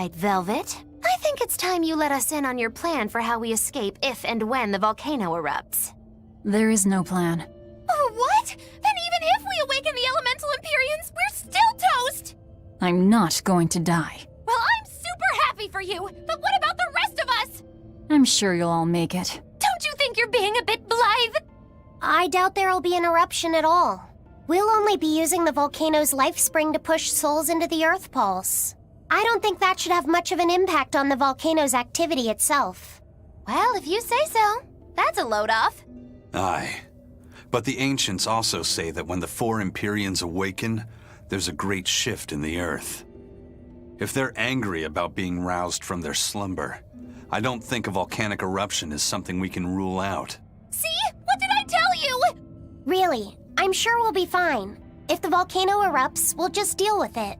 right, Velvet. I think it's time you let us in on your plan for how we escape if and when the volcano erupts. There is no plan. Oh, what? Then even if we awaken the Elemental Empyreans, we're still toast! I'm not going to die. Well, I'm super happy for you, but what about the rest of us? I'm sure you'll all make it. Don't you think you're being a bit blithe? I doubt there'll be an eruption at all. We'll only be using the volcano's life spring to push souls into the Earth Pulse. I don't think that should have much of an impact on the volcano's activity itself. Well, if you say so. That's a load off. Aye. But the ancients also say that when the four Empyreans awaken, there's a great shift in the Earth. If they're angry about being roused from their slumber, I don't think a volcanic eruption is something we can rule out. See? What did I tell you? Really, I'm sure we'll be fine. If the volcano erupts, we'll just deal with it.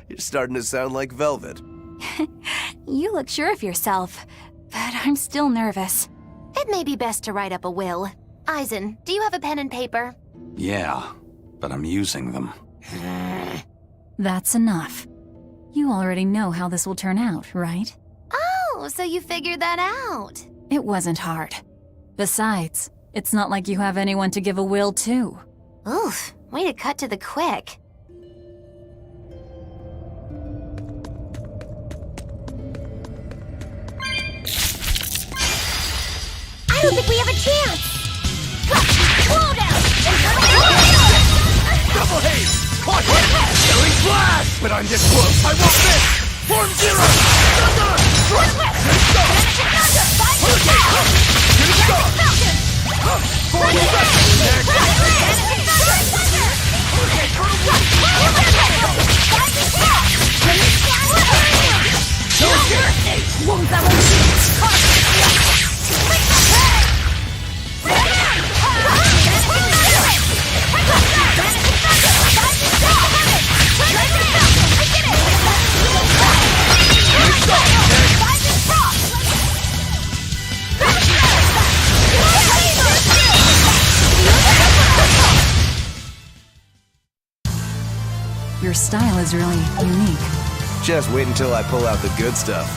You're starting to sound like Velvet. You look sure of yourself, but I'm still nervous. It may be best to write up a will. Eisen, do you have a pen and paper? Yeah, but I'm using them. That's enough. You already know how this will turn out, right? Oh, so you figured that out. It wasn't hard. Besides, it's not like you have anyone to give a will to. Oof, way to cut to the quick. I don't think we have a chance! Slow down! Double haze! Caution! Killing flash! But I'm this close, I won't miss! Form zero! Thunder! Good start! Okay, good start! Form seven! Next! Okay, curve one! Your style is really unique. Just wait until I pull out the good stuff.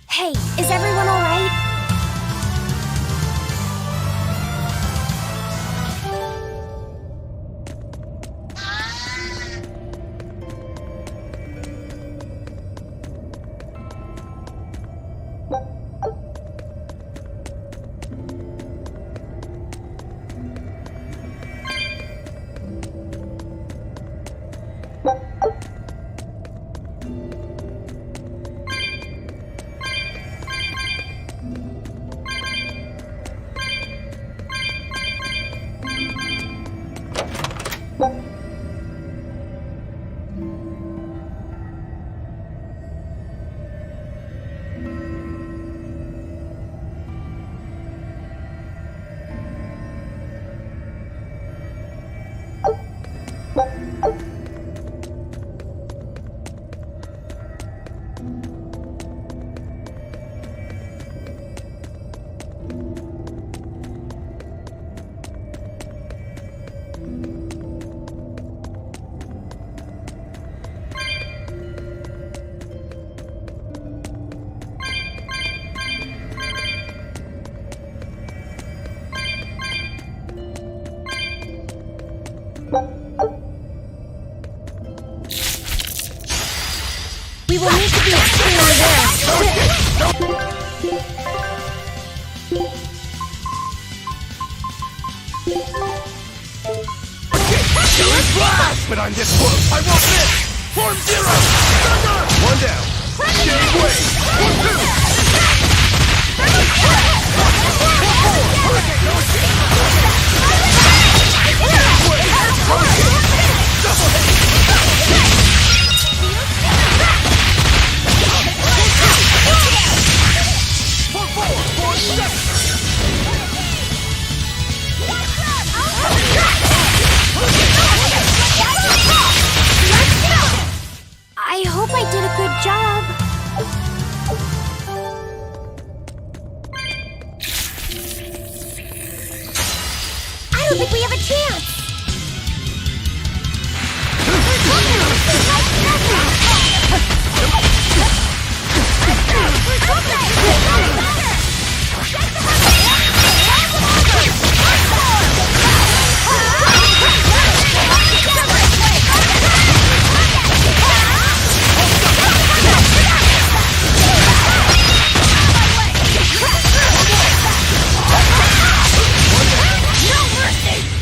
Hey, is everyone all right? We will need to be extremely Killing flash! but I'm this close. I won't miss! Form zero! Thunder! One down. Game wave! I hope I did a good job. I don't think we have a chance.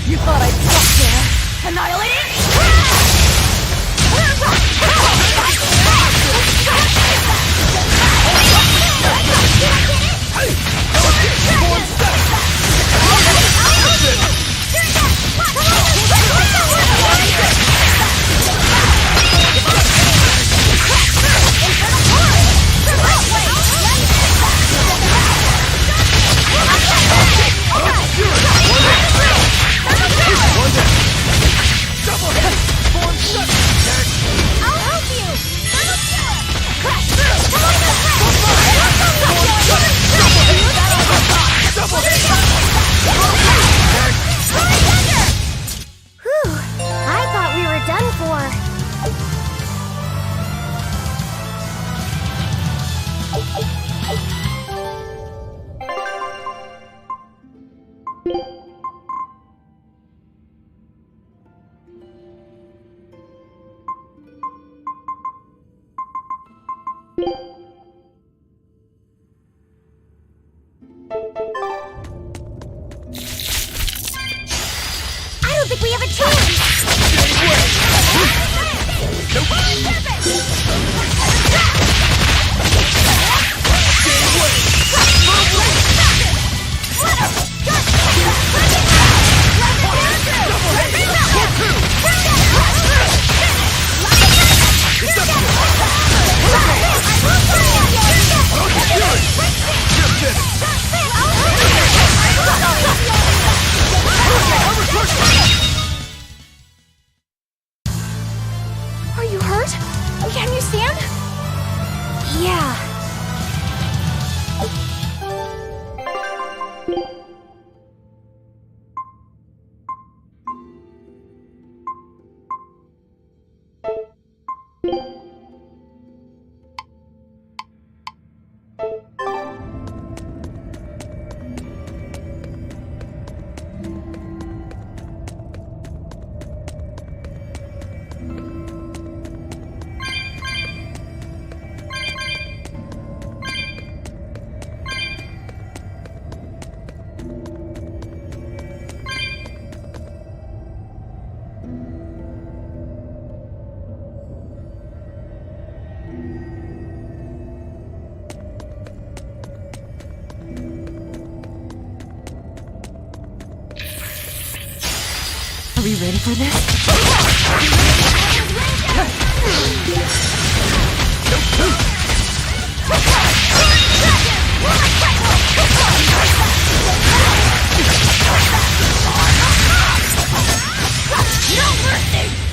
You thought I'd stop there? Annihilating? I don't think we have a chance. Are you hurt? Can you stand? Yeah. Are we ready for this?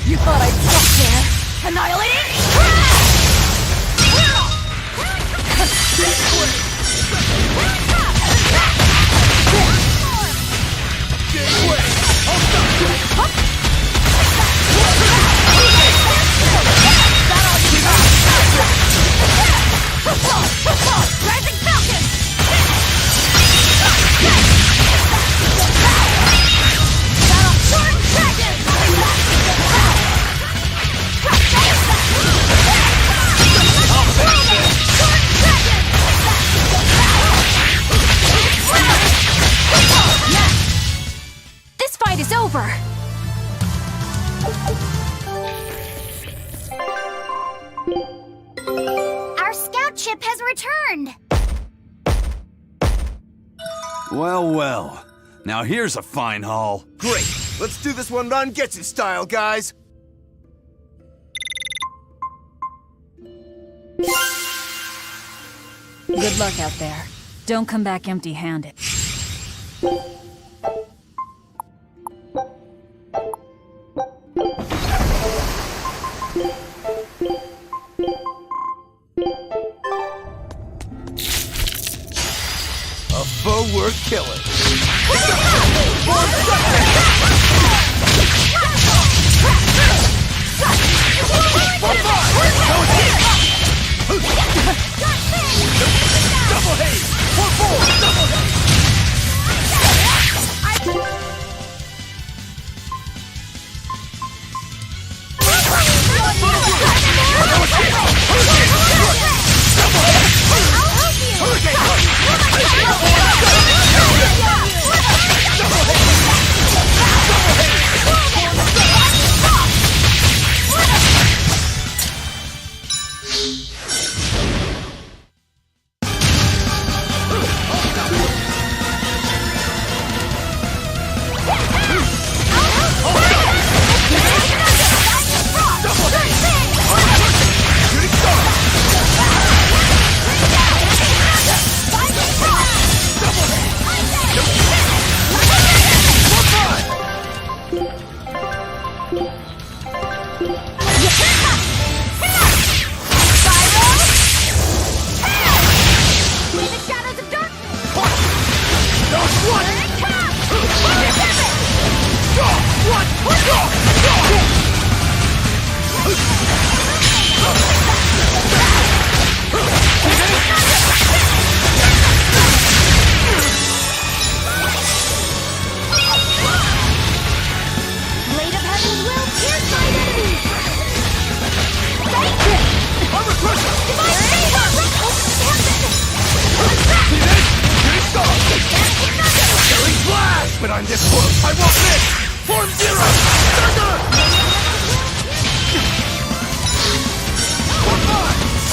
You thought I'd stop there? Annihilating? Rising Falcon! This fight is over. returned! Well, well. Now here's a fine haul. Great! Let's do this one Rangetsu style, guys! Good luck out there. Don't come back empty-handed. A foe worth killing. Double haze! Double haze! But I'm this close, I won't miss! Form Zero! Thunder! Form 5!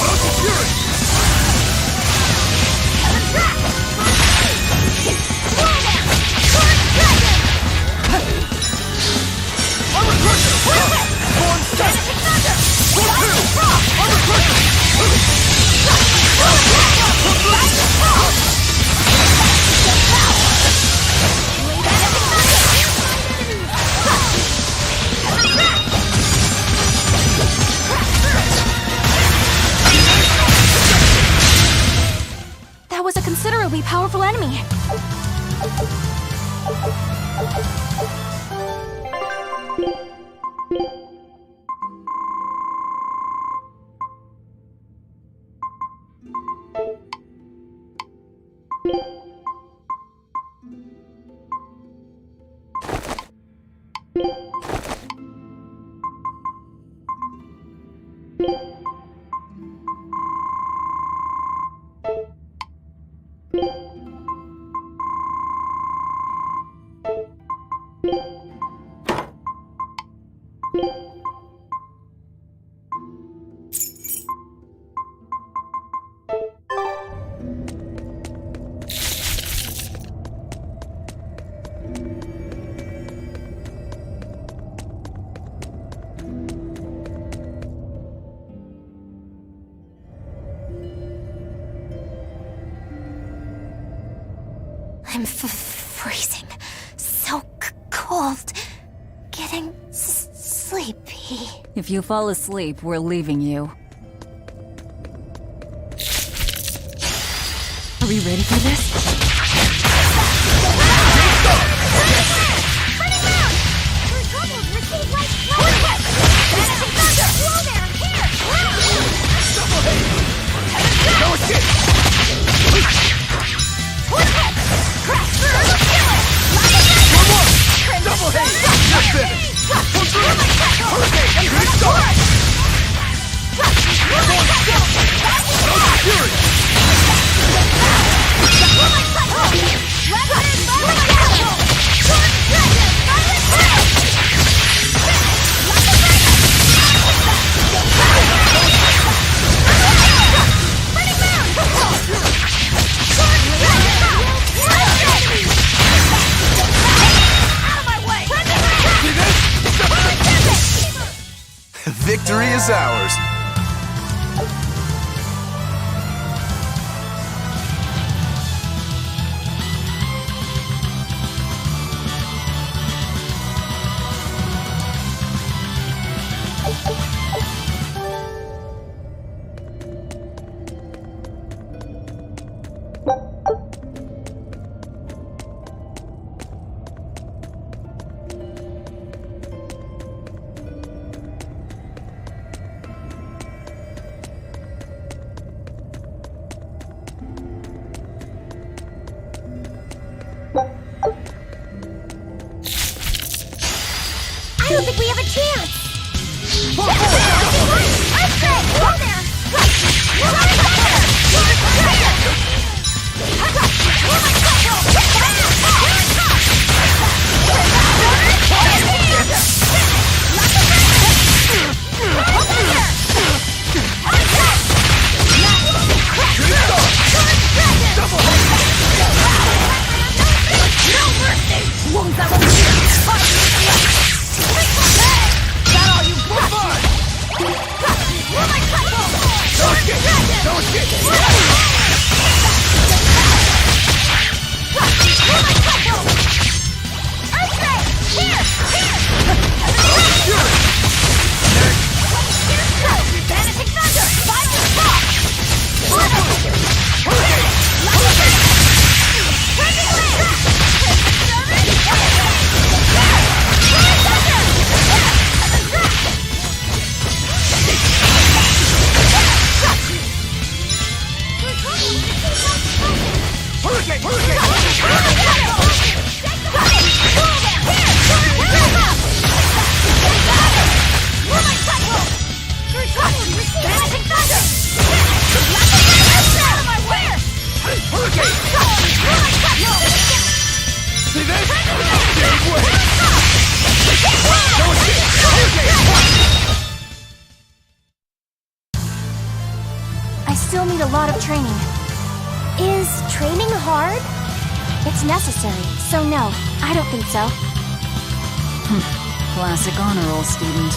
Auto Fury! Armor Crusher! Form 7! Form 2! Armor Crusher! That was a considerably powerful enemy. I'm freezing. So cold. Getting sleepy. If you fall asleep, we're leaving you. Are we ready for this? No escape! Double haze! That's it! Hurricane! Good start! Fury! Victory is ours. I don't think we have a chance! I still need a lot of training. Is training hard? It's necessary, so no, I don't think so. Classic honor roll student.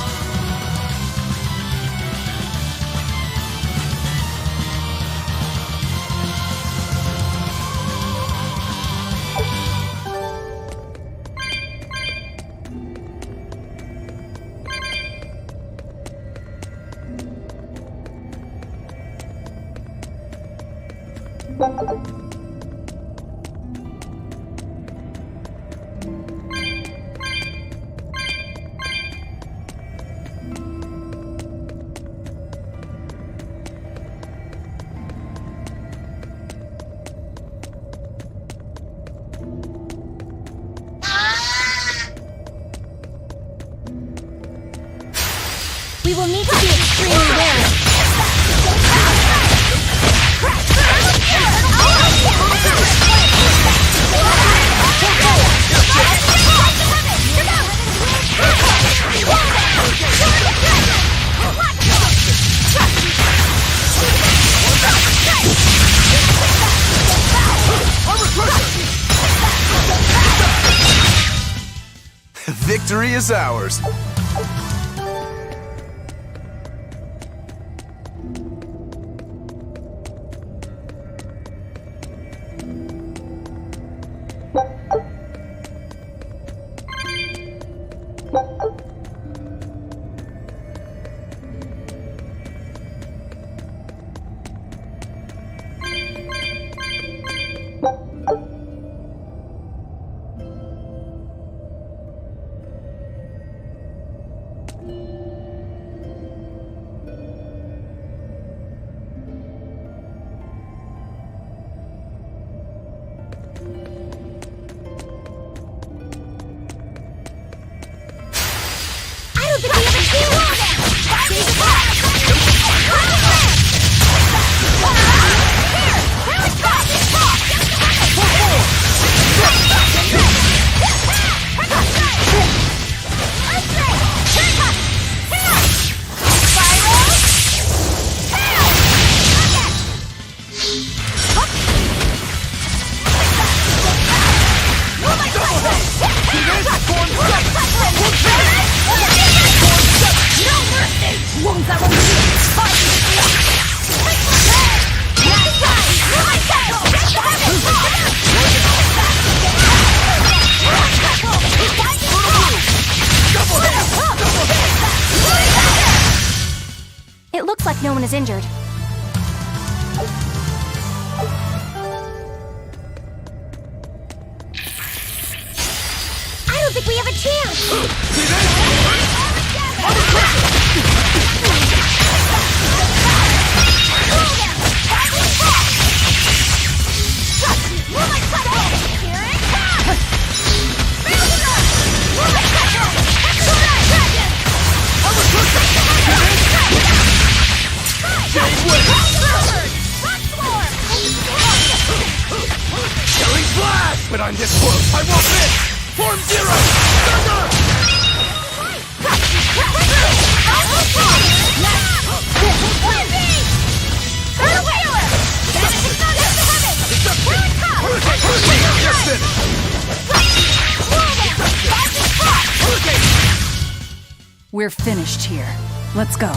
We will need to be extremely wary. Victory is ours. Someone is injured. I don't think we have a chance! See Killing Flash! But I'm this close, I won't miss! Form Zero! Thunder! We're finished here. Let's go.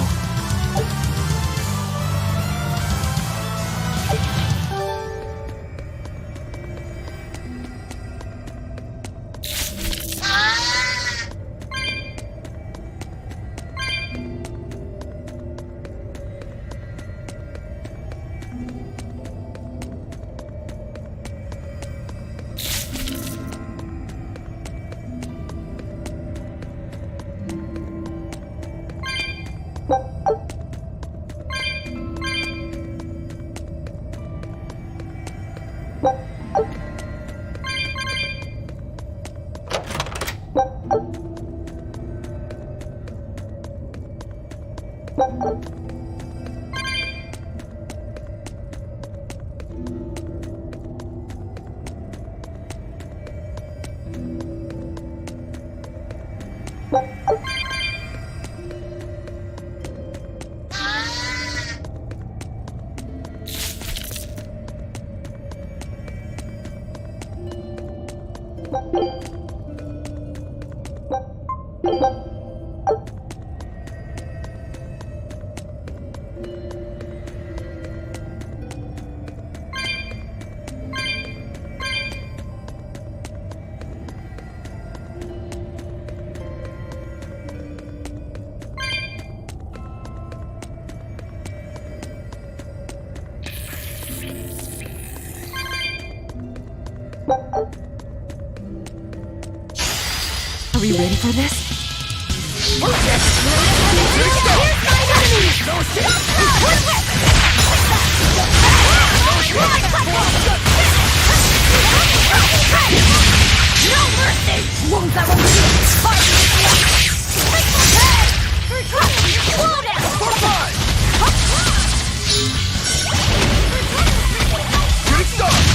Are we ready for this?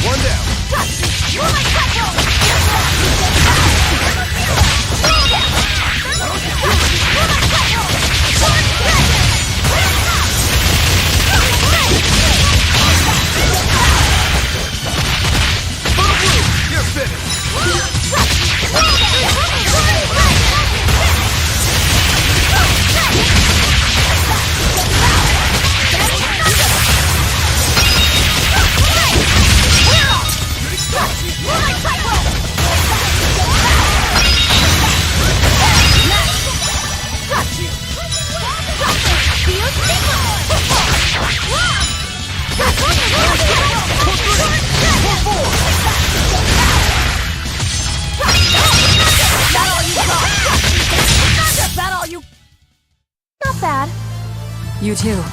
One down. You're finished. Not bad. You too.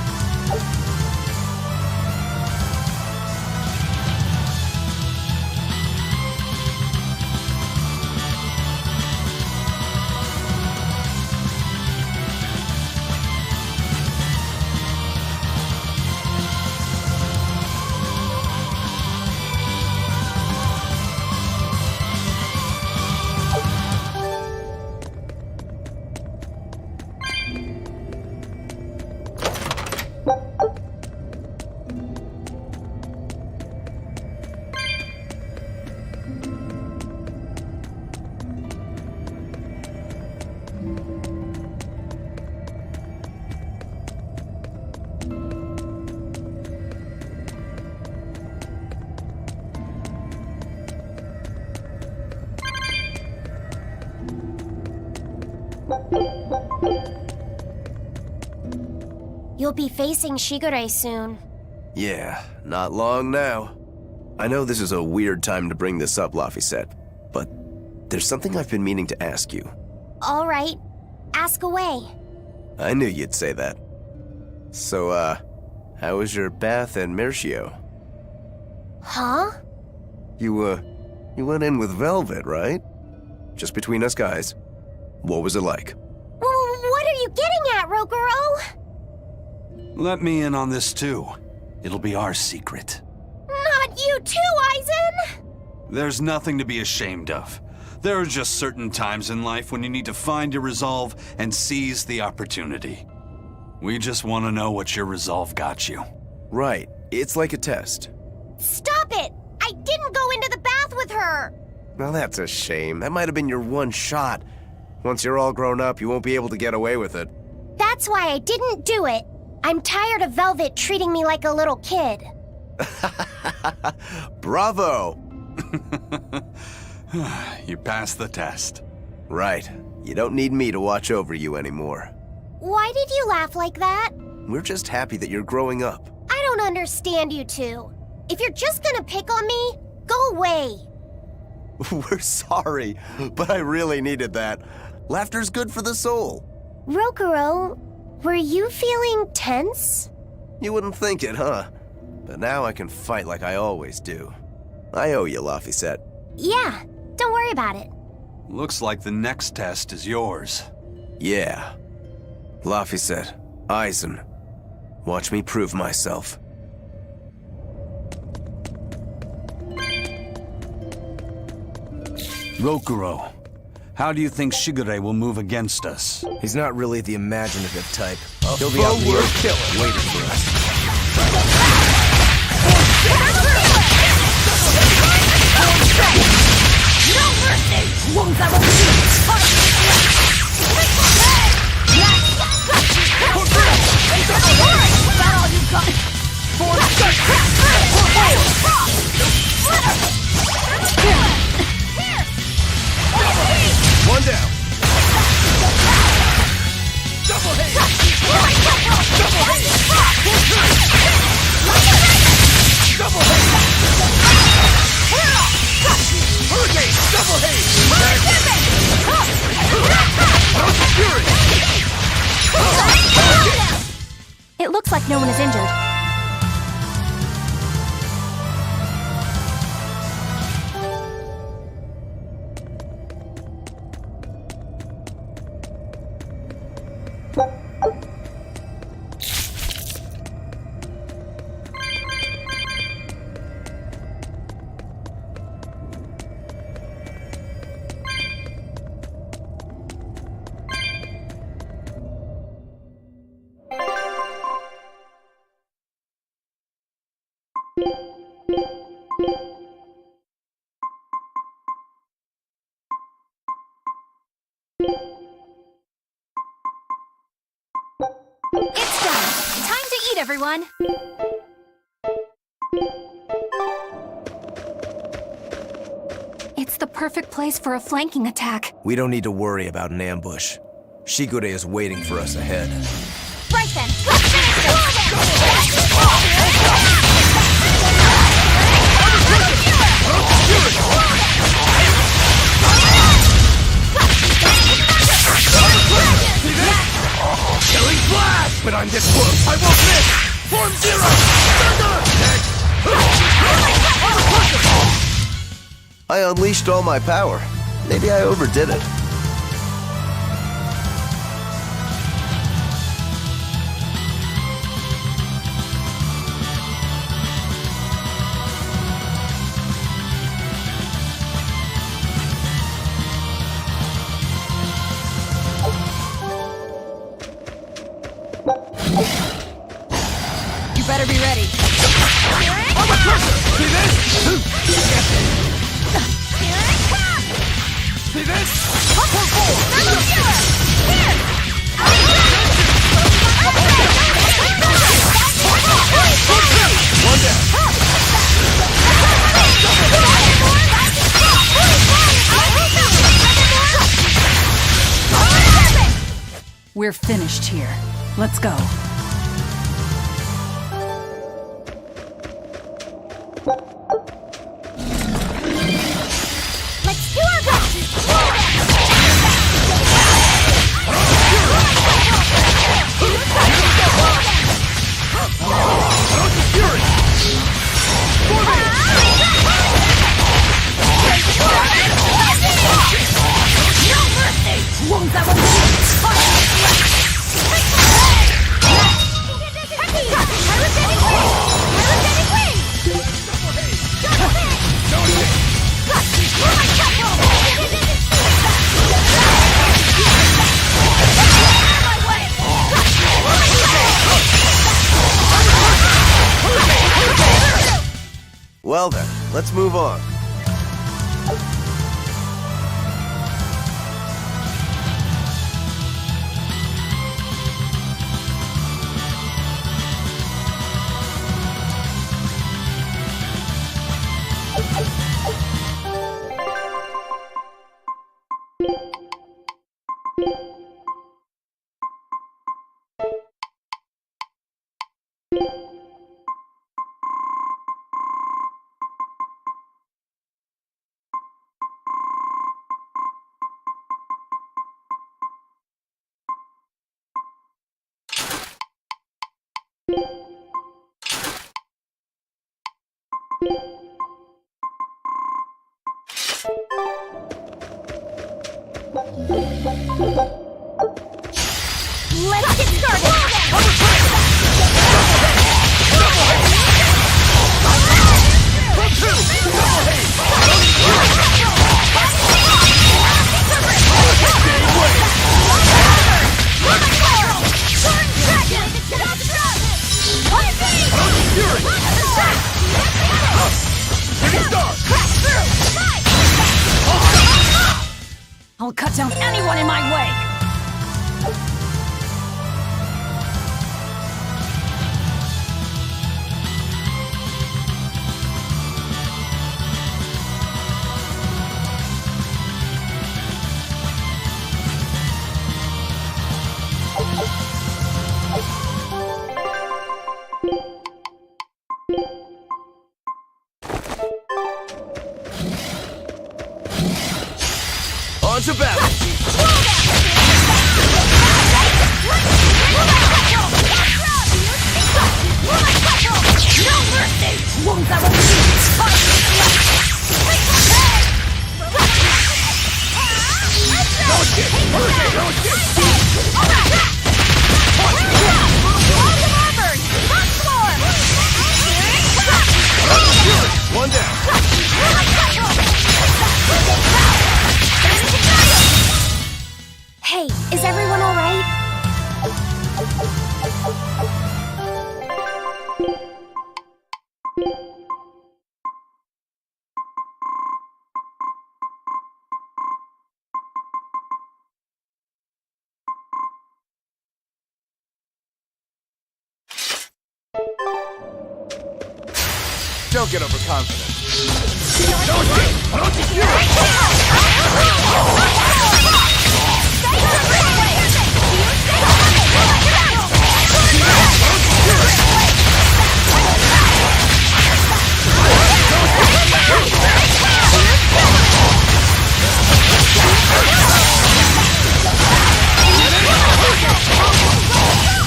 You'll be facing Shigure soon. Yeah, not long now. I know this is a weird time to bring this up, Laphicet, but there's something I've been meaning to ask you. All right, ask away. I knew you'd say that. So, how was your bath and Mercio? Huh? You went in with Velvet, right? Just between us guys. What was it like? What are you getting at, Rokuro? Let me in on this too. It'll be our secret. Not you too, Aizen! There's nothing to be ashamed of. There are just certain times in life when you need to find your resolve and seize the opportunity. We just want to know what your resolve got you. Right, it's like a test. Stop it! I didn't go into the bath with her! Well, that's a shame. That might have been your one shot. Once you're all grown up, you won't be able to get away with it. That's why I didn't do it. I'm tired of Velvet treating me like a little kid. Bravo! You passed the test. Right. You don't need me to watch over you anymore. Why did you laugh like that? We're just happy that you're growing up. I don't understand you two. If you're just gonna pick on me, go away. We're sorry, but I really needed that. Laughter's good for the soul. Rokuro, were you feeling tense? You wouldn't think it, huh? But now I can fight like I always do. I owe you, Laphicet. Yeah, don't worry about it. Looks like the next test is yours. Yeah. Laphicet, Aizen, watch me prove myself. Rokuro, how do you think Shigure will move against us? He's not really the imaginative type. He'll be out in the earth waiting for us. One down. Double hit! Double hit! Double hit! Hurricane! Double hit! It looks like no one is injured. It's done! Time to eat, everyone! It's the perfect place for a flanking attack. We don't need to worry about an ambush. Shigure is waiting for us ahead. Right then, let's finish this! Killing flash! But I'm this close, I won't miss! Form zero! Thunder! Next! I unleashed all my power. Maybe I overdid it. You better be ready. I'm a cursor! See this? See this? One down. We're finished here. Let's go. Well then, let's move on. Let's get started! I'll cut down anyone in my way! On to battle! One down! Hey, is everyone all right? Don't get overconfident.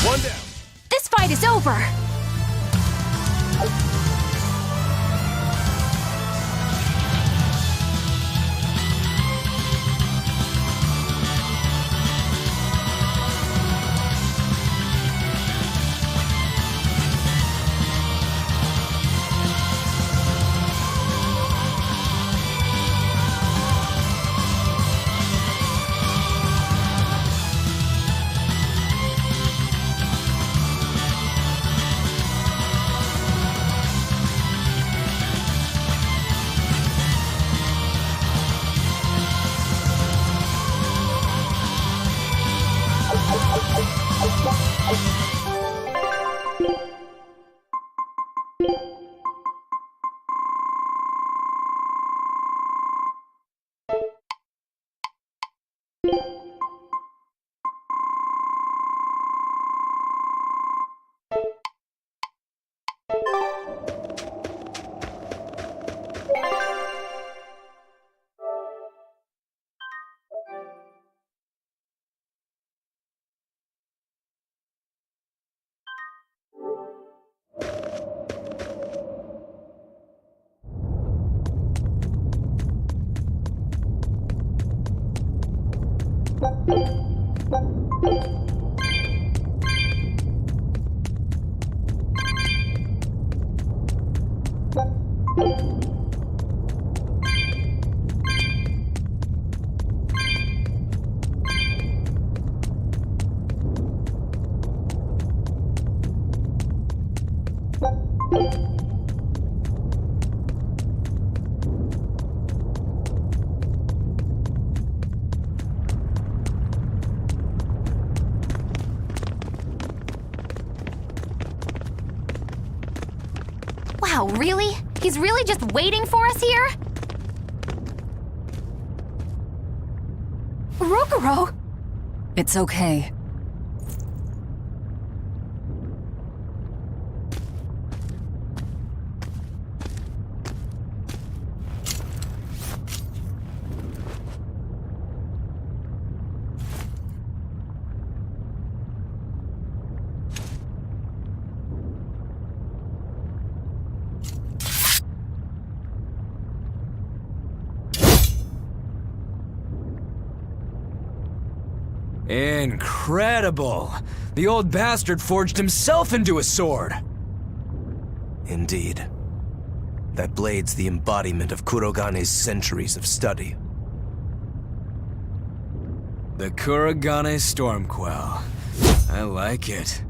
One down! This fight is over! Wow, really? He's really just waiting for us here? Rokuro! It's okay. Incredible! The old bastard forged himself into a sword! Indeed. That blade's the embodiment of Kurogane's centuries of study. The Kurogane Stormquell. I like it.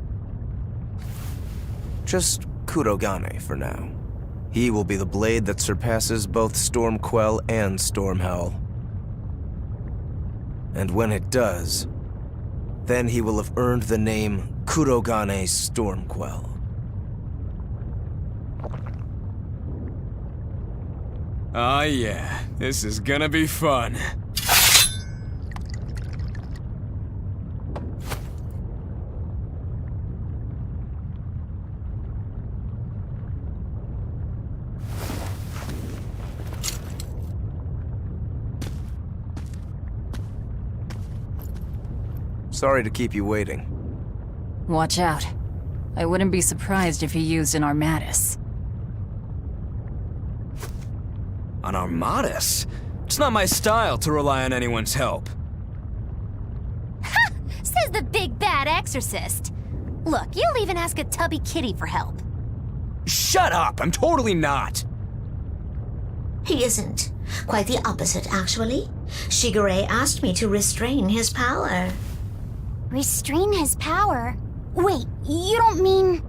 Just Kurogane for now. He will be the blade that surpasses both Stormquell and Stormhowl. And when it does, then he will have earned the name Kurogane Stormquell. Oh yeah, this is gonna be fun. Sorry to keep you waiting. Watch out. I wouldn't be surprised if he used an Armatus. An Armatus? It's not my style to rely on anyone's help. Ha! Says the big bad exorcist. Look, you'll even ask a tubby kitty for help. Shut up! I'm totally not! He isn't. Quite the opposite, actually. Shigure asked me to restrain his power. Restrain his power? Wait, you don't mean...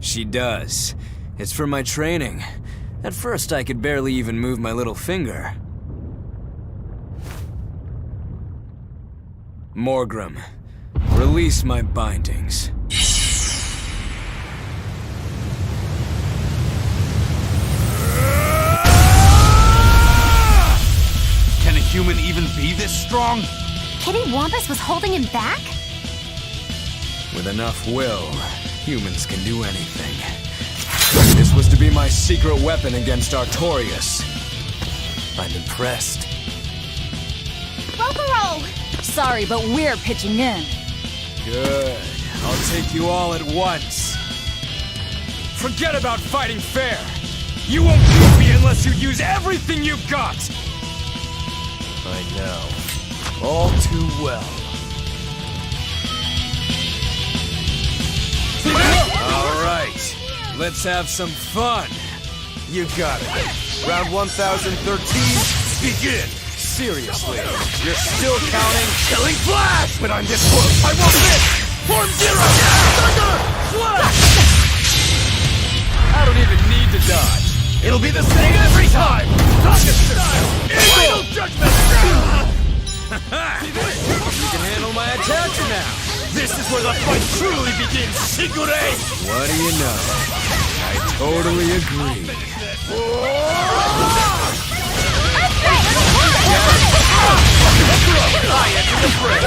She does. It's for my training. At first, I could barely even move my little finger. Morgrim, release my bindings. Can a human even be this strong? Kitty Wampus was holding him back? With enough will, humans can do anything. This was to be my secret weapon against Artorias. I'm impressed. Rokuro! Sorry, but we're pitching in. Good. I'll take you all at once. Forget about fighting fair. You won't beat me unless you use everything you've got. I know. All too well. All right. Let's have some fun. You got it. Round 1013, begin! Seriously, you're still counting? Killing Flash! But I'm this close, I won't miss! Form Zero! Thunder! Flash! I don't even need to dodge. It'll be the same every time! Rocket style! Final judgment! You can handle my attacks now. This is where the fight truly begins, Shigure! What do you know? I totally agree. I enter the fray!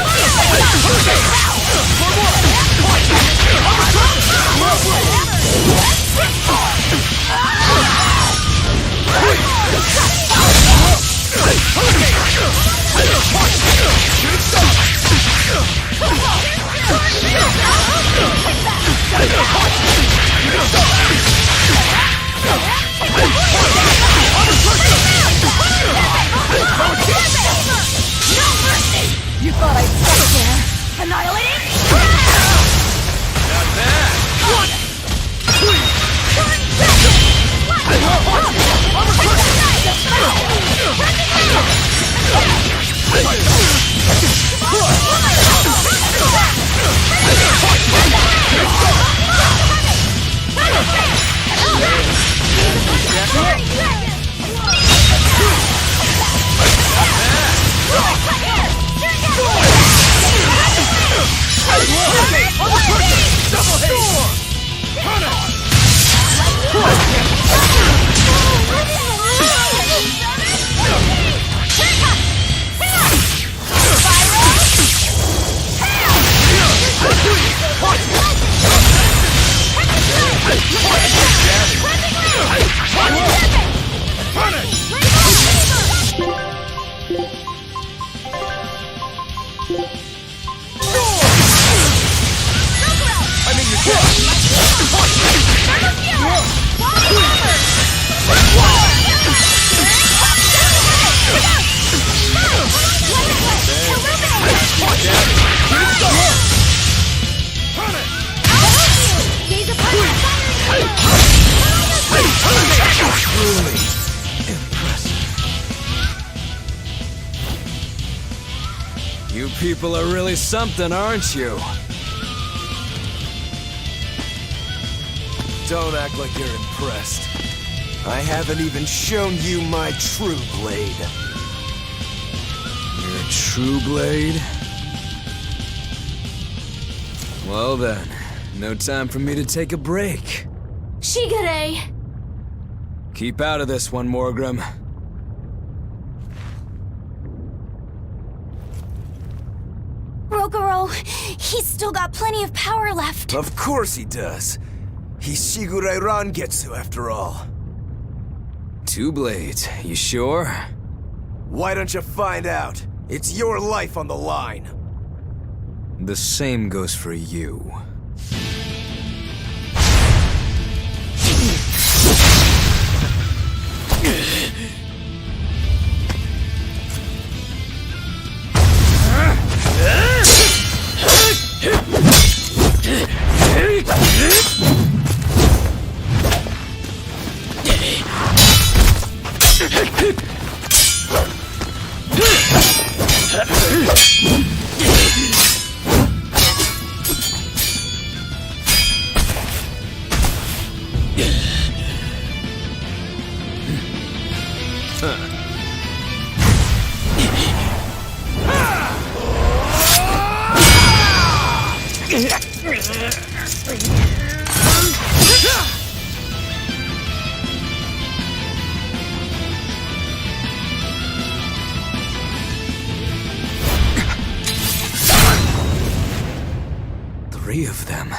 You thought I'd stop there? Annihilating? Not bad. You people are really something, aren't you? Don't act like you're impressed. I haven't even shown you my true blade. Your true blade? Well then, no time for me to take a break. Shigure! Keep out of this one, Morgrim. Rogoro, he's still got plenty of power left. Of course he does. He's Shigure Rangetsu after all. 2 blades, you sure? Why don't you find out? It's your life on the line. The same goes for you. Three of them.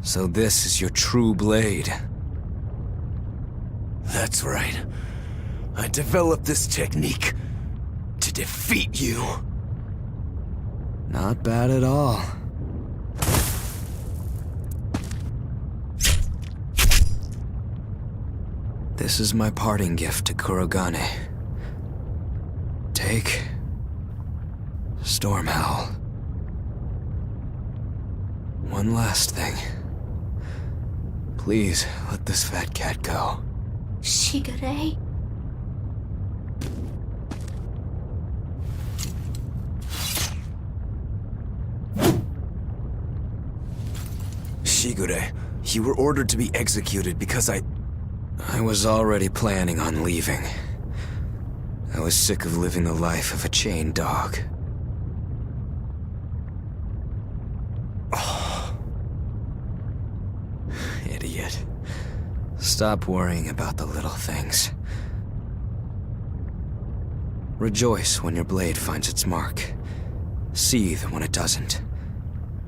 So this is your true blade. That's right. I developed this technique to defeat you. Not bad at all. This is my parting gift to Kurogane. Take Stormhowl. One last thing. Please let this fat cat go. Shigure? Shigure, you were ordered to be executed because I was already planning on leaving. I was sick of living the life of a chained dog. Oh. Idiot. Stop worrying about the little things. Rejoice when your blade finds its mark. Seethe when it doesn't.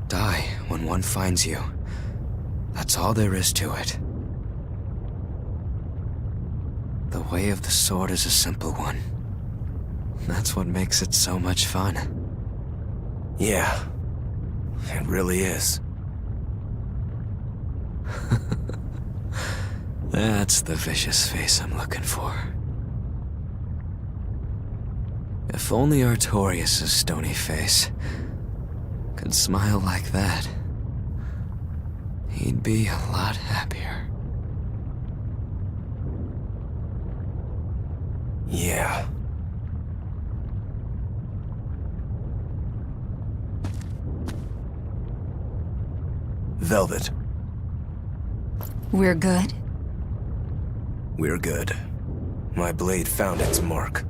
Die when one finds you. That's all there is to it. The way of the sword is a simple one. That's what makes it so much fun. Yeah, it really is. That's the vicious face I'm looking for. If only Artorias' stony face could smile like that, he'd be a lot happier. Yeah. Velvet. We're good? We're good. My blade found its mark.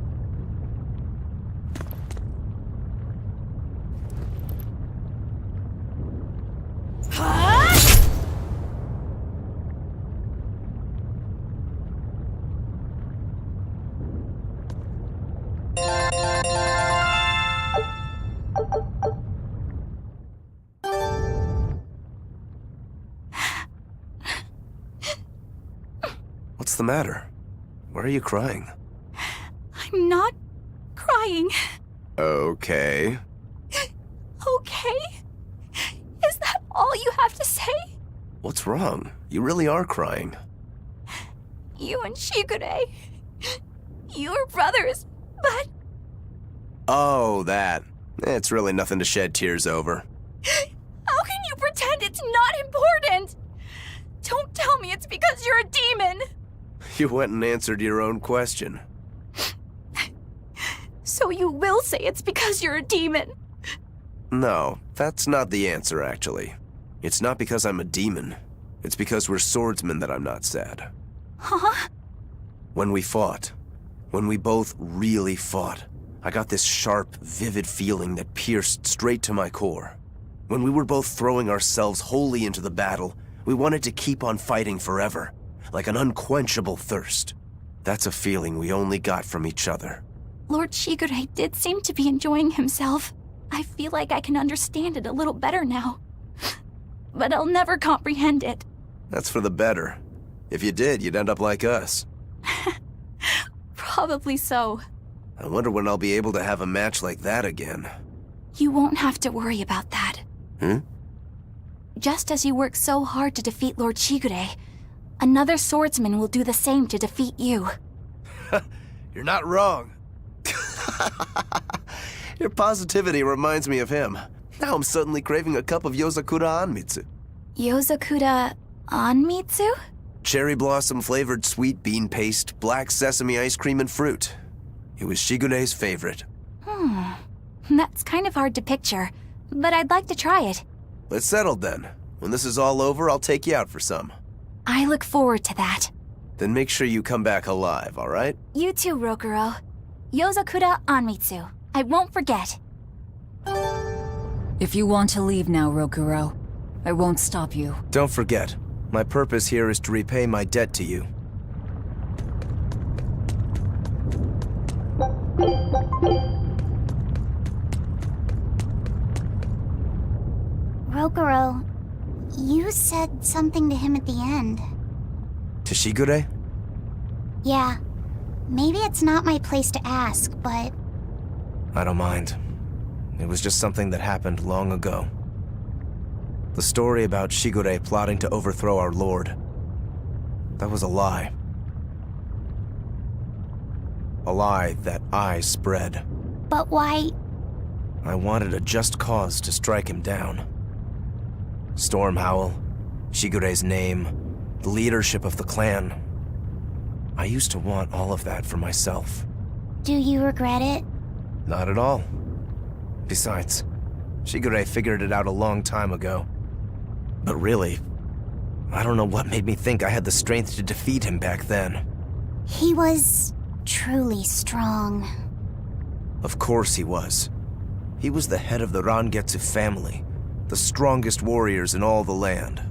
What's the matter? Why are you crying? I'm not crying. Okay. Okay? Is that all you have to say? What's wrong? You really are crying. You and Shigure. You were brothers, but... Oh, that. It's really nothing to shed tears over. How can you pretend it's not important? Don't tell me it's because you're a demon. You went and answered your own question. So So you will say it's because you're a demon. No, that's not the answer, actually. It's not because I'm a demon. It's because we're swordsmen that I'm not sad. Huh? When we fought, when we both really fought, I got this sharp, vivid feeling that pierced straight to my core. When we were both throwing ourselves wholly into the battle, we wanted to keep on fighting forever, like an unquenchable thirst. That's a feeling we only got from each other. Lord Shigure did seem to be enjoying himself. I feel like I can understand it a little better now. But I'll never comprehend it. That's for the better. If you did, you'd end up like us. Probably so. I wonder when I'll be able to have a match like that again. You won't have to worry about that. Just as you worked so hard to defeat Lord Shigure, another swordsman will do the same to defeat you. You're not wrong. Your positivity reminds me of him. Now I'm suddenly craving a cup of Yozakura Anmitsu. Yozakura Anmitsu? Cherry blossom flavored sweet bean paste, black sesame ice cream, and fruit. It was Shigure's favorite. That's kind of hard to picture, but I'd like to try it. It's settled then. When this is all over, I'll take you out for some. I look forward to that. Then make sure you come back alive, all right? You too, Rokuro. Yozakura Anmitsu. I won't forget. If you want to leave now, Rokuro, I won't stop you. Don't forget, my purpose here is to repay my debt to you. Rokuro, you said something to him at the end. To Shigure? Yeah. Maybe it's not my place to ask, but... I don't mind. It was just something that happened long ago. The story about Shigure plotting to overthrow our lord. That was a lie. A lie that I spread. But why... I wanted a just cause to strike him down. Storm Howl, Shigure's name, the leadership of the clan. I used to want all of that for myself. Do you regret it? Not at all. Besides, Shigure figured it out a long time ago. But really, I don't know what made me think I had the strength to defeat him back then. He was truly strong. Of course he was. He was the head of the Rangetsu family, the strongest warriors in all the land.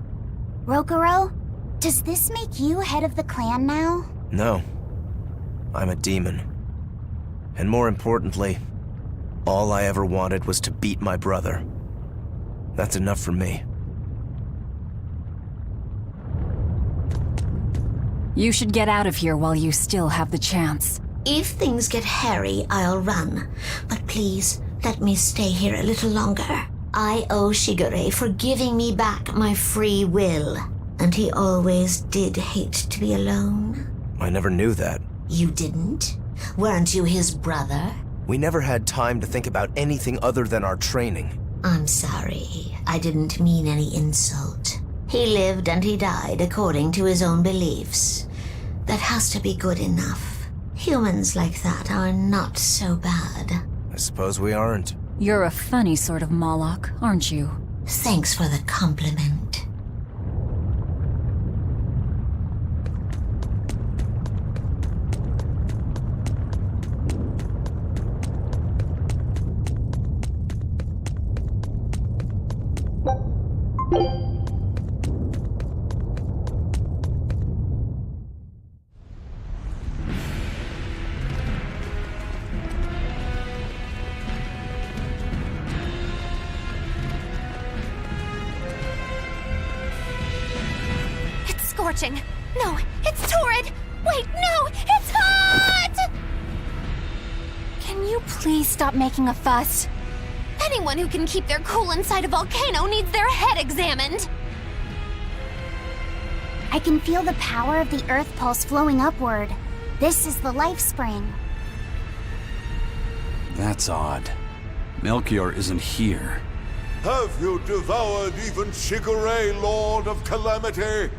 Rokuro, does this make you head of the clan now? No. I'm a demon. And more importantly, all I ever wanted was to beat my brother. That's enough for me. You should get out of here while you still have the chance. If things get hairy, I'll run. But please, let me stay here a little longer. I owe Shigure for giving me back my free will. And he always did hate to be alone. I never knew that. You didn't? Weren't you his brother? We never had time to think about anything other than our training. I'm sorry. I didn't mean any insult. He lived and he died according to his own beliefs. That has to be good enough. Humans like that are not so bad. I suppose we aren't. You're a funny sort of Moloch, aren't you? Thanks for the compliment. Scorching. No, it's torrid. Wait, no, it's hot! Can you please stop making a fuss? Anyone who can keep their cool inside a volcano needs their head examined. I can feel the power of the Earth Pulse flowing upward. This is the life spring. That's odd. Melchior isn't here. Have you devoured even Shigure, Lord of Calamity?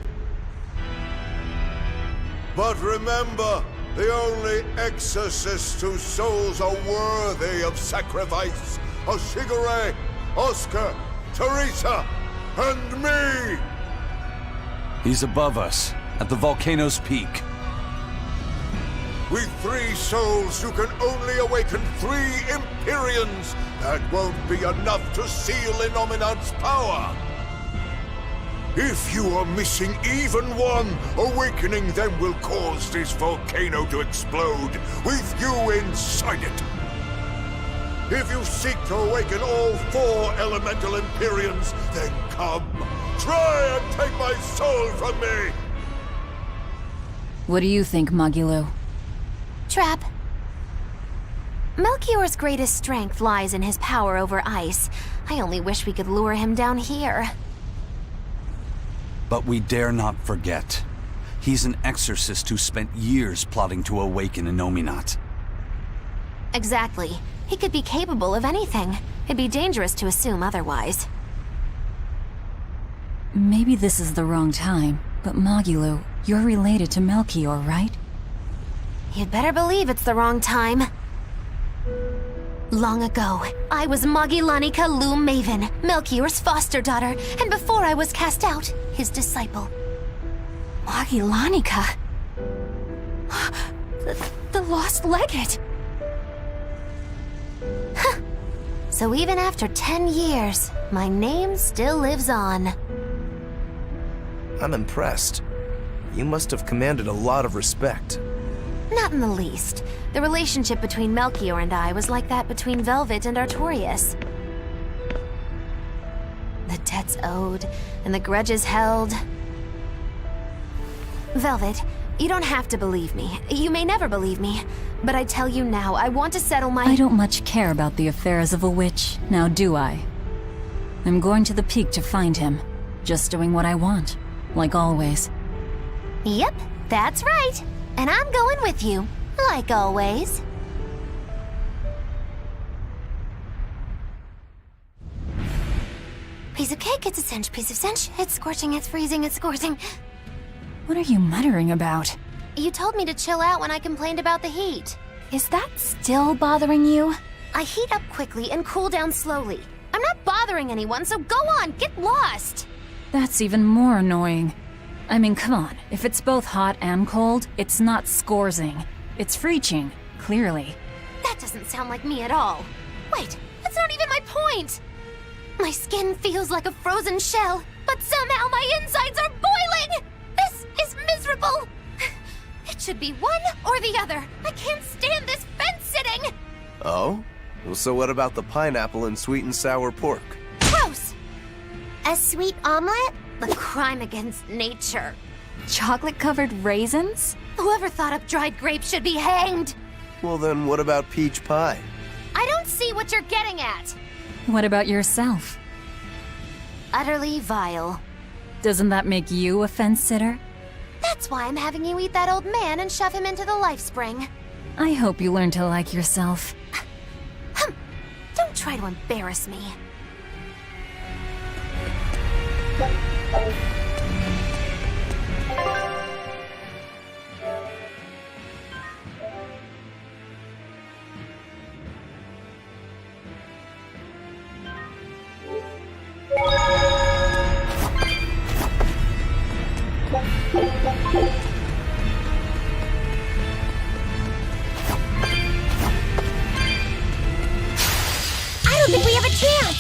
But remember, The only exorcists whose souls are worthy of sacrifice are Shigure, Oscar, Teresa, and me! He's above us, at the volcano's peak. With 3 souls, you can only awaken 3 Empyreans. That won't be enough to seal Innominat's power. If you are missing even one, awakening them will cause this volcano to explode, with you inside it. If you seek to awaken all 4 elemental Empyreans, then come. Try and take my soul from me! What do you think, Magilo? Trap. Melchior's greatest strength lies in his power over ice. I only wish we could lure him down here. But we dare not forget. He's an exorcist who spent years plotting to awaken Innominat. Exactly. He could be capable of anything. It'd be dangerous to assume otherwise. Maybe this is the wrong time, but Magilo, you're related to Melchior, right? You'd better believe it's the wrong time. Long ago, I was Magilanica Loom Maven, Melchior's foster daughter, and before I was cast out, his disciple. Magilanica? The lost legate? So even after 10 years, my name still lives on. I'm impressed. You must have commanded a lot of respect. Not in the least. The relationship between Melchior and I was like that between Velvet and Artorias. The debts owed, and the grudges held. Velvet, you don't have to believe me. You may never believe me. But I tell you now, I want to settle my— I don't much care about the affairs of a witch, now do I? I'm going to the peak to find him. Just doing what I want, like always. Yep, that's right. And I'm going with you, like always. Piece of cake, it's a cinch. Piece of cinch, it's scorching, it's freezing, it's scorching. What are you muttering about? You told me to chill out when I complained about the heat. Is that still bothering you? I heat up quickly and cool down slowly. I'm not bothering anyone, so go on, get lost! That's even more annoying. I mean, come on. If it's both hot and cold, it's not scorzing. It's freeching, clearly. That doesn't sound like me at all. Wait, that's not even my point! My skin feels like a frozen shell, but somehow my insides are boiling! This is miserable! It should be one or the other. I can't stand this fence-sitting! Oh? Well, so what about the pineapple and sweet and sour pork? Gross! A sweet omelet? The crime against nature. Chocolate-covered raisins? Whoever thought up dried grapes should be hanged! Well then, what about peach pie? I don't see what you're getting at! What about yourself? Utterly vile. Doesn't that make you a fence-sitter? That's why I'm having you eat that old man and shove him into the life spring. I hope you learn to like yourself. Don't try to embarrass me. I don't think we have a chance!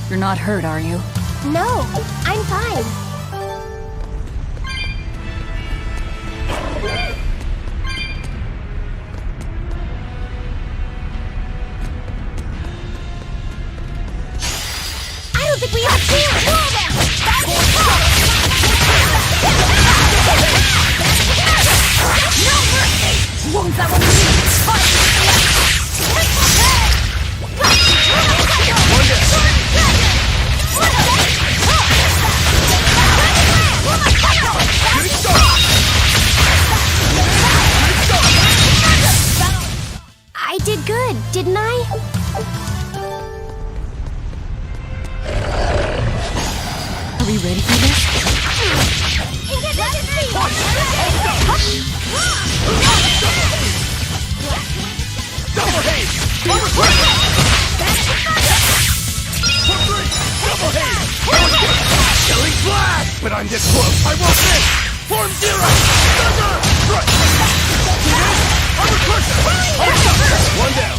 You're not hurt, are you? No, I'm fine. I don't think we have a chance! Pull them! No I did good, didn't I? Are we ready for this? Double haze! Double haze! Killing flash! But I'm this close, I won't miss! Form zero! Thunder! Right! See this? Armor crusher! One down!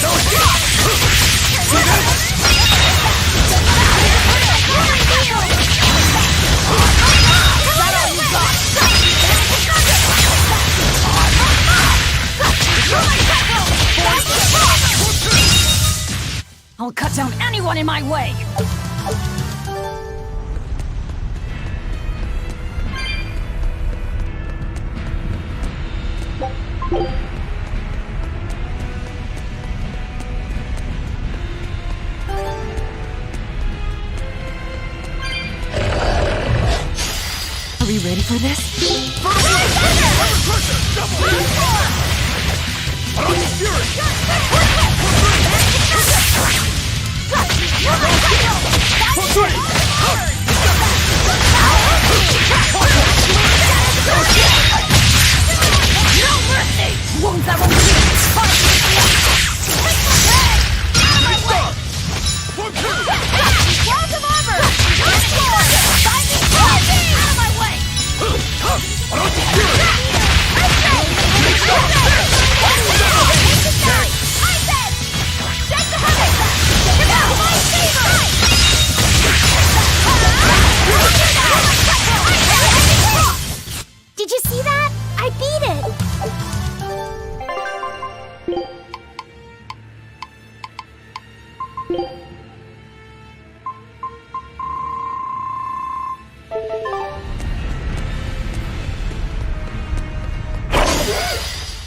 No escape! See this? I'll cut down anyone in my way! Are we ready for this? Did you see that? I beat it!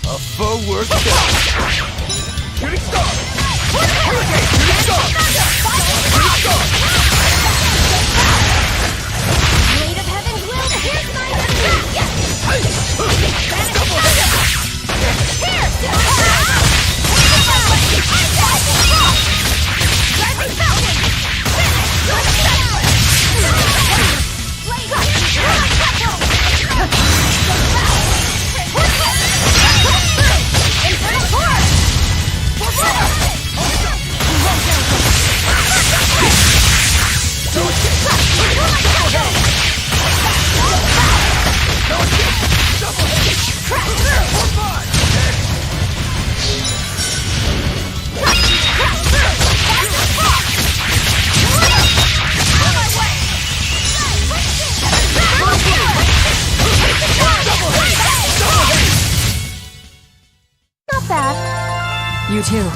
A faux work done. Shooting star! Hurricane! Shooting star! Shooting star! Blade of Heaven's will, here's my attack! Double hit! Here! Rising Falcon! Infernal Core! Not bad. You too.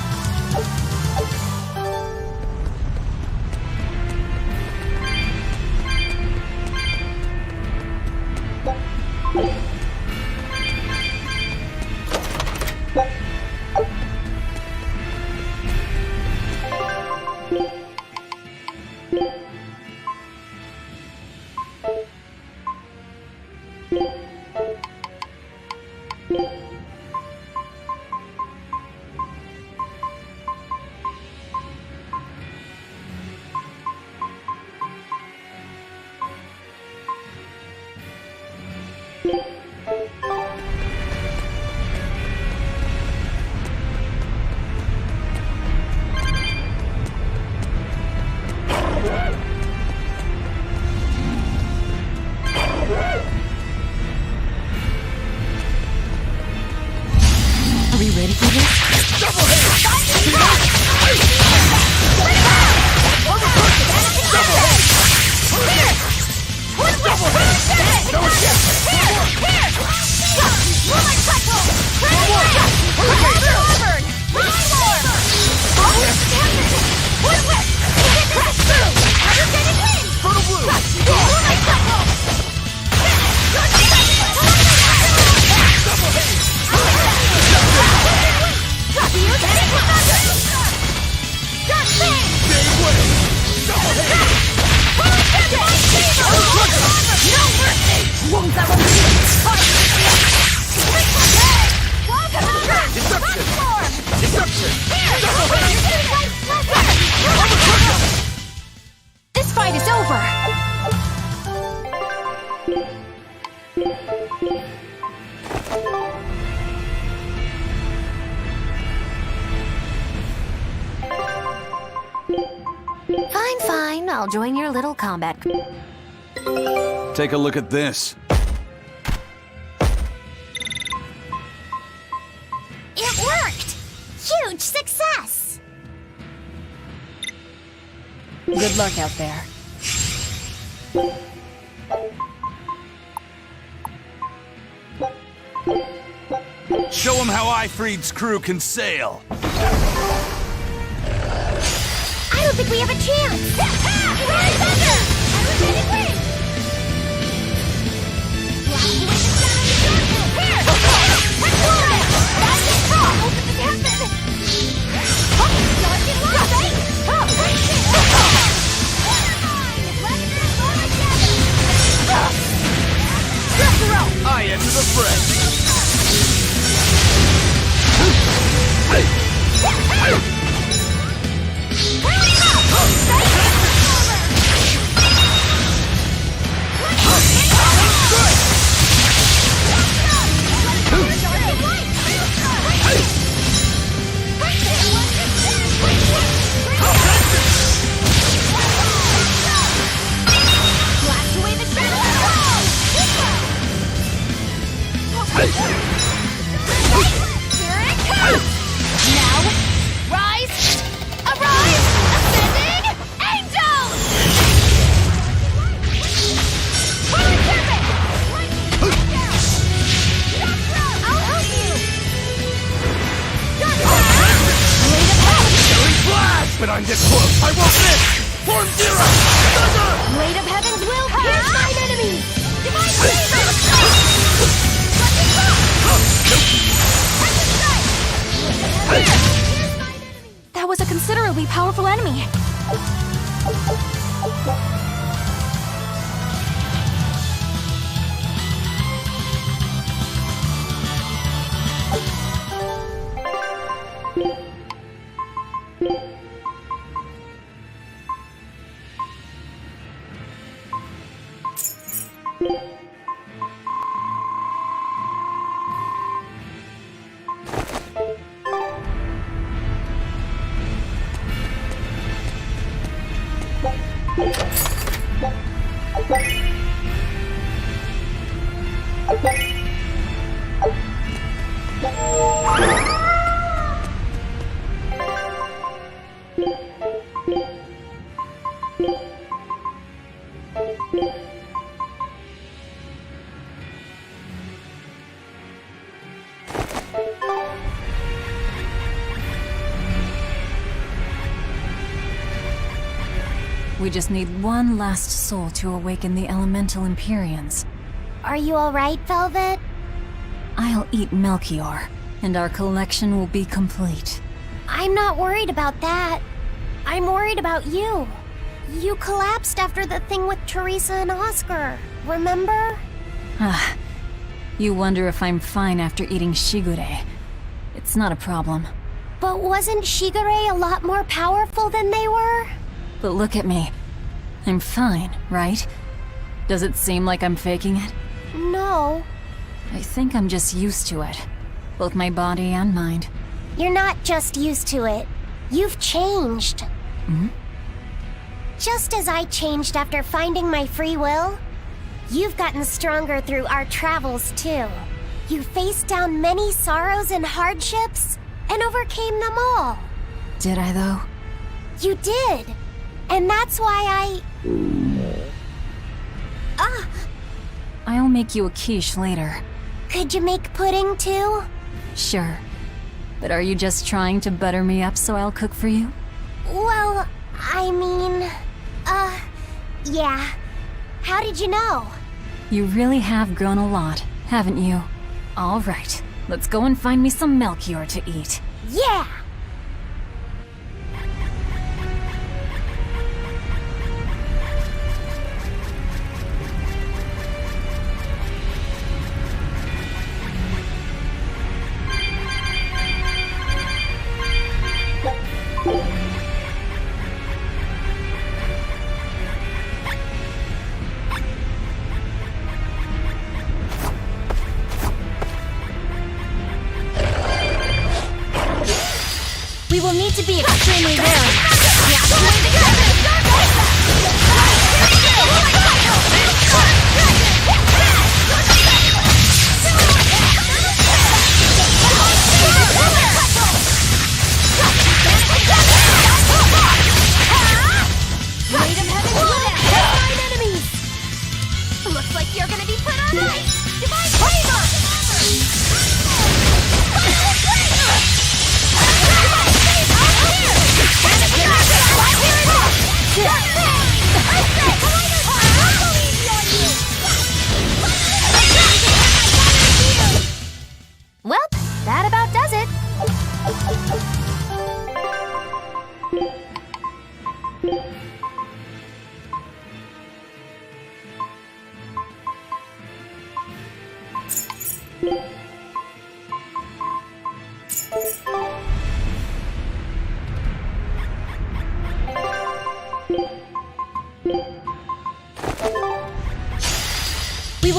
Are we ready for this? Double hit! I'll join your little combat. Take a look at this. It worked! Huge success! Good luck out there. Show him how Ifreed's crew can sail. I don't think we have a chance! I enter the fray. But I'm this close, I won't miss! Form Zero! Thunder! Blade of Heavens will pierce mine enemies! Divine favor! That was a considerably powerful enemy. We just need one last soul to awaken the elemental Empyreans. Are you alright, Velvet? I'll eat Melchior, and our collection will be complete. I'm not worried about that. I'm worried about you. You collapsed after the thing with Teresa and Oscar, remember? Ah, you wonder if I'm fine after eating Shigure. It's not a problem. But wasn't Shigure a lot more powerful than they were? But look at me. I'm fine, right? Does it seem like I'm faking it? No. I think I'm just used to it. Both my body and mind. You're not just used to it. You've changed. Hmm? Just as I changed after finding my free will, you've gotten stronger through our travels too. You faced down many sorrows and hardships, and overcame them all. Did I, though? You did. And that's why I'll make you a quiche later. Could you make pudding too? Sure. But are you just trying to butter me up so I'll cook for you? Well, I mean, yeah. How did you know? You really have grown a lot, haven't you? All right, let's go and find me some Melchior to eat. Yeah! We will need to be extremely wary.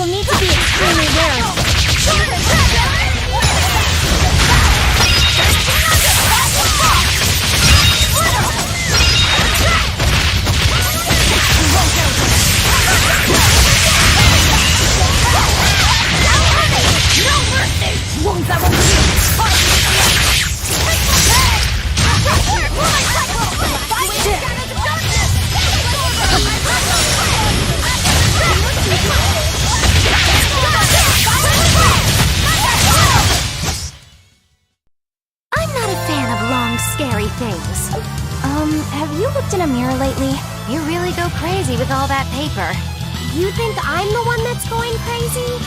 You'll need to be extremely wary. I'm not a fan of long, scary things. Have you looked in a mirror lately? You really go crazy with all that paper. You think I'm the one that's going crazy?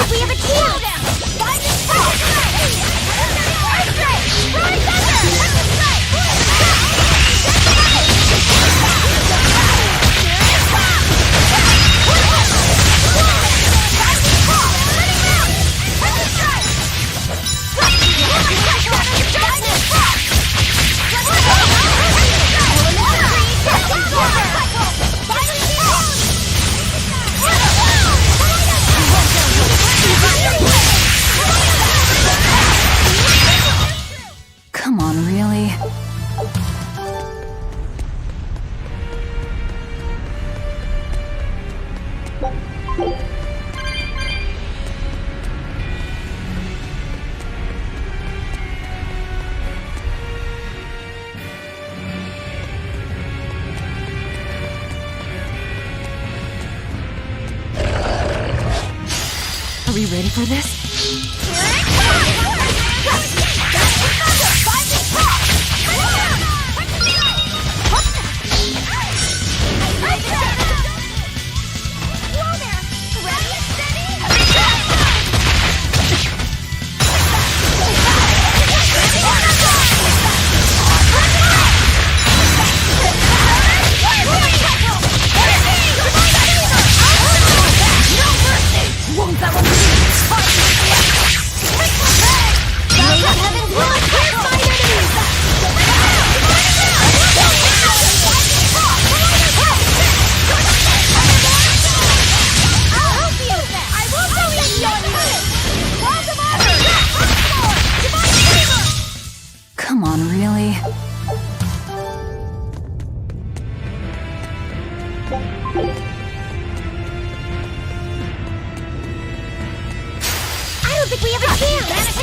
We have a team! Come on, really? Are we ready for this? Come on, really? I don't think we have a chance!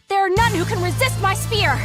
There are none who can resist my spear!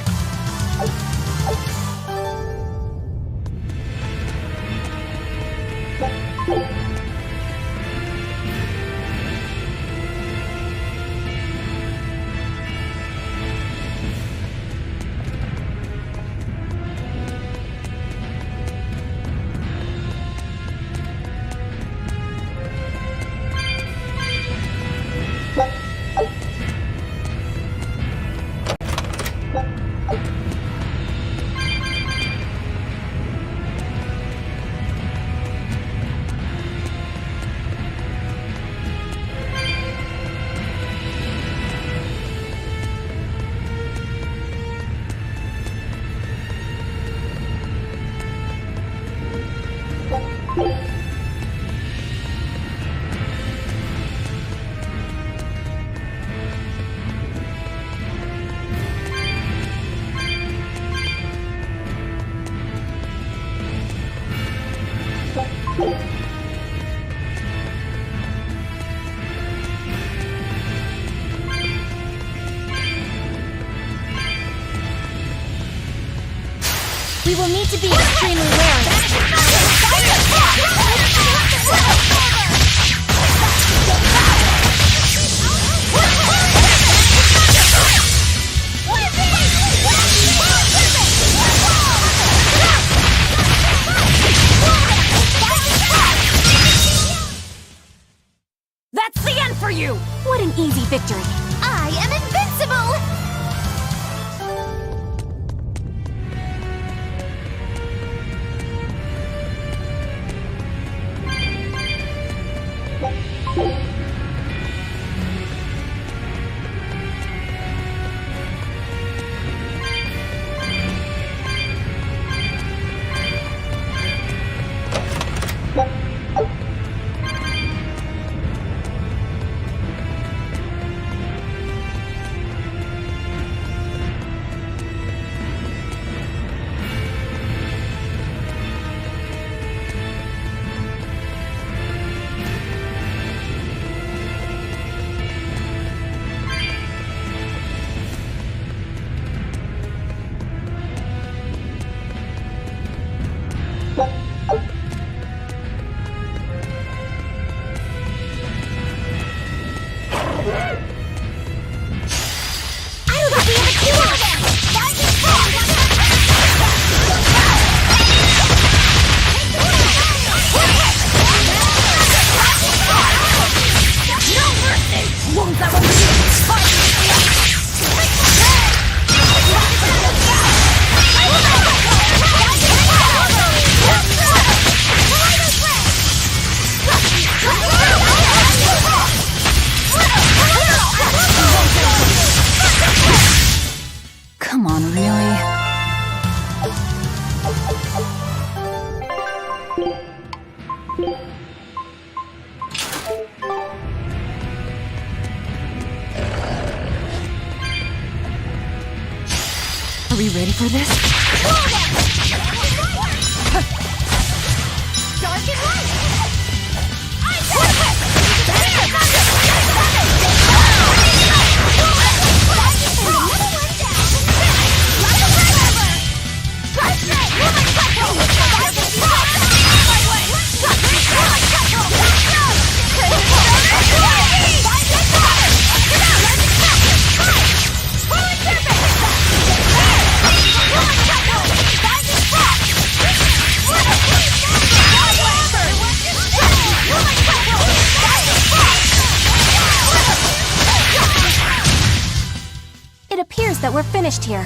We will need to be extremely wary. That's the end for you! What an easy victory. I am invincible! Come on, really? Are we ready for this? Dark and light! It appears that we're finished here.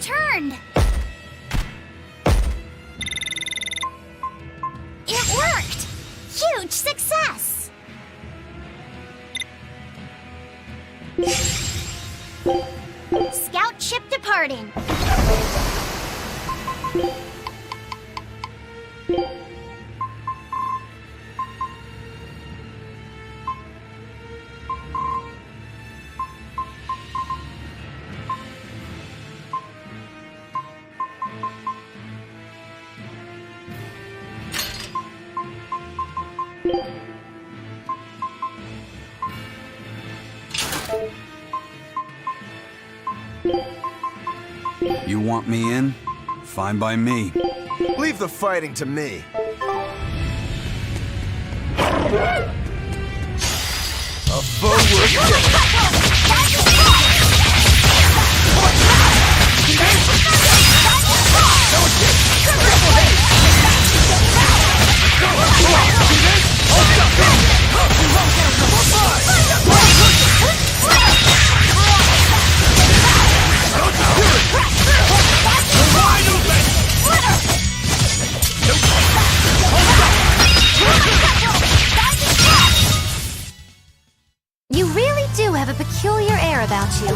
returned! It worked! Huge success! Scout ship departing. You want me in? Fine by me. Leave the fighting to me. A foe You really do have a peculiar air about you.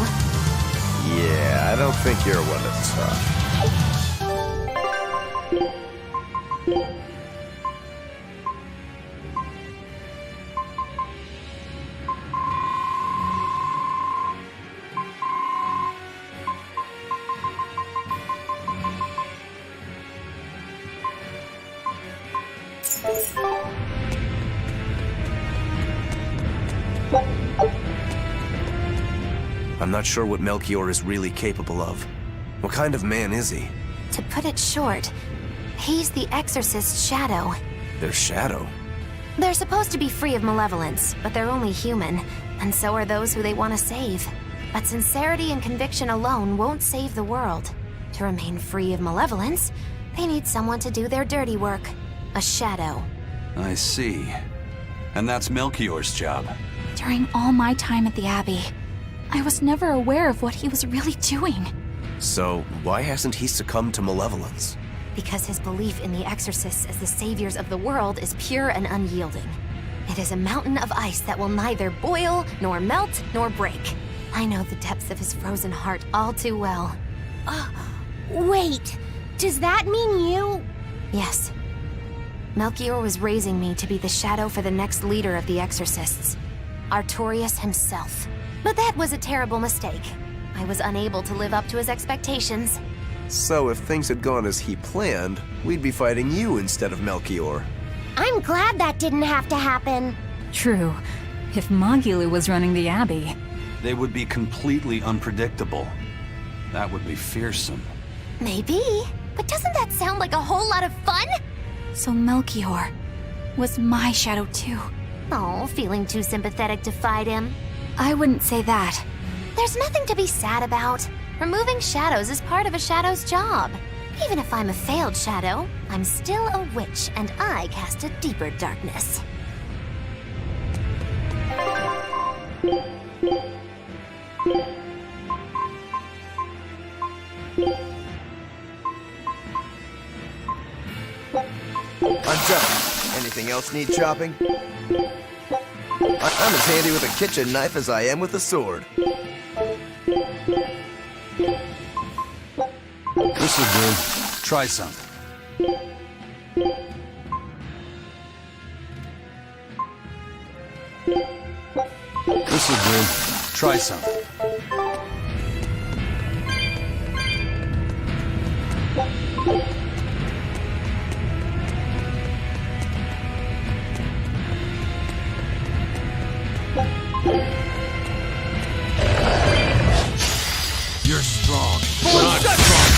Yeah, I don't think you're one to talk. I'm not sure what Melchior is really capable of. What kind of man is he? To put it short, he's the Exorcist's shadow. Their shadow? They're supposed to be free of malevolence, but they're only human, and so are those who they want to save. But sincerity and conviction alone won't save the world. To remain free of malevolence, they need someone to do their dirty work. A shadow. I see. And that's Melchior's job. During all my time at the Abbey, I was never aware of what he was really doing. So, why hasn't he succumbed to malevolence? Because his belief in the Exorcists as the saviors of the world is pure and unyielding. It is a mountain of ice that will neither boil, nor melt, nor break. I know the depths of his frozen heart all too well. Wait, does that mean you... Yes. Melchior was raising me to be the shadow for the next leader of the Exorcists, Artorius himself. But that was a terrible mistake. I was unable to live up to his expectations. So if things had gone as he planned, we'd be fighting you instead of Melchior. I'm glad that didn't have to happen. True. If Magulu was running the Abbey, They would be completely unpredictable. That would be fearsome. Maybe, but doesn't that sound like a whole lot of fun? So Melchior was my shadow too. Oh, feeling too sympathetic to fight him? I wouldn't say that. There's nothing to be sad about. Removing shadows is part of a shadow's job. Even if I'm a failed shadow, I'm still a witch, and I cast a deeper darkness. I'm done. Anything else need chopping? I'm as handy with a kitchen knife as I am with a sword. This'll do. Try some. This'll do. Try some. You're strong. But I'm strong.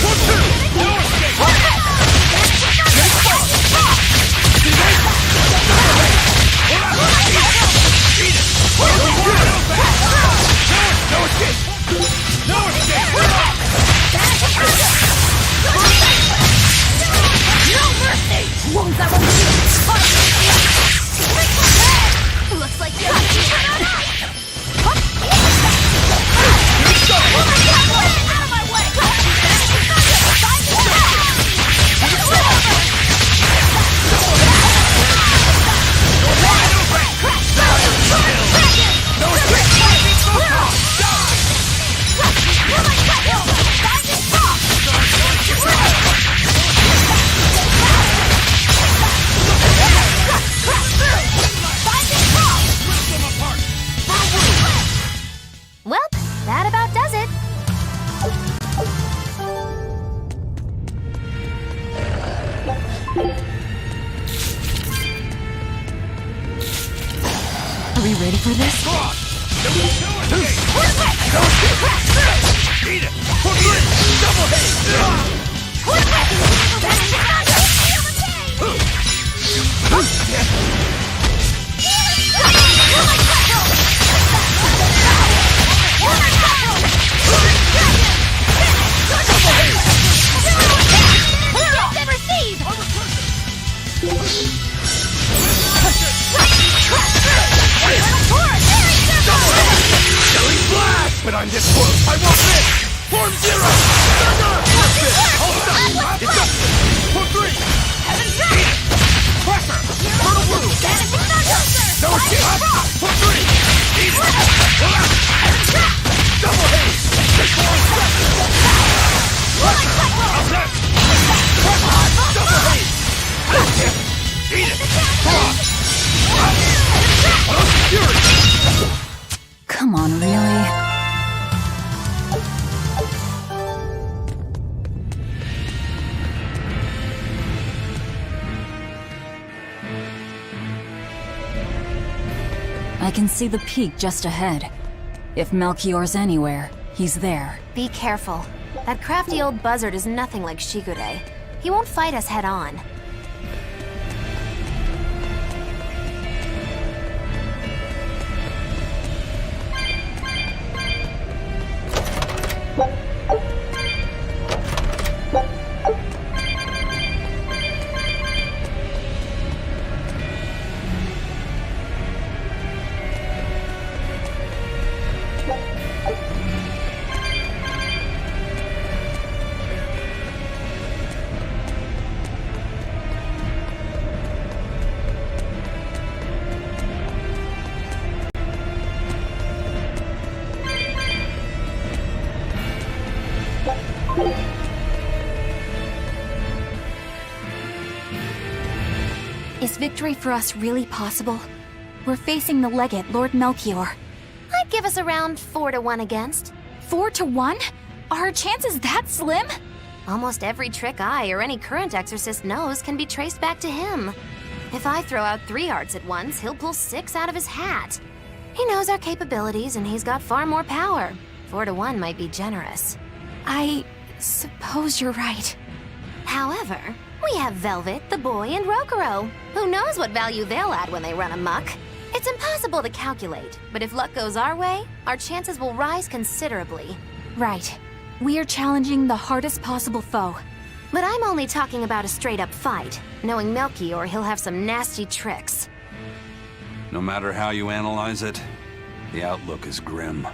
No escape! No escape! No escape! ready for this? Eat it! For three! Double but I'm this close! I won't miss! Form zero! Thunder! Hold up! It's up! For three! Eat it! Pressure! Turtle blue! No escape! For three! Eat it! Double haze! Attack! Double haze! Eat it! Fury! Come on, really? I can see the peak just ahead. If Melchior's anywhere, he's there. Be careful. That crafty old buzzard is nothing like Shigure. He won't fight us head on. Is victory for us really possible? We're facing the legate, Lord Melchior. I'd give us around 4-1 against. 4-1? Are our chances that slim? Almost every trick I or any current exorcist knows can be traced back to him. If I throw out 3 arts at once, he'll pull 6 out of his hat. He knows our capabilities and he's got far more power. 4-1 might be generous. I suppose you're right. However, we have Velvet, the boy, and Rokuro. Who knows what value they'll add when they run amok? It's impossible to calculate, but if luck goes our way, our chances will rise considerably. Right. We are challenging the hardest possible foe. But I'm only talking about a straight-up fight. Knowing Melchior, he'll have some nasty tricks. No matter how you analyze it, the outlook is grim.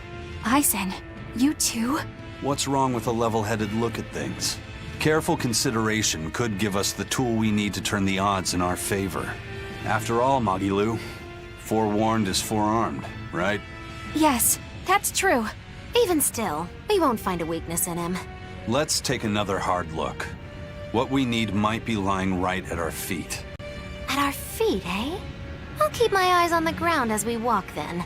Aizen, you too? What's wrong with a level-headed look at things? Careful consideration could give us the tool we need to turn the odds in our favor. After all, Magilu, forewarned is forearmed, right? Yes, that's true. Even still, we won't find a weakness in him. Let's take another hard look. What we need might be lying right at our feet. At our feet, eh? I'll keep my eyes on the ground as we walk then.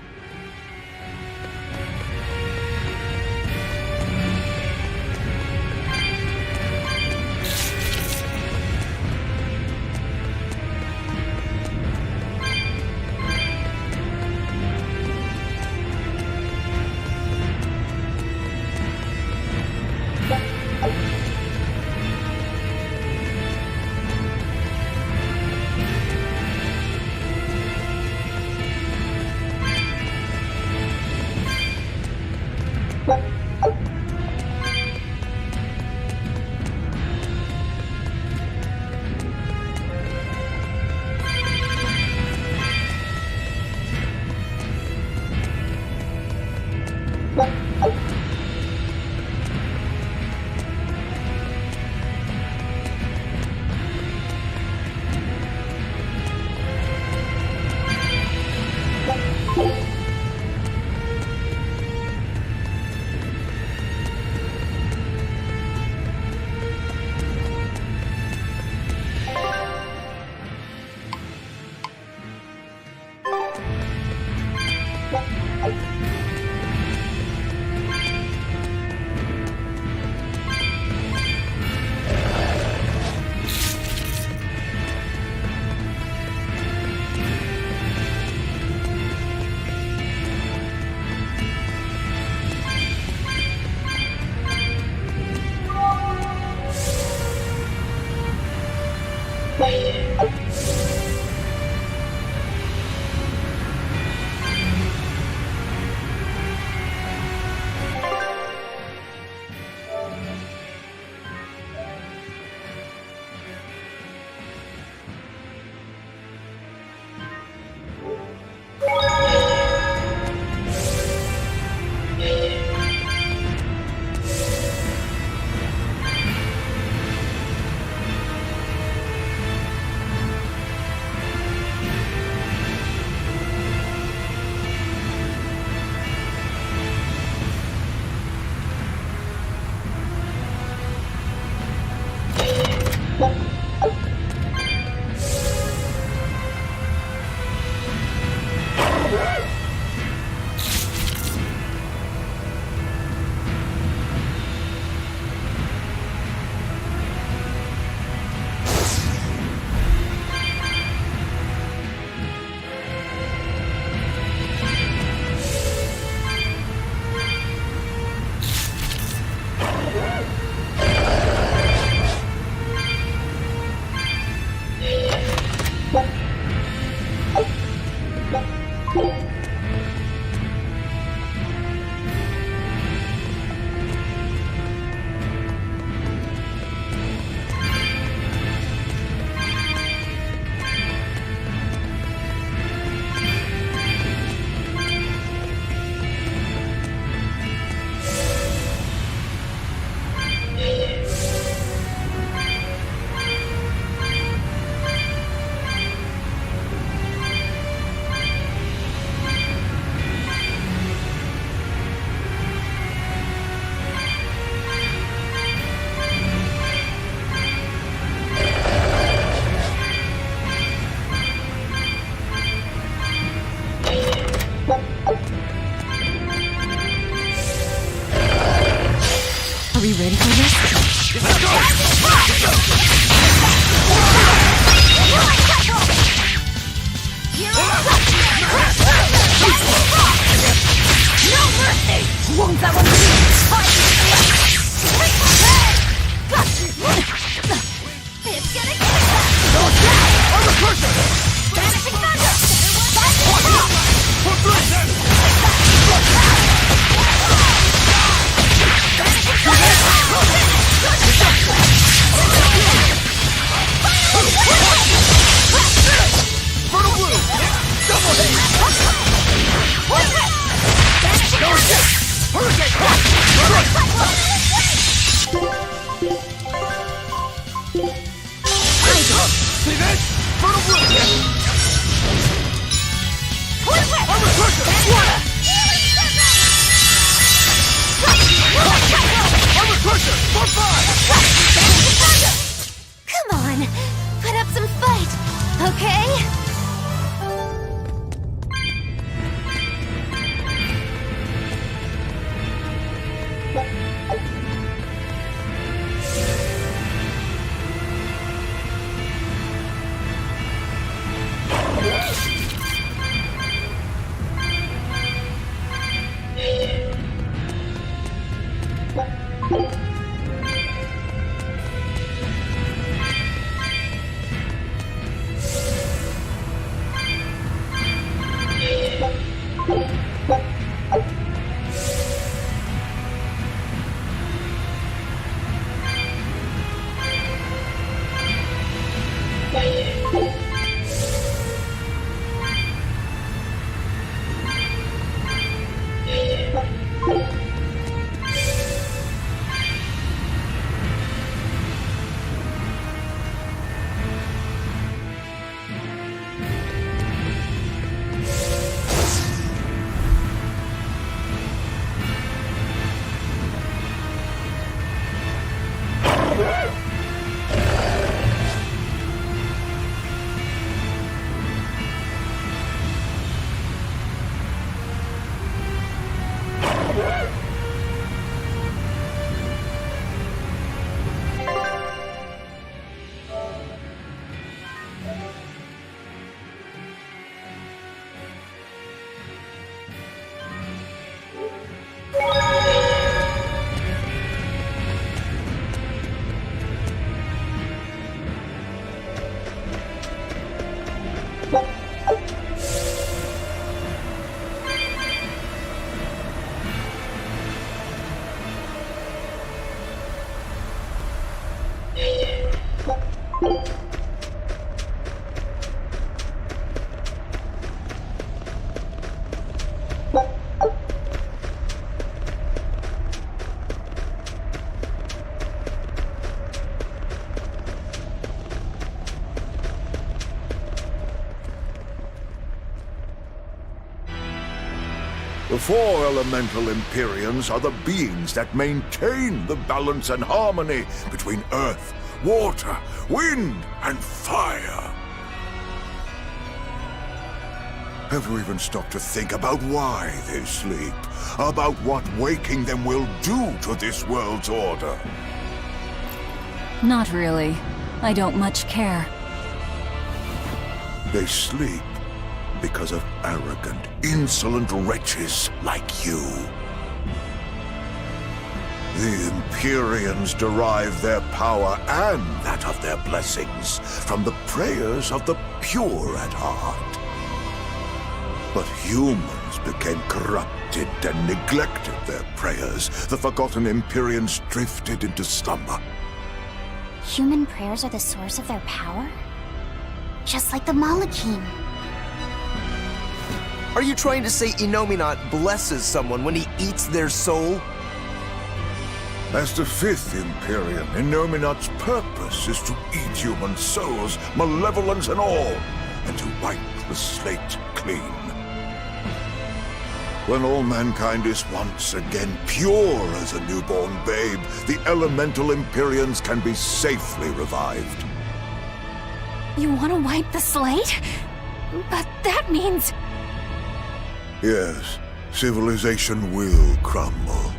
Are we ready for this? Won't that one It's gonna kick Armor crusher! Vanishing thunder! Pull through, then! Fertile blue! Double hit! Power jet! Hurricane! See this? Fertile blue! Armor crusher! Water! Armor crusher! 4-5! Come on, put up some fight, okay? The 4 elemental Empyreans are the beings that maintain the balance and harmony between earth, water, wind, and fire. Have you even stopped to think about why they sleep? About what waking them will do to this world's order? Not really. I don't much care. They sleep because of arrogant, insolent wretches like you. The Empyreans derive their power and that of their blessings from the prayers of the pure at heart. But humans became corrupted and neglected their prayers. The forgotten Empyreans drifted into slumber. Human prayers are the source of their power? Just like the Malachim. Are you trying to say Innominat blesses someone when he eats their soul? As the fifth Empyrean, Innominat's purpose is to eat human souls, malevolence and all, and to wipe the slate clean. When all mankind is once again pure as a newborn babe, the elemental Empyreans can be safely revived. You want to wipe the slate? But that means... Yes, civilization will crumble.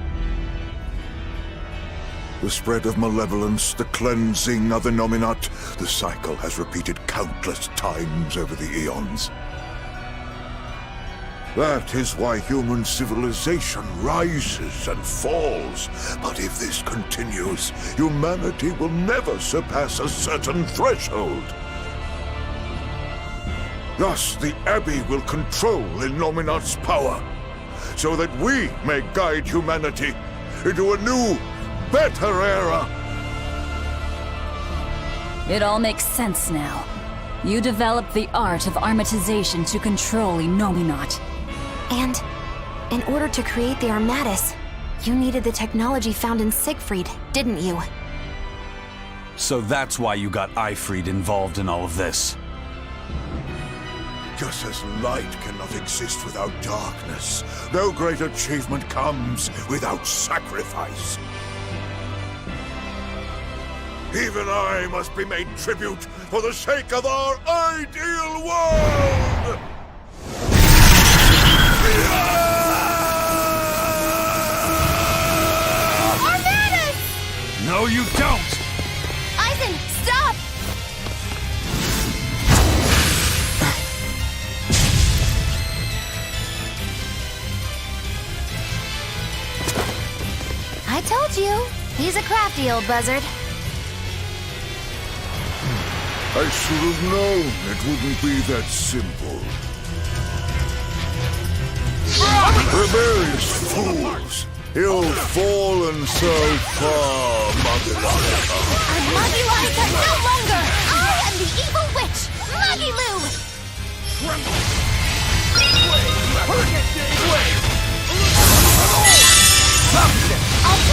The spread of malevolence, the cleansing of Innominat, the cycle has repeated countless times over the eons. That is why human civilization rises and falls. But if this continues, humanity will never surpass a certain threshold. Thus, the Abbey will control Innominat's power, so that we may guide humanity into a new, better era. It all makes sense now. You developed the art of armatization to control Innominat. And in order to create the Armatus, you needed the technology found in Siegfried, didn't you? So that's why you got Eifried involved in all of this. Just as light cannot exist without darkness, no great achievement comes without sacrifice. Even I must be made tribute for the sake of our ideal world! Armatus! No, you don't! Eisen, stop! I told you, he's a crafty old buzzard. I should have known it wouldn't be that simple. Rebellious fools! You've fallen so far, Muggy-Lonica. I'm Muggy-Lonica no longer! I am the evil witch, Muggy-Lou! I'll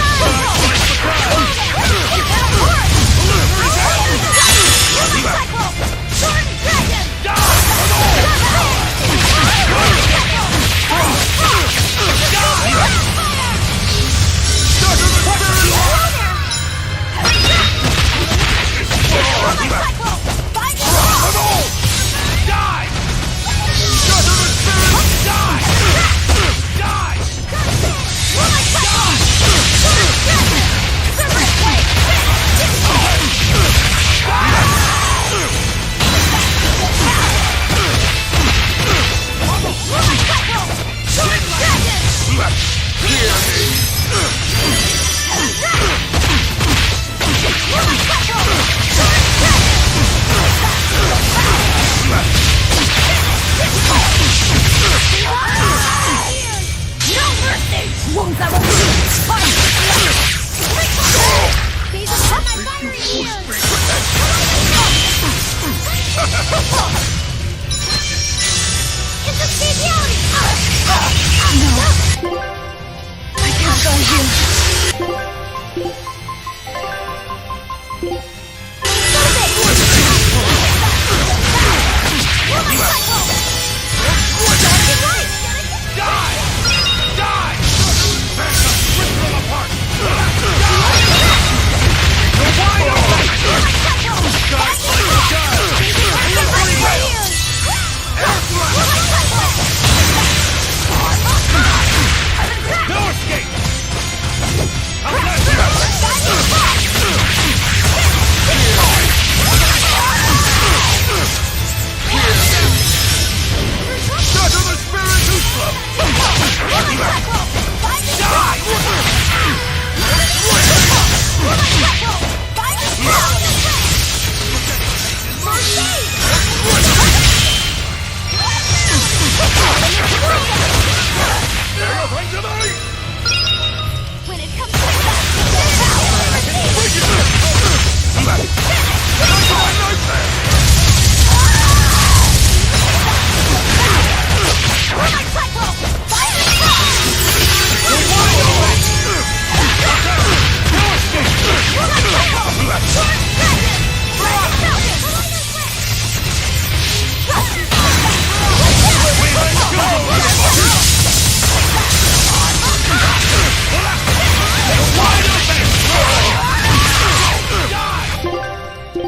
Imprisoned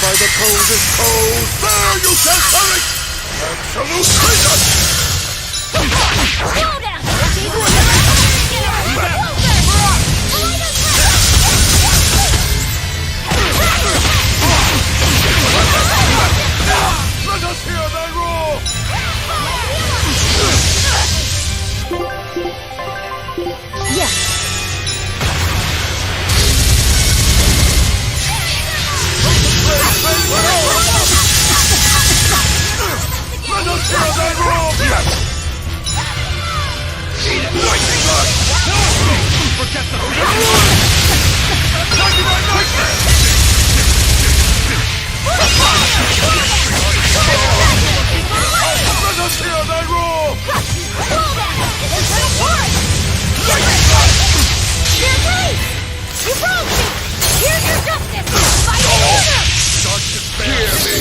by the coldest cold. There you shall perish! Absolute freedom! Slow down! Let us hear thy roar! Let us hear thy roar! Eat it, lightning blood! No! Forget the Let us hear thy roar! You're right! You broke me! Here's your justice! Fight it here! Start to fear me!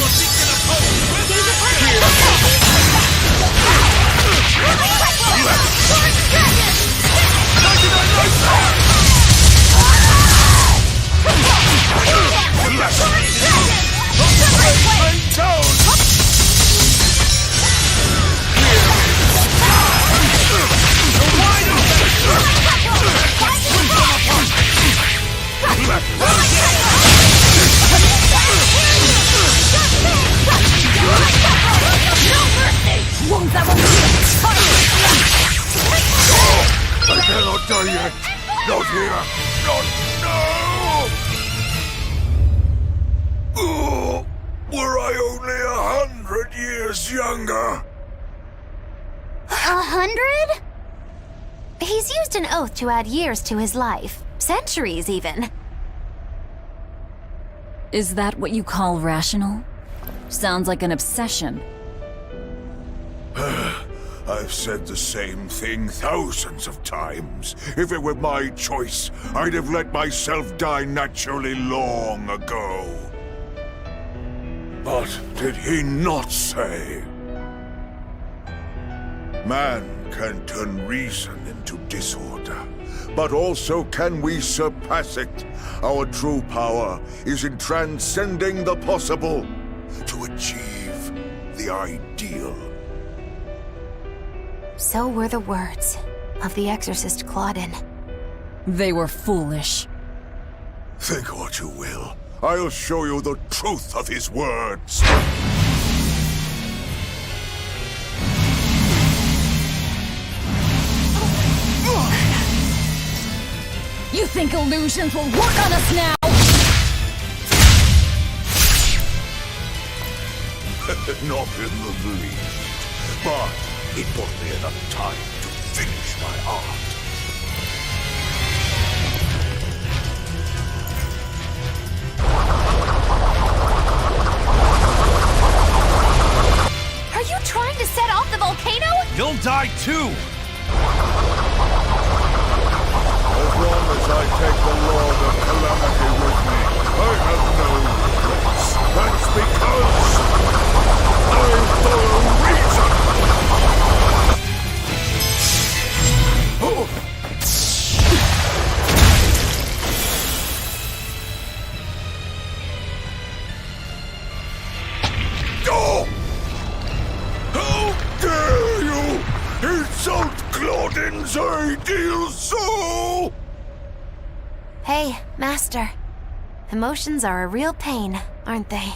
I cannot die yet! Not here! Not now! Oh, were I only 100 years younger! 100? He's used an oath to add years to his life. Centuries, even. Is that what you call rational? Sounds like an obsession. I've said the same thing thousands of times. If it were my choice, I'd have let myself die naturally long ago. But did he not say? Man can turn reason into disorder, but also can we surpass it. Our true power is in transcending the possible to achieve the ideal. So were the words of the exorcist Claudin. They were foolish. Think what you will. I'll show you the truth of his words. You think illusions will work on us now? Not in the least. But it bought me enough time to finish my art. Are you trying to set off the volcano? You'll die too! As long as I take the Lord of Calamity with me, I have no regrets. That's because I'm for a reason! Oh. Oh! How dare you insult Claudin's ideal soul! Hey, Master. Emotions are a real pain, aren't they?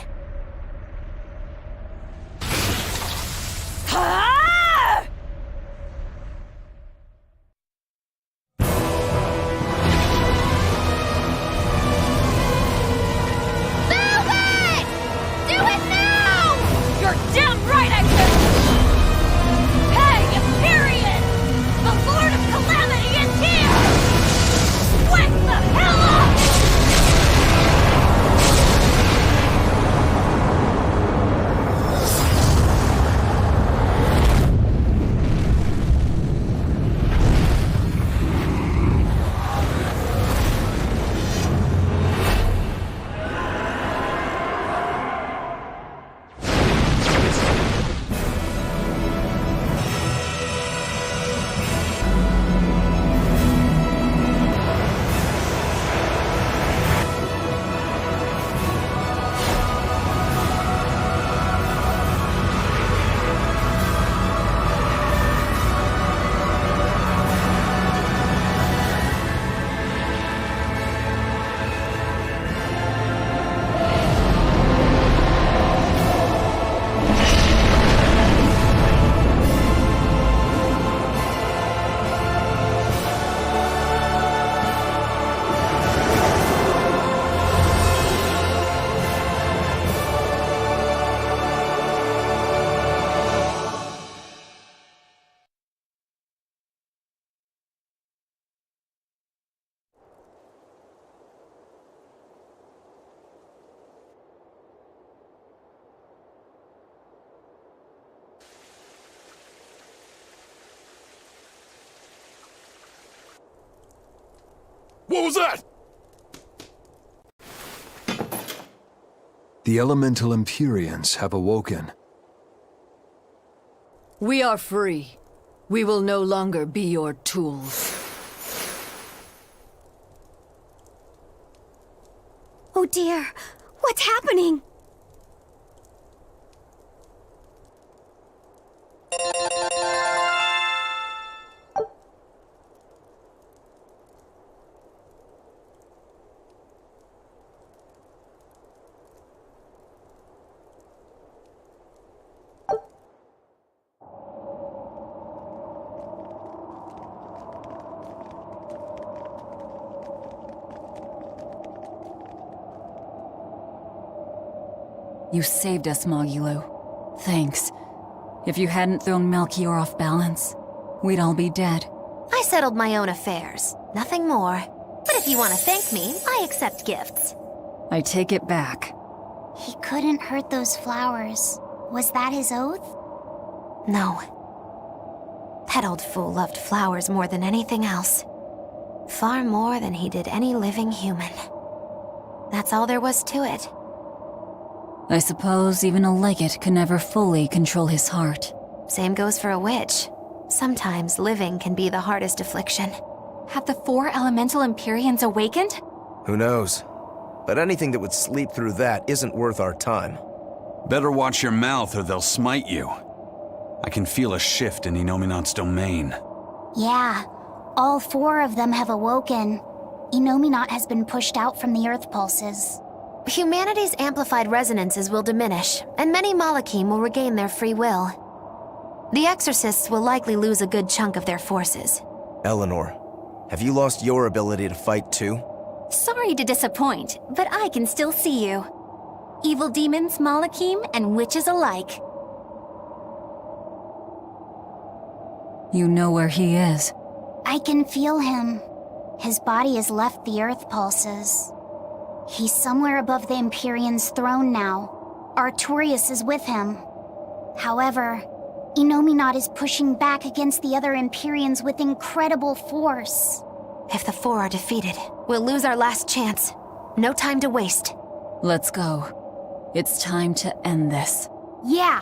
What was that? The elemental Empyreans have awoken. We are free. We will no longer be your tools. Oh dear, what's happening? You saved us, Mogulu. Thanks. If you hadn't thrown Melchior off balance, we'd all be dead. I settled my own affairs. Nothing more. But if you want to thank me, I accept gifts. I take it back. He couldn't hurt those flowers. Was that his oath? No. That old fool loved flowers more than anything else. Far more than he did any living human. That's all there was to it. I suppose even a legate can never fully control his heart. Same goes for a witch. Sometimes living can be the hardest affliction. Have the 4 elemental Empyreans awakened? Who knows? But anything that would sleep through that isn't worth our time. Better watch your mouth or they'll smite you. I can feel a shift in Inominat's domain. Yeah, all 4 of them have awoken. Inominat has been pushed out from the Earth pulses. Humanity's amplified resonances will diminish, and many Malachim will regain their free will. The Exorcists will likely lose a good chunk of their forces. Eleanor, have you lost your ability to fight too? Sorry to disappoint, but I can still see you. Evil demons, Malachim, and witches alike. You know where he is. I can feel him. His body has left the Earth pulses. He's somewhere above the Empyrean's throne now. Artorias is with him. However, Inominat is pushing back against the other Empyreans with incredible force. If the 4 are defeated, we'll lose our last chance. No time to waste. Let's go. It's time to end this. Yeah.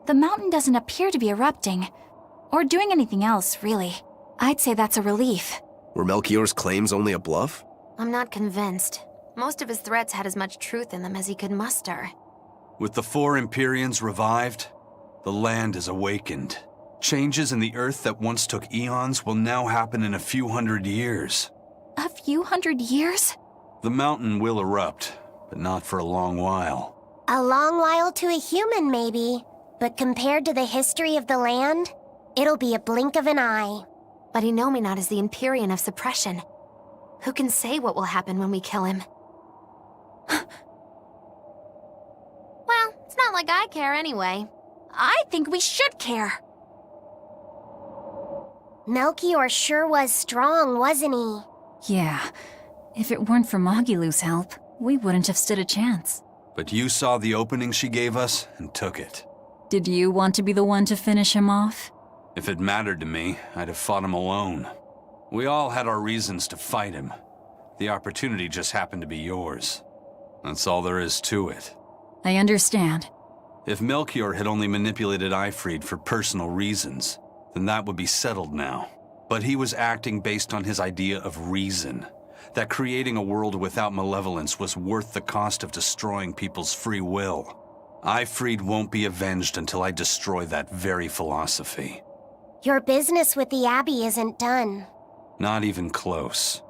The mountain doesn't appear to be erupting, or doing anything else, really. I'd say that's a relief. Were Melchior's claims only a bluff? I'm not convinced. Most of his threats had as much truth in them as he could muster. With the 4 Empyreans revived, the land is awakened. Changes in the Earth that once took eons will now happen in a few hundred years. A few hundred years? The mountain will erupt, but not for a long while. A long while to a human, maybe. But compared to the history of the land, it'll be a blink of an eye. But Inominat is the Empyrean of suppression. Who can say what will happen when we kill him? Well, it's not like I care anyway. I think we should care. Melchior sure was strong, wasn't he? Yeah. If it weren't for Mogulu's help, we wouldn't have stood a chance. But you saw the opening she gave us and took it. Did you want to be the one to finish him off? If it mattered to me, I'd have fought him alone. We all had our reasons to fight him. The opportunity just happened to be yours. That's all there is to it. I understand. If Melchior had only manipulated Ifrid for personal reasons, then that would be settled now. But he was acting based on his idea of reason, that creating a world without malevolence was worth the cost of destroying people's free will. Ifrid won't be avenged until I destroy that very philosophy. Your business with the Abbey isn't done. Not even close.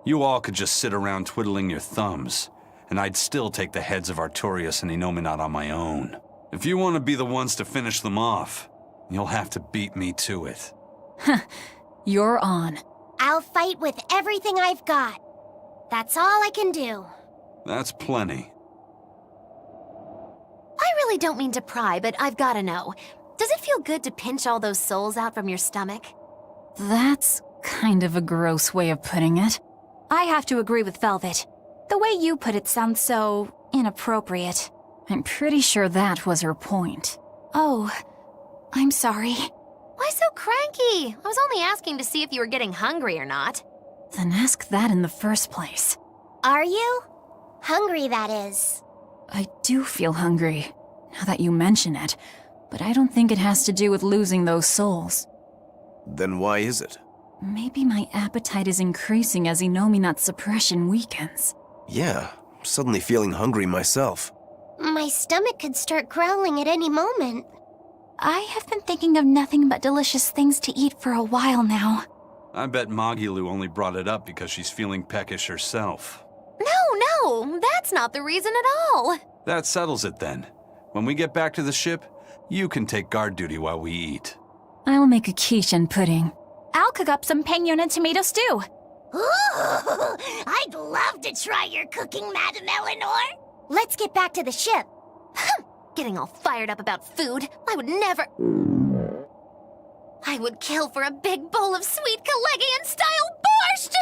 You all could just sit around twiddling your thumbs, and I'd still take the heads of Artorias and Inominat on my own. If you want to be the ones to finish them off, you'll have to beat me to it. You're on. I'll fight with everything I've got. That's all I can do. That's plenty. I really don't mean to pry, but I've gotta know. Does it feel good to pinch all those souls out from your stomach? That's kind of a gross way of putting it. I have to agree with Velvet. The way you put it sounds so inappropriate. I'm pretty sure that was her point. Oh, I'm sorry. Why so cranky? I was only asking to see if you were getting hungry or not. Then ask that in the first place. Are you? Hungry, that is. I do feel hungry, now that you mention it, but I don't think it has to do with losing those souls. Then why is it? Maybe my appetite is increasing as Inominat's suppression weakens. Yeah, I'm suddenly feeling hungry myself. My stomach could start growling at any moment. I have been thinking of nothing but delicious things to eat for a while now. I bet Magilu only brought it up because she's feeling peckish herself. No, that's not the reason at all. That settles it then. When we get back to the ship, you can take guard duty while we eat. I'll make a quiche and pudding. I'll cook up some pinyon and tomato stew. Ooh, I'd love to try your cooking, Madam Eleanor. Let's get back to the ship. Getting all fired up about food. I would never... I would kill for a big bowl of sweet Kalegian-style borscht!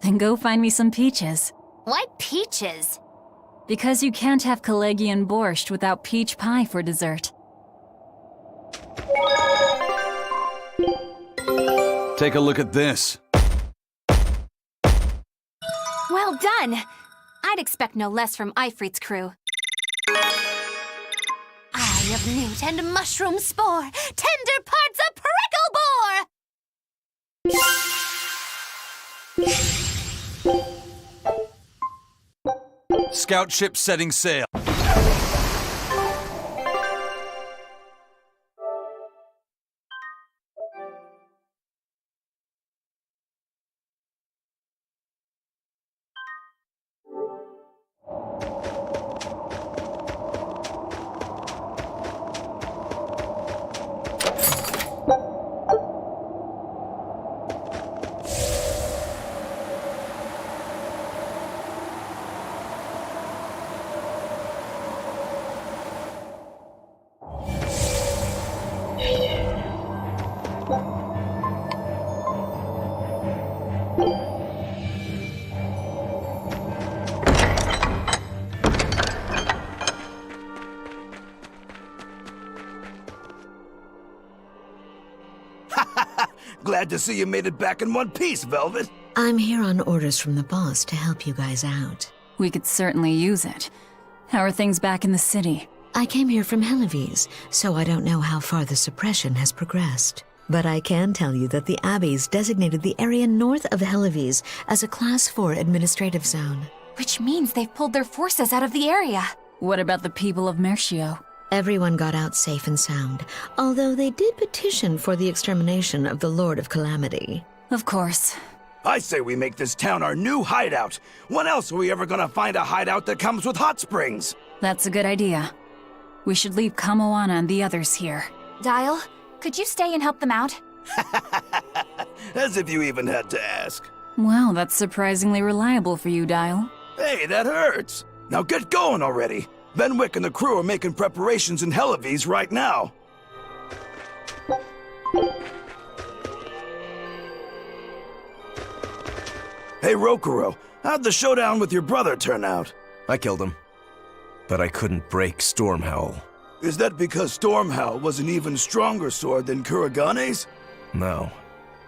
Then go find me some peaches. Why peaches? Because you can't have Kalegian borscht without peach pie for dessert. Take a look at this. Well done! I'd expect no less from Ifrit's crew. Eye of newt and mushroom spore, tender parts of prickle bore! Scout ship setting sail. Glad to see you made it back in one piece, Velvet. I'm here on orders from the boss to help you guys out. We could certainly use it. How are things back in the city? I came here from Helives, so I don't know how far the suppression has progressed. But I can tell you that the Abbeys designated the area north of Helives as a Class 4 administrative zone. Which means they've pulled their forces out of the area. What about the people of Mercio? Everyone got out safe and sound, although they did petition for the extermination of the Lord of Calamity. Of course. I say we make this town our new hideout. When else are we ever gonna find a hideout that comes with hot springs? That's a good idea. We should leave Kamoana and the others here. Dial, could you stay and help them out? As if you even had to ask. Well, that's surprisingly reliable for you, Dial. Hey, that hurts. Now get going already. Benwick and the crew are making preparations in Helives right now. Hey, Rokuro, how'd the showdown with your brother turn out? I killed him. But I couldn't break Stormhowl. Is that because Stormhowl was an even stronger sword than Kuragane's? No.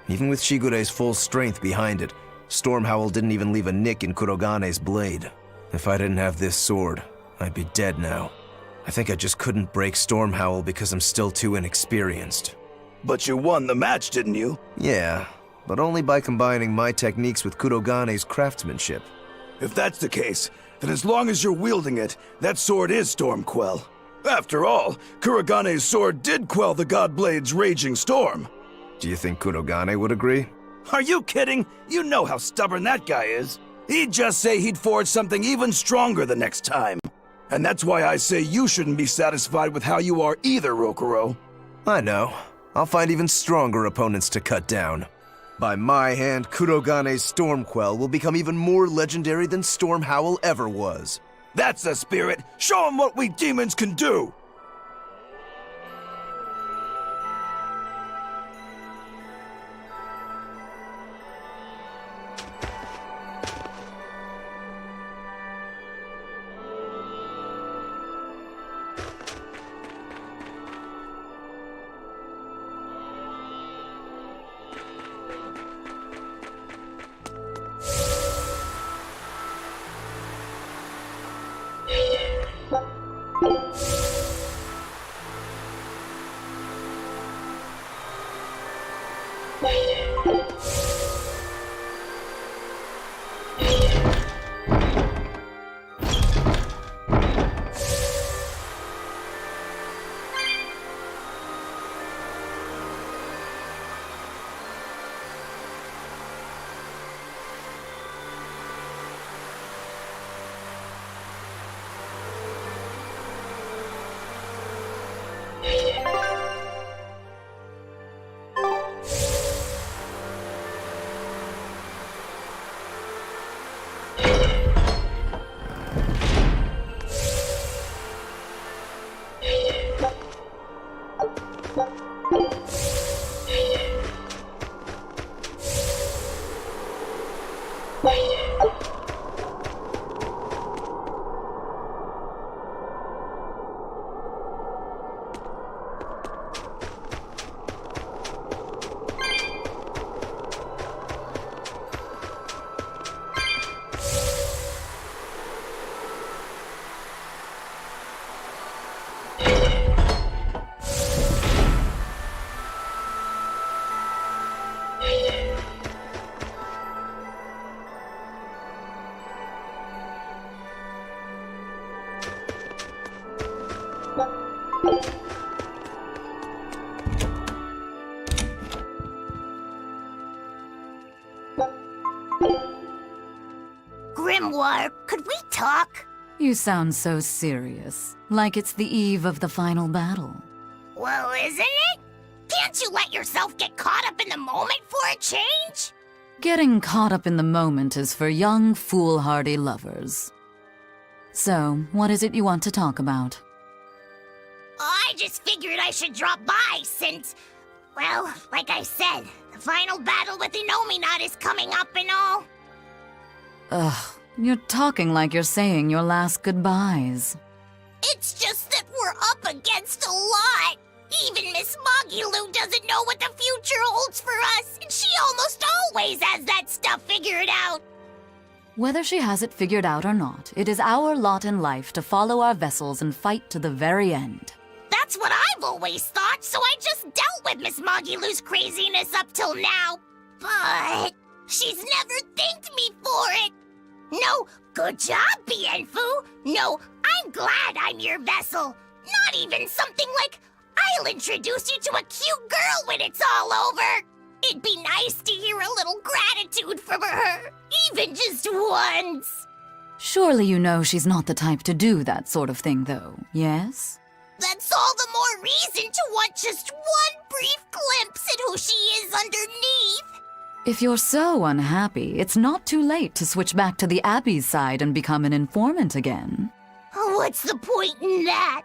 Even with Shigure's full strength behind it, Stormhowl didn't even leave a nick in Kuragane's blade. If I didn't have this sword, I'd be dead now. I think I just couldn't break Stormhowl because I'm still too inexperienced. But you won the match, didn't you? Yeah, but only by combining my techniques with Kurogane's craftsmanship. If that's the case, then as long as you're wielding it, that sword is Stormquell. After all, Kuragane's sword did quell the Godblade's raging storm. Do you think Kurogane would agree? Are you kidding? You know how stubborn that guy is. He'd just say he'd forge something even stronger the next time. And that's why I say you shouldn't be satisfied with how you are either, Rokuro. I know. I'll find even stronger opponents to cut down. By my hand, Kurogane's Stormquell will become even more legendary than Stormhowl ever was. That's the spirit! Show him what we demons can do! could we talk? You sound so serious, like it's the eve of the final battle. Well, isn't it? Can't you let yourself get caught up in the moment for a change? Getting caught up in the moment is for young, foolhardy lovers. So, what is it you want to talk about? I just figured I should drop by since, well, like I said, the final battle with Inominat is coming up and all. Ugh, you're talking like you're saying your last goodbyes. It's just that we're up against a lot. Even Miss Magilu doesn't know what the future holds for us, and she almost always has that stuff figured out. Whether she has it figured out or not, it is our lot in life to follow our vessels and fight to the very end. That's what I've always thought, so I just dealt with Miss Magilu's craziness up till now. But she's never thanked me for it. No, good job, Bienfu. No, I'm glad I'm your vessel. Not even something like, I'll introduce you to a cute girl when it's all over. It'd be nice to hear a little gratitude from her, even just once. Surely you know she's not the type to do that sort of thing, though, yes? That's all the more reason to want just one brief glimpse at who she is underneath. If you're so unhappy, it's not too late to switch back to the Abbey's side and become an informant again. What's the point in that?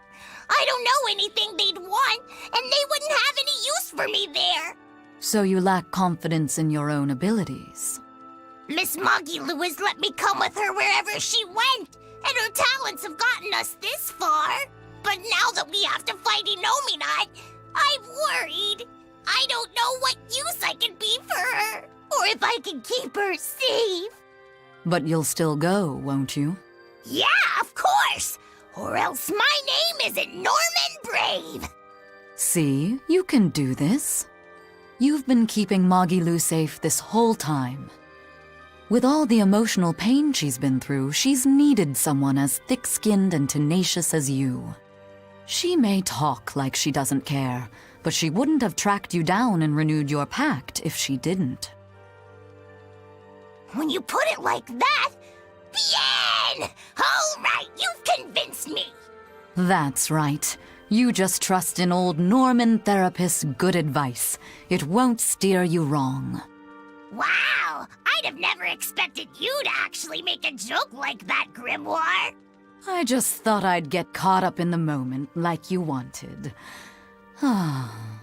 I don't know anything they'd want, and they wouldn't have any use for me there. So you lack confidence in your own abilities. Miss Magilu has let me come with her wherever she went, and her talents have gotten us this far. But now that we have to fight Inominat, I'm worried. I don't know what use I can be for her, or if I can keep her safe. But you'll still go, won't you? Yeah, of course! Or else my name isn't Norman Brave! See, you can do this. You've been keeping Magilu safe this whole time. With all the emotional pain she's been through, she's needed someone as thick-skinned and tenacious as you. She may talk like she doesn't care, but she wouldn't have tracked you down and renewed your pact if she didn't. When you put it like that, bien! All right, you've convinced me. That's right. You just trust in old Norman Therapist's good advice. It won't steer you wrong. Wow, I'd have never expected you to actually make a joke like that, Grimoire. I just thought I'd get caught up in the moment like you wanted. Ah.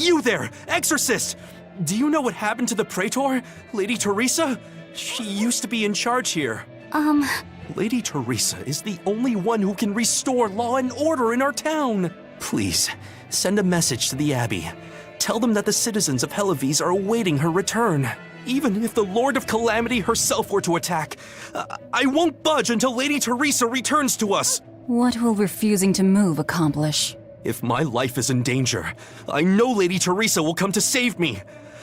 You there, Exorcist! Do you know what happened to the Praetor, Lady Teresa? She used to be in charge here. Lady Teresa is the only one who can restore law and order in our town. Please, send a message to the Abbey. Tell them that the citizens of Helives are awaiting her return. Even if the Lord of Calamity herself were to attack, I won't budge until Lady Teresa returns to us. What will refusing to move accomplish? If my life is in danger, I know Lady Teresa will come to save me.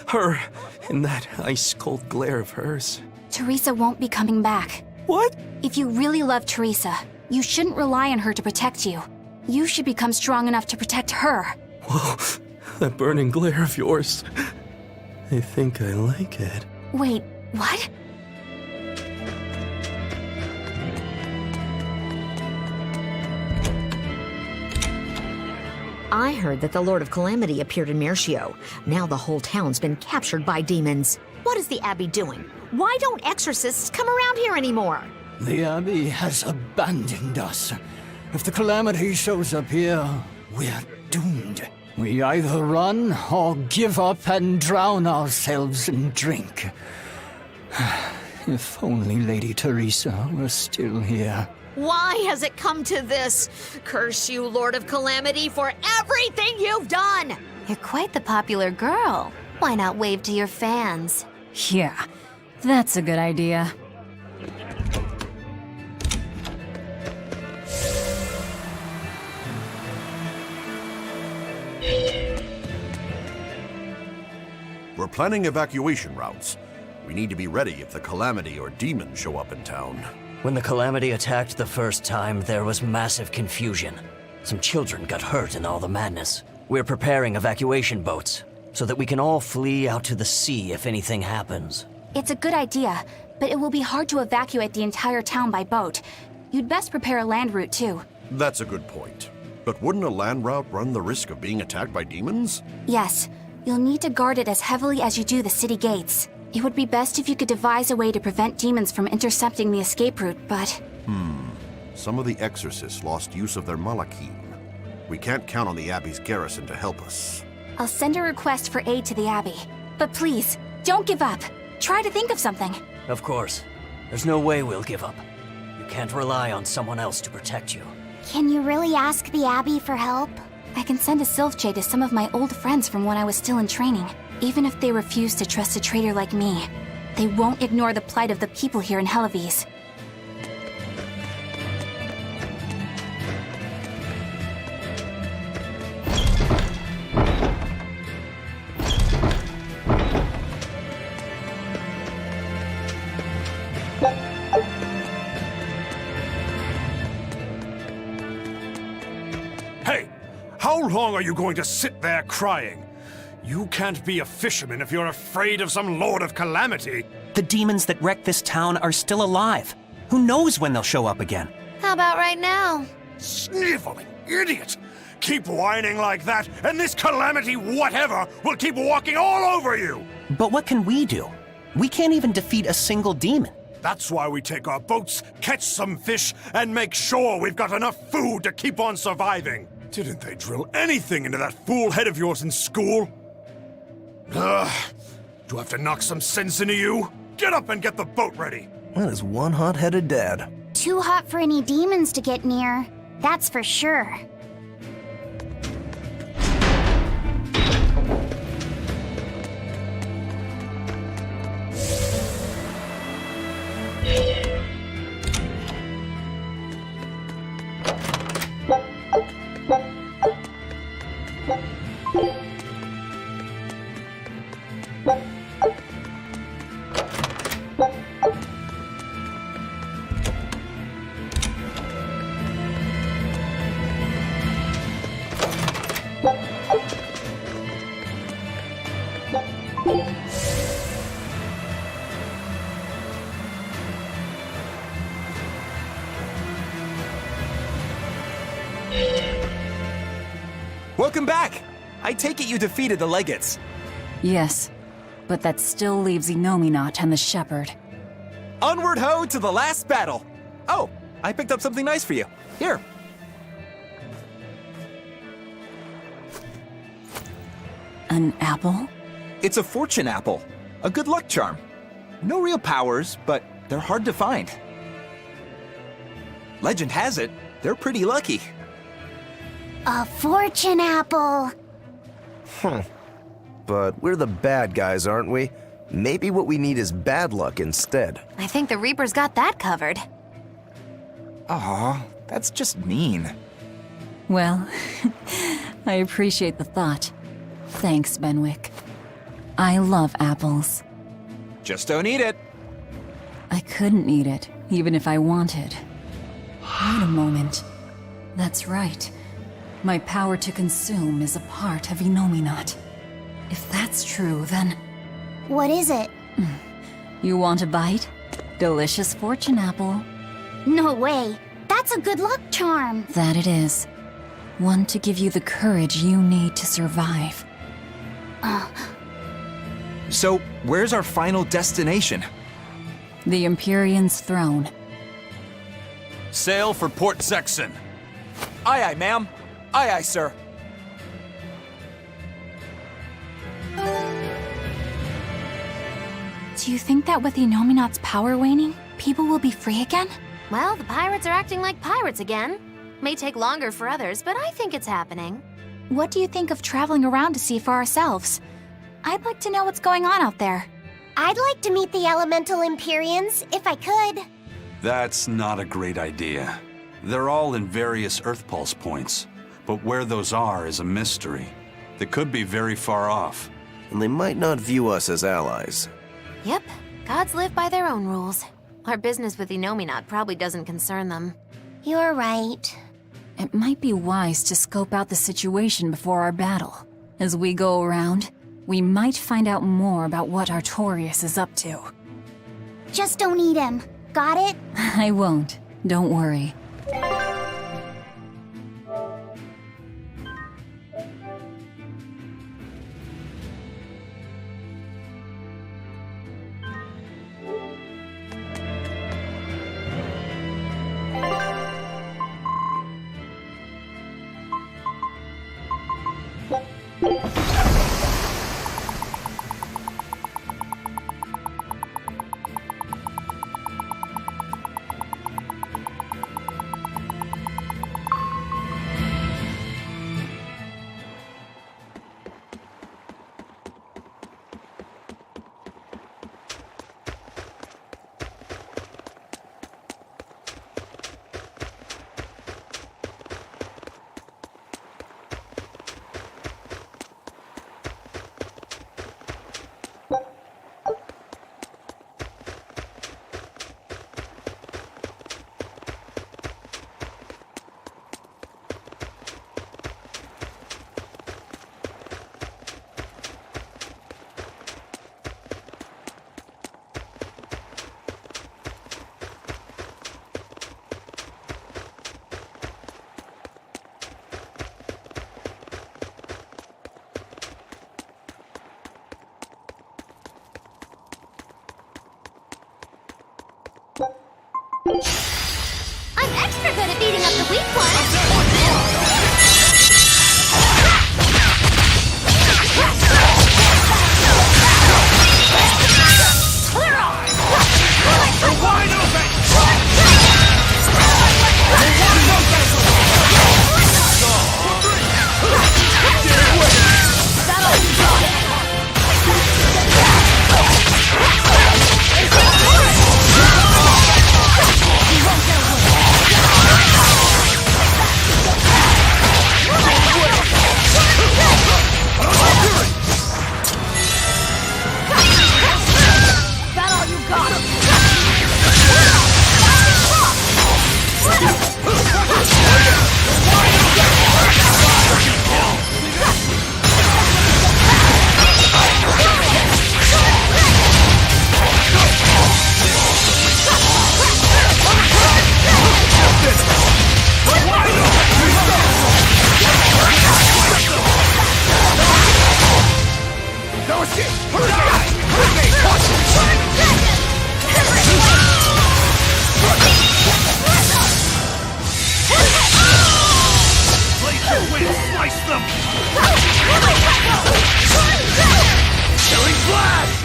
Her, in that ice-cold glare of hers. Teresa won't be coming back. What? If you really love Teresa, you shouldn't rely on her to protect you. You should become strong enough to protect her. Whoa, that burning glare of yours. I think I like it. Wait, what? I heard that the Lord of Calamity appeared in Mercio. Now the whole town's been captured by demons. What is the Abbey doing? Why don't exorcists come around here anymore? The Abbey has abandoned us. If the Calamity shows up here, we're doomed. We either run or give up and drown ourselves in drink. If only Lady Teresa were still here. Why has it come to this? Curse you, Lord of Calamity, for everything you've done! You're quite the popular girl. Why not wave to your fans? Yeah, that's a good idea. We're planning evacuation routes. We need to be ready if the Calamity or demons show up in town. When the Calamity attacked the first time, there was massive confusion. Some children got hurt in all the madness. We're preparing evacuation boats, so that we can all flee out to the sea if anything happens. It's a good idea, but it will be hard to evacuate the entire town by boat. You'd best prepare a land route, too. That's a good point. But wouldn't a land route run the risk of being attacked by demons? Yes, you'll need to guard it as heavily as you do the city gates. It would be best if you could devise a way to prevent demons from intercepting the escape route, but... Some of the exorcists lost use of their malachim. We can't count on the Abbey's garrison to help us. I'll send a request for aid to the Abbey. But please, don't give up. Try to think of something. Of course. There's no way we'll give up. You can't rely on someone else to protect you. Can you really ask the Abbey for help? I can send a Sylvche to some of my old friends from when I was still in training. Even if they refuse to trust a traitor like me, they won't ignore the plight of the people here in Helives. Hey! How long are you going to sit there crying? You can't be a fisherman if you're afraid of some Lord of Calamity. The demons that wrecked this town are still alive. Who knows when they'll show up again? How about right now? Sniveling idiot! Keep whining like that, and this Calamity whatever will keep walking all over you! But what can we do? We can't even defeat a single demon. That's why we take our boats, catch some fish, and make sure we've got enough food to keep on surviving. Didn't they drill anything into that fool head of yours in school? Ugh. Do I have to knock some sense into you? Get up and get the boat ready. That is one hot-headed dad. Too hot for any demons to get near. That's for sure. Welcome back! I take it you defeated the Legates. Yes, but that still leaves Enominat and the Shepherd. Onward ho to the last battle! Oh, I picked up something nice for you. Here. An apple? It's a fortune apple. A good luck charm. No real powers, but they're hard to find. Legend has it, they're pretty lucky. A fortune apple. But we're the bad guys, aren't we? Maybe what we need is bad luck instead. I think the Reaper's got that covered. Aw, that's just mean. Well, I appreciate the thought. Thanks, Benwick. I love apples. Just don't eat it. I couldn't eat it, even if I wanted. Wait a moment. That's right. My power to consume is a part of Enominat. If that's true, then... What is it? You want a bite? Delicious fortune apple. No way. That's a good luck charm. That it is. One to give you the courage you need to survive. So, where's our final destination? The Empyrean's throne. Sail for Port Zexon. Aye, aye, ma'am. Aye, aye, sir. Do you think that with Enominat's power waning, people will be free again? Well, the pirates are acting like pirates again. May take longer for others, but I think it's happening. What do you think of traveling around to see for ourselves? I'd like to know what's going on out there. I'd like to meet the elemental Empyreans, if I could. That's not a great idea. They're all in various Earth Pulse points, but where those are is a mystery. They could be very far off. And they might not view us as allies. Yep, gods live by their own rules. Our business with Enominat probably doesn't concern them. You're right. It might be wise to scope out the situation before our battle. As we go around, we might find out more about what Artorias is up to. Just don't eat him. Got it? I won't. Don't worry. I'm extra good at beating up the weak ones!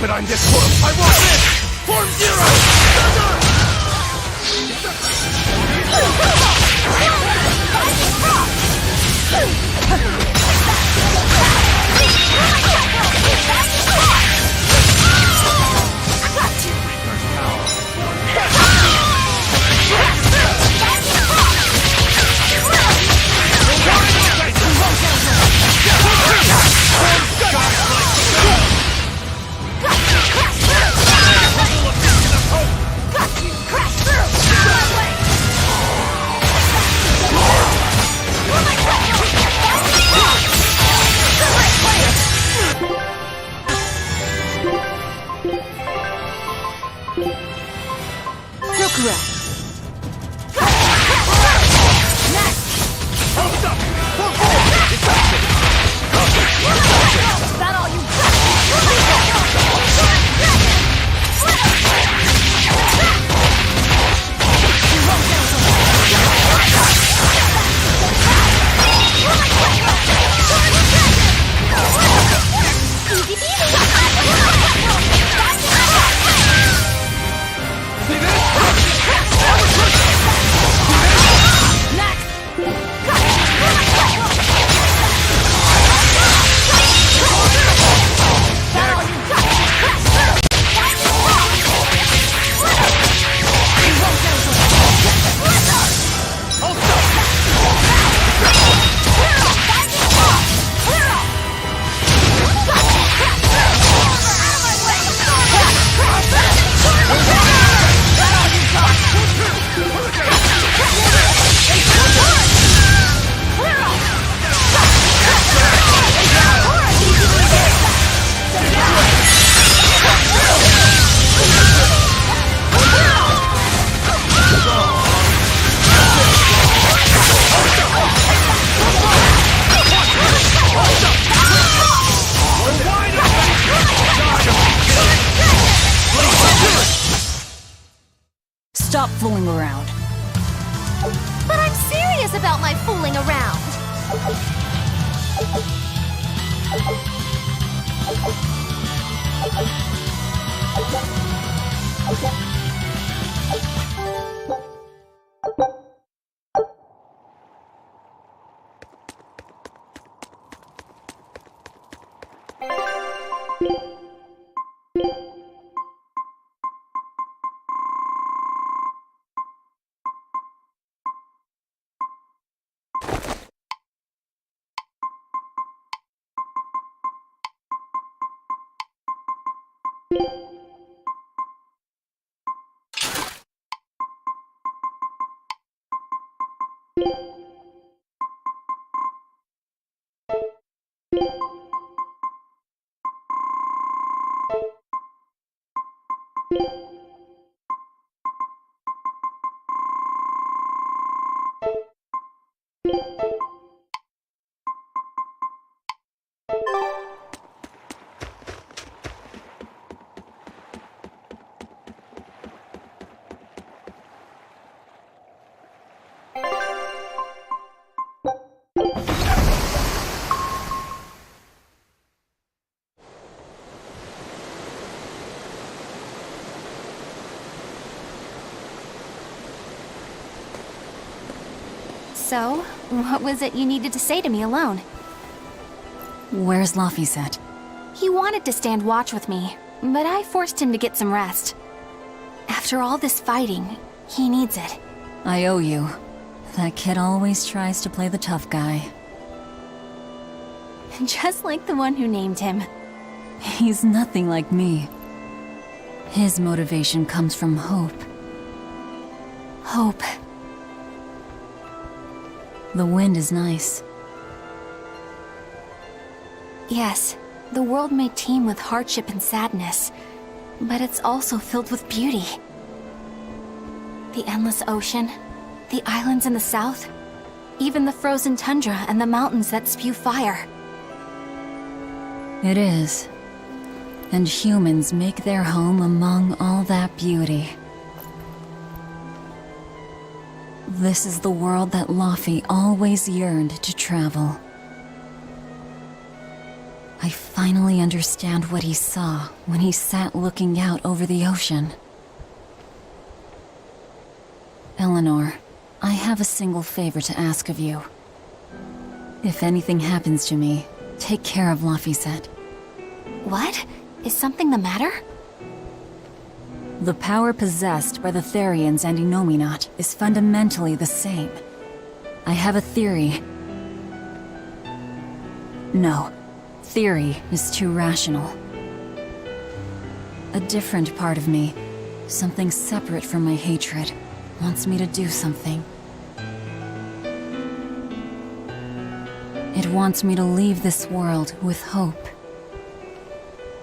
But I'm this close! I want this! Form Zero! Stop fooling around. But I'm serious about my fooling around! So, what was it you needed to say to me alone? Where's Laphicet? He wanted to stand watch with me, but I forced him to get some rest. After all this fighting, he needs it. I owe you. That kid always tries to play the tough guy. Just like the one who named him. He's nothing like me. His motivation comes from hope. Hope. The wind is nice. Yes, the world may teem with hardship and sadness, but it's also filled with beauty. The endless ocean, the islands in the south, even the frozen tundra and the mountains that spew fire. It is. And humans make their home among all that beauty. This is the world that Laphi always yearned to travel. I finally understand what he saw when he sat looking out over the ocean. Eleanor, I have a single favor to ask of you. If anything happens to me, take care of Laphicet. What? Is something the matter? The power possessed by the Therians and Innominat is fundamentally the same. I have a theory. No, theory is too rational. A different part of me, something separate from my hatred, wants me to do something. It wants me to leave this world with hope.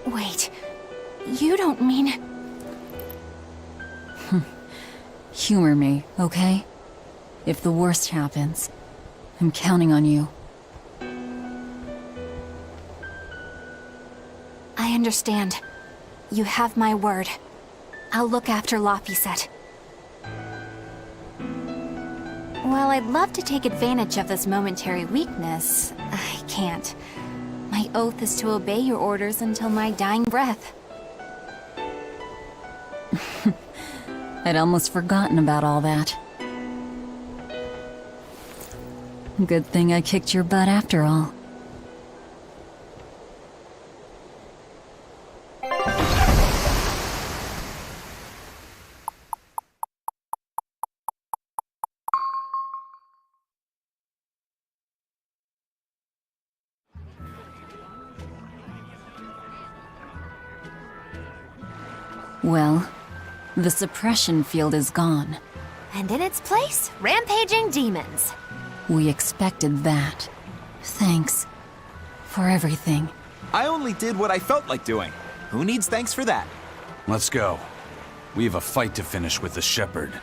Wait, you don't mean... Humor me, okay? If the worst happens, I'm counting on you. I understand. You have my word. I'll look after Laphicet. While I'd love to take advantage of this momentary weakness, I can't. My oath is to obey your orders until my dying breath. I'd almost forgotten about all that. Good thing I kicked your butt after all. Well, the suppression field is gone. And in its place, rampaging demons. We expected that. Thanks for everything. I only did what I felt like doing. Who needs thanks for that? Let's go. We have a fight to finish with the Shepherd.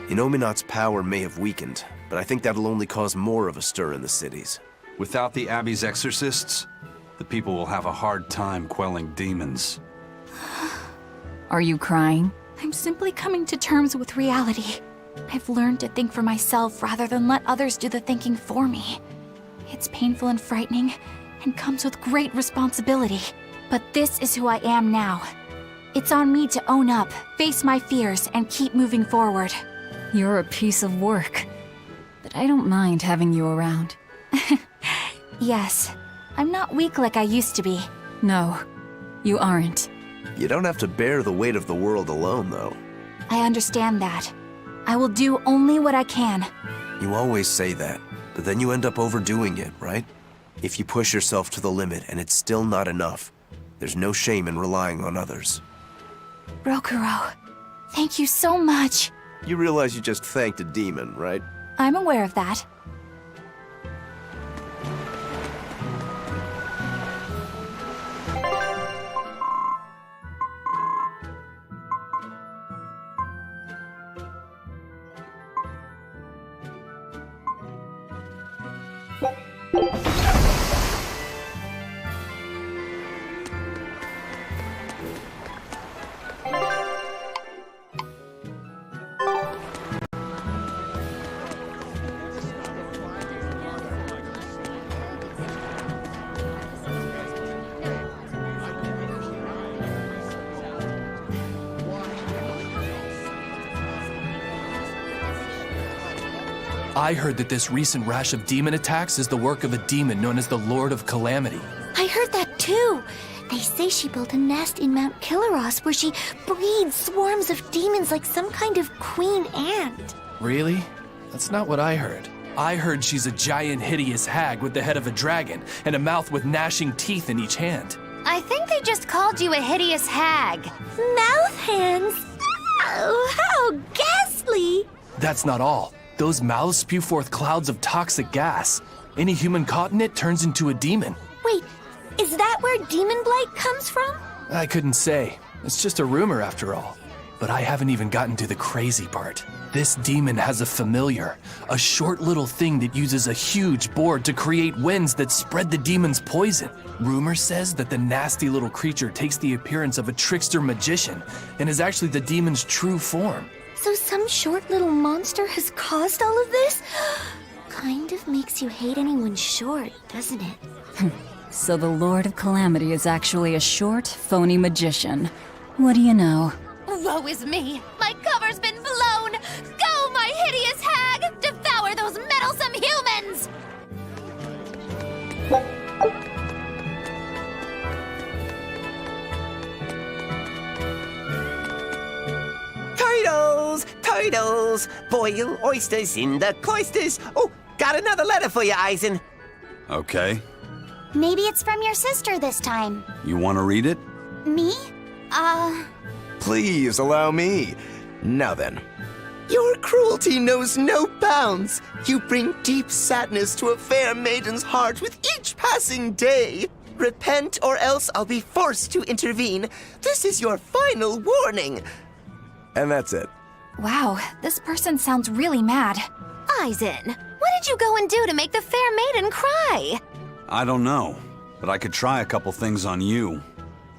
Innominat's power may have weakened, but I think that'll only cause more of a stir in the cities. Without the Abbey's exorcists, the people will have a hard time quelling demons. Are you crying? I'm simply coming to terms with reality. I've learned to think for myself rather than let others do the thinking for me. It's painful and frightening, and comes with great responsibility. But this is who I am now. It's on me to own up, face my fears, and keep moving forward. You're a piece of work, but I don't mind having you around. Yes, I'm not weak like I used to be. No, you aren't. You don't have to bear the weight of the world alone, though. I understand that. I will do only what I can. You always say that, but then you end up overdoing it, right? If you push yourself to the limit and it's still not enough, there's no shame in relying on others. Rokuro, thank you so much. You realize you just thanked a demon, right? I'm aware of that. I heard that this recent rash of demon attacks is the work of a demon known as the Lord of Calamity. I heard that too. They say she built a nest in Mount Kilaros where she breeds swarms of demons like some kind of queen ant. Really? That's not what I heard. I heard she's a giant, hideous hag with the head of a dragon and a mouth with gnashing teeth in each hand. I think they just called you a hideous hag. Mouth hands? Oh, how ghastly! That's not all. Those mouths spew forth clouds of toxic gas. Any human caught in it turns into a demon. Wait, is that where demon blight comes from? I couldn't say. It's just a rumor after all. But I haven't even gotten to the crazy part. This demon has a familiar, a short little thing that uses a huge board to create winds that spread the demon's poison. Rumor says that the nasty little creature takes the appearance of a trickster magician and is actually the demon's true form. So some short little monster has caused all of this? Kind of makes you hate anyone short, doesn't it? So the Lord of Calamity is actually a short, phony magician. What do you know? Woe is me! My cover's been blown! Go, my hideous hag! Devour those meddlesome humans! Turtles! Boil oysters in the cloisters! Oh, got another letter for you, Eisen. Okay. Maybe it's from your sister this time. You want to read it? Me? Please allow me. Now then. Your cruelty knows no bounds. You bring deep sadness to a fair maiden's heart with each passing day. Repent, or else I'll be forced to intervene. This is your final warning. And that's it. Wow, this person sounds really mad. Eisen, what did you go and do to make the fair maiden cry? I don't know, but I could try a couple things on you.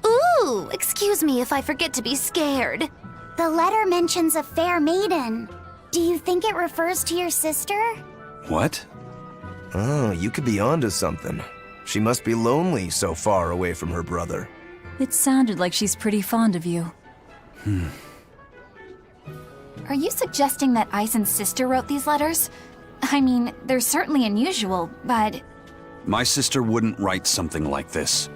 Ooh, excuse me if I forget to be scared. The letter mentions a fair maiden. Do you think it refers to your sister? What? Oh, you could be onto something. She must be lonely so far away from her brother. It sounded like she's pretty fond of you. Are you suggesting that Eisen's sister wrote these letters? I mean, they're certainly unusual, but... My sister wouldn't write something like this.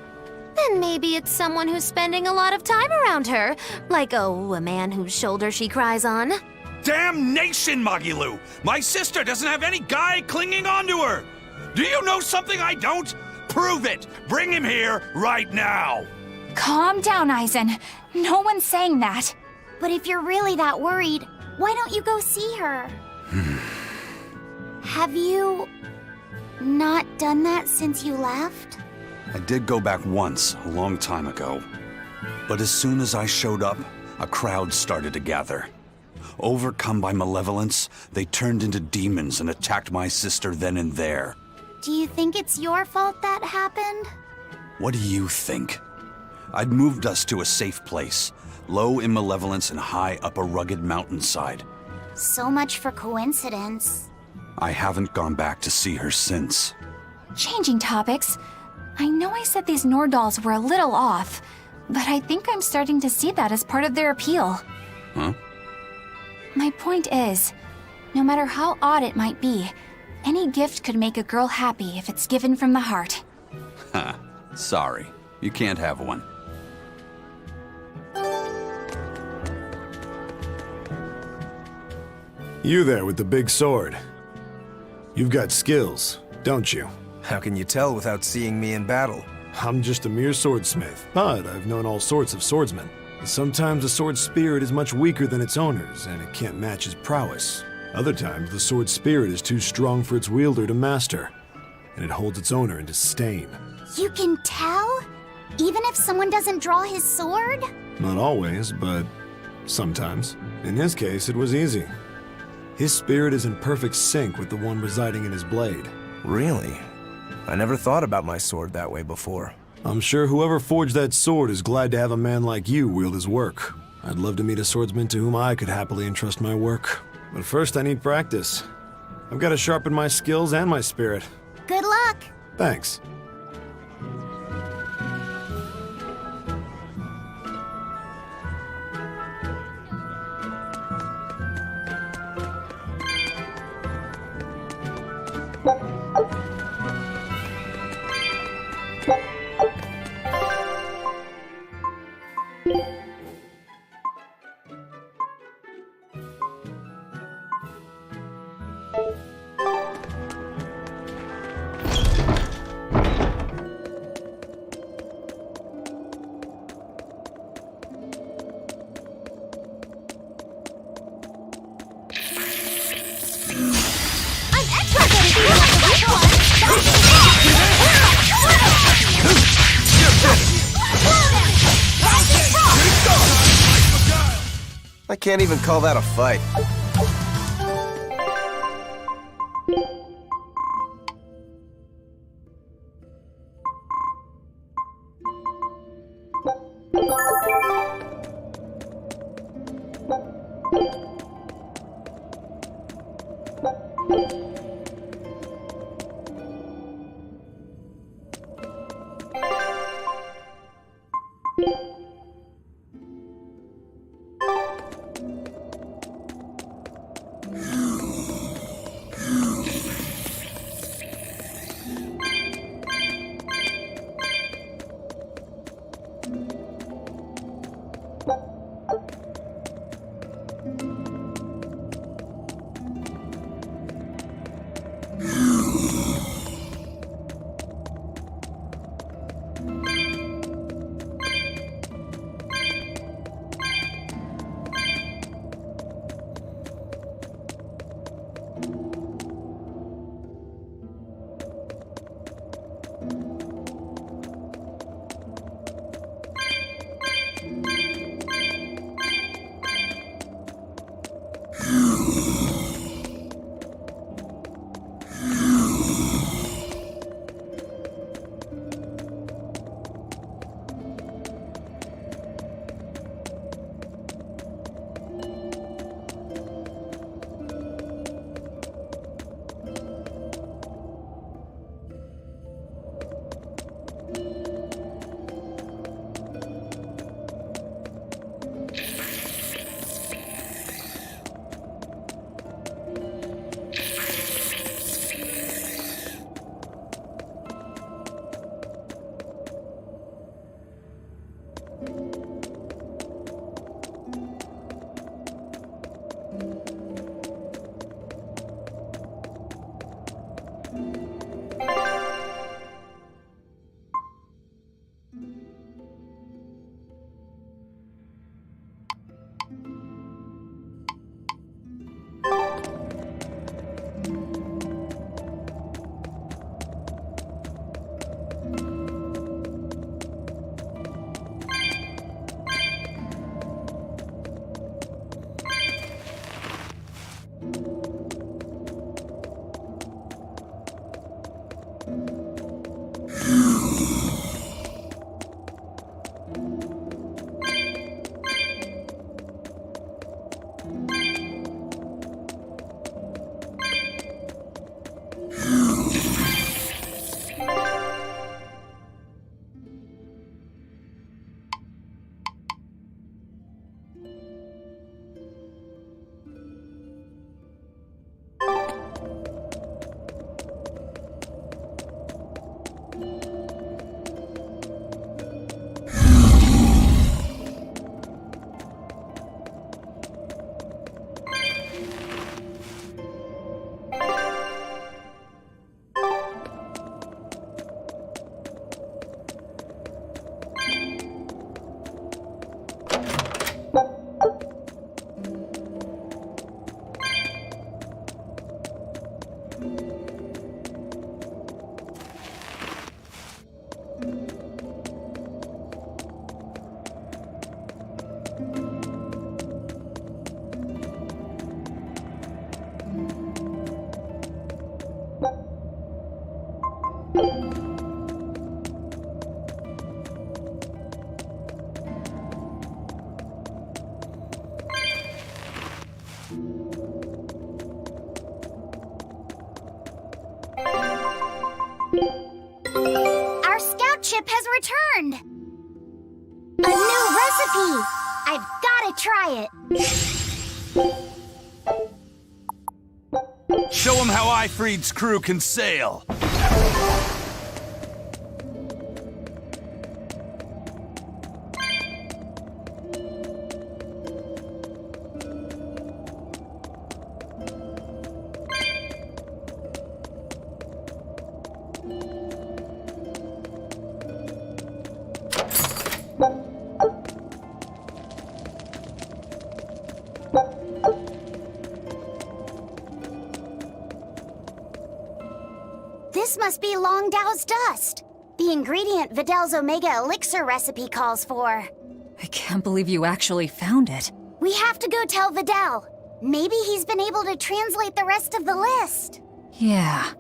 Then maybe it's someone who's spending a lot of time around her. Like, a man whose shoulder she cries on. Damnation, Magilu! My sister doesn't have any guy clinging onto her! Do you know something I don't? Prove it! Bring him here right now! Calm down, Eisen. No one's saying that. But if you're really that worried, why don't you go see her? Have you not done that since you left? I did go back once, a long time ago. But as soon as I showed up, a crowd started to gather. Overcome by malevolence, they turned into demons and attacked my sister then and there. Do you think it's your fault that happened? What do you think? I'd moved us to a safe place, low in malevolence and high up a rugged mountainside. So much for coincidence. I haven't gone back to see her since. Changing topics. I know I said these Nordals were a little off, but I think I'm starting to see that as part of their appeal. Huh? My point is, no matter how odd it might be, any gift could make a girl happy if it's given from the heart. Ha, sorry. You can't have one. You there with the big sword. You've got skills, don't you? How can you tell without seeing me in battle? I'm just a mere swordsmith, but I've known all sorts of swordsmen. Sometimes the sword's spirit is much weaker than its owner's, and it can't match his prowess. Other times, the sword's spirit is too strong for its wielder to master, and it holds its owner in disdain. You can tell? Even if someone doesn't draw his sword? Not always, but sometimes. In his case, it was easy. His spirit is in perfect sync with the one residing in his blade. Really? I never thought about my sword that way before. I'm sure whoever forged that sword is glad to have a man like you wield his work. I'd love to meet a swordsman to whom I could happily entrust my work. But first I need practice. I've got to sharpen my skills and my spirit. Good luck! Thanks. I can't even call that a fight. Our scout ship has returned! A new recipe! I've gotta try it! Show him how Ifreed's crew can sail! This must be Long Dao's dust. The ingredient Vidal's Omega Elixir recipe calls for. I can't believe you actually found it. We have to go tell Vidal. Maybe he's been able to translate the rest of the list. Yeah.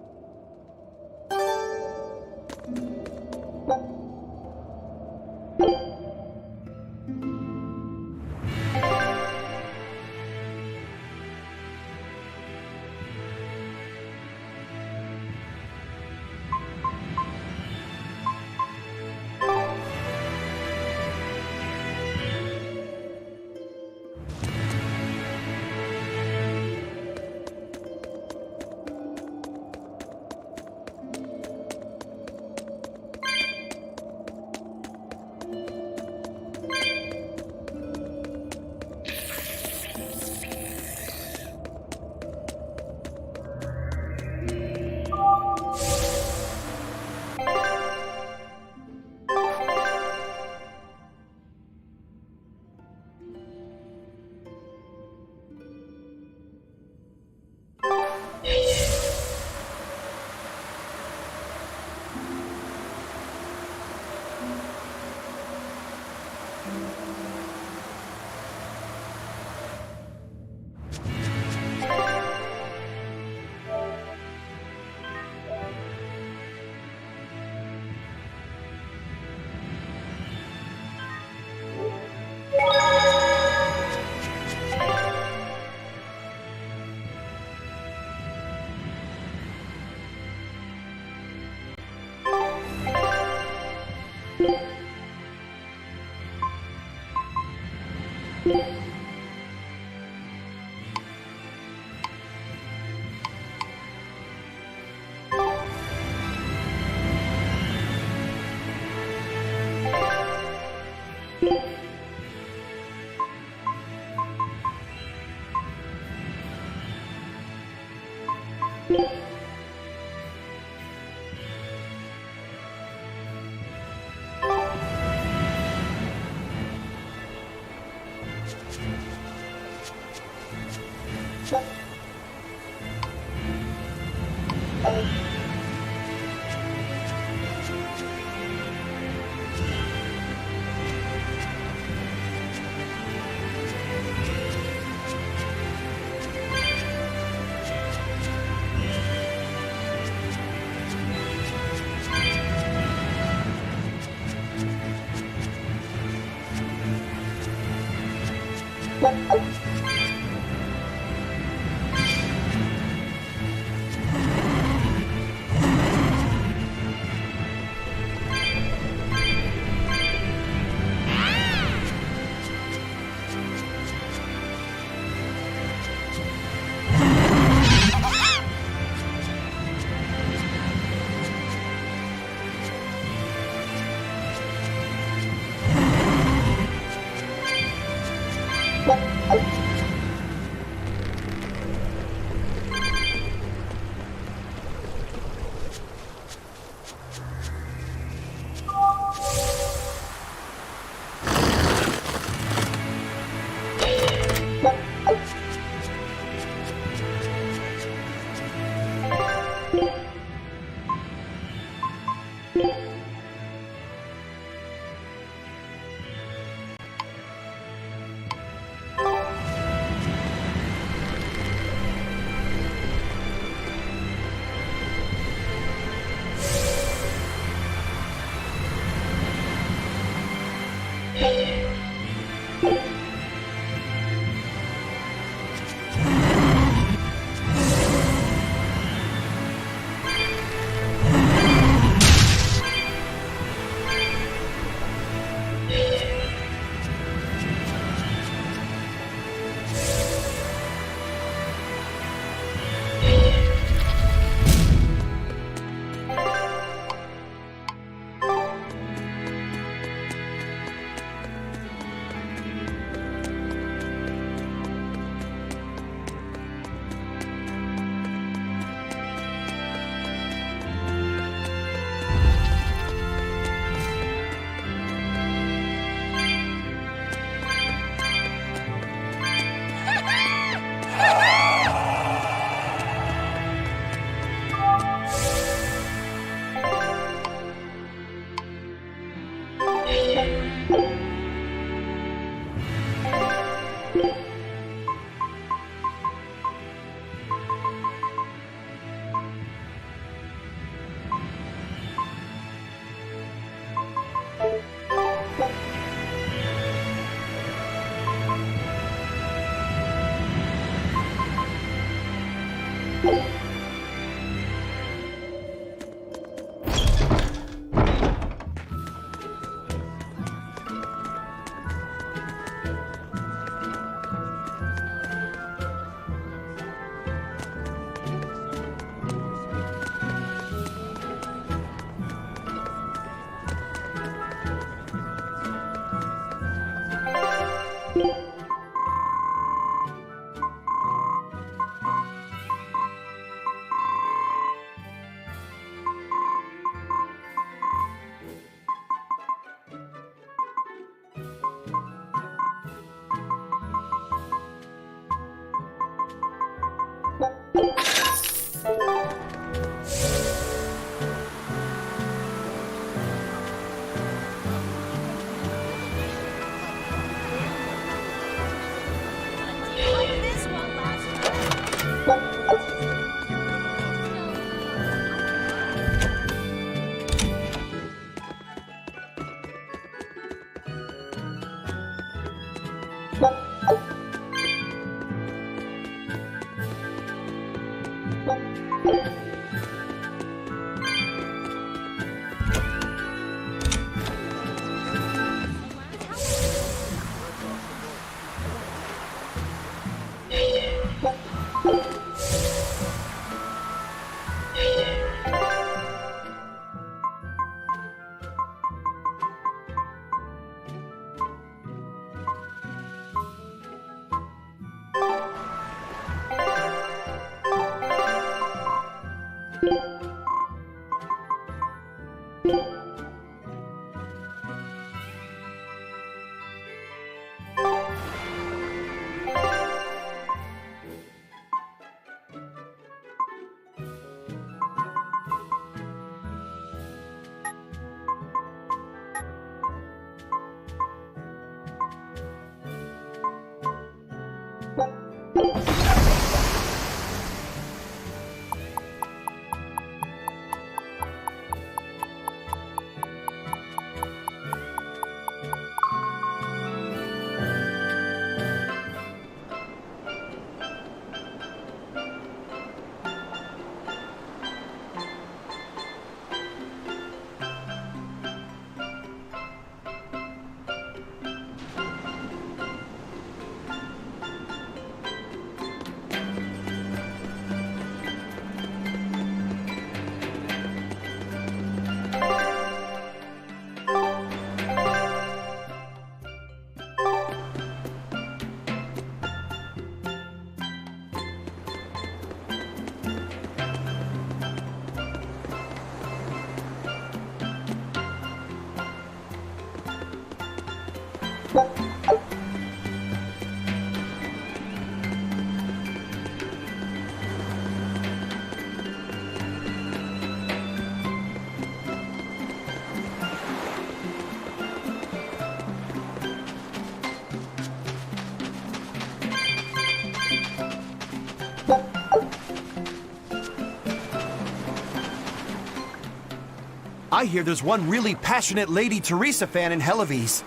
I hear there's one really passionate Lady Teresa fan in Helives.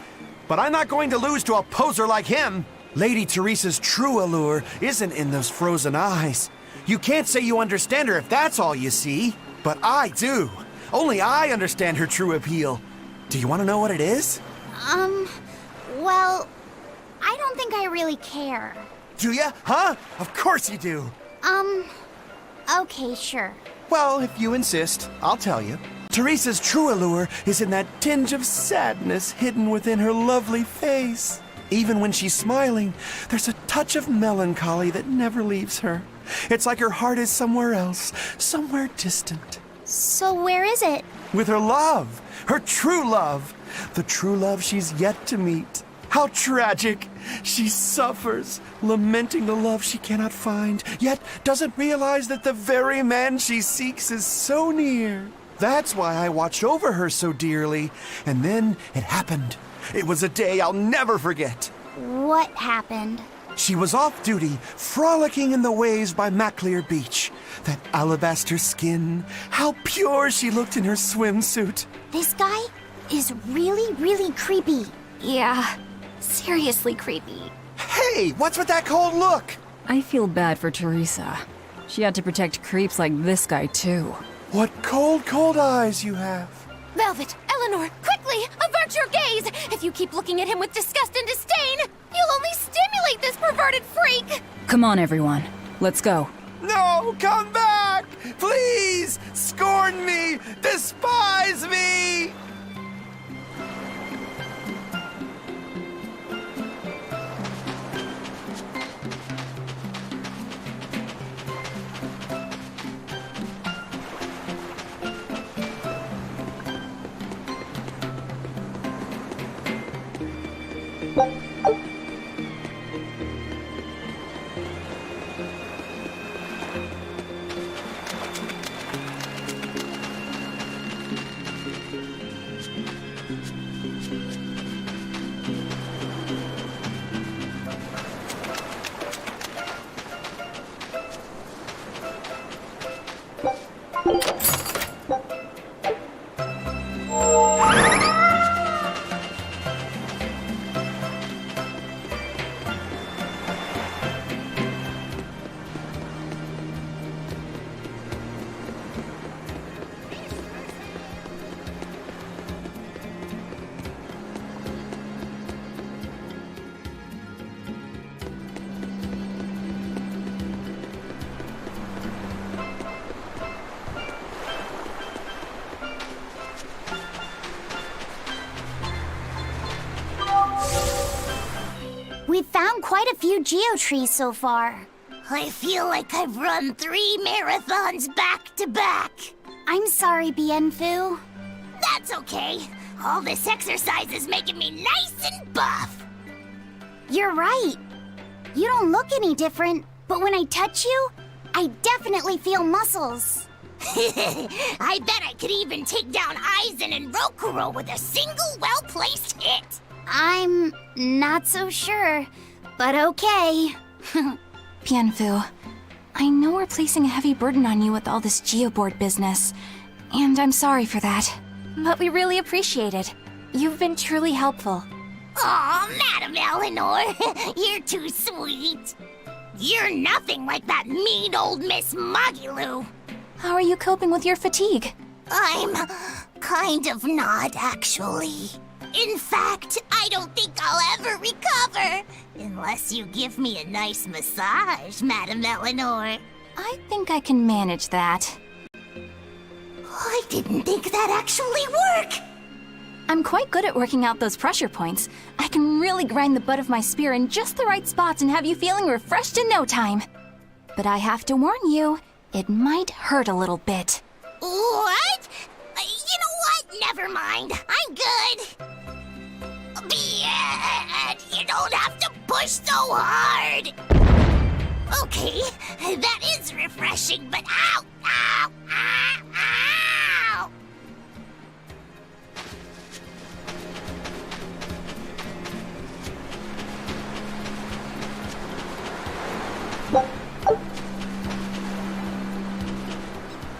but I'm not going to lose to a poser like him. Lady Teresa's true allure isn't in those frozen eyes. You can't say you understand her if that's all you see. But I do. Only I understand her true appeal. Do you want to know what it is? Well, I don't think I really care. Do ya? Huh? Of course you do. Okay, sure. Well, if you insist, I'll tell you. Teresa's true allure is in that tinge of sadness hidden within her lovely face. Even when she's smiling, there's a touch of melancholy that never leaves her. It's like her heart is somewhere else, somewhere distant. So where is it? With her love, her true love, the true love she's yet to meet. How tragic! She suffers, lamenting the love she cannot find, yet doesn't realize that the very man she seeks is so near. That's why I watched over her so dearly. And then it happened. It was a day I'll never forget. What happened? She was off duty, frolicking in the waves by Maclear Beach. That alabaster skin, how pure she looked in her swimsuit. This guy is really, really creepy. Yeah, seriously creepy. Hey, what's with that cold look? I feel bad for Teresa. She had to protect creeps like this guy, too. What cold, cold eyes you have. Velvet, Eleanor, quickly, avert your gaze! If you keep looking at him with disgust and disdain, you'll only stimulate this perverted freak! Come on, everyone. Let's go. No, come back! Please! Scorn me! Despise me! We've found quite a few geotrees so far. I feel like I've run 3 marathons back to back. I'm sorry, Bienfu. That's okay. All this exercise is making me nice and buff. You're right. You don't look any different, but when I touch you, I definitely feel muscles. I bet I could even take down Aizen and Rokuro with a single well-placed hit. I'm not so sure, but okay. Bienfu, I know we're placing a heavy burden on you with all this geoboard business, and I'm sorry for that. But we really appreciate it. You've been truly helpful. Aw, Madam Eleanor, you're too sweet. You're nothing like that mean old Miss Magilu. How are you coping with your fatigue? I'm kind of not, actually. In fact, I don't think I'll ever recover. Unless you give me a nice massage, Madam Eleanor. I think I can manage that. I didn't think that actually worked. I'm quite good at working out those pressure points. I can really grind the butt of my spear in just the right spots and have you feeling refreshed in no time. But I have to warn you, it might hurt a little bit. What? You know what? Never mind. I'm good. You don't have to push so hard. Okay, that is refreshing, but ow, ow, ow, ow!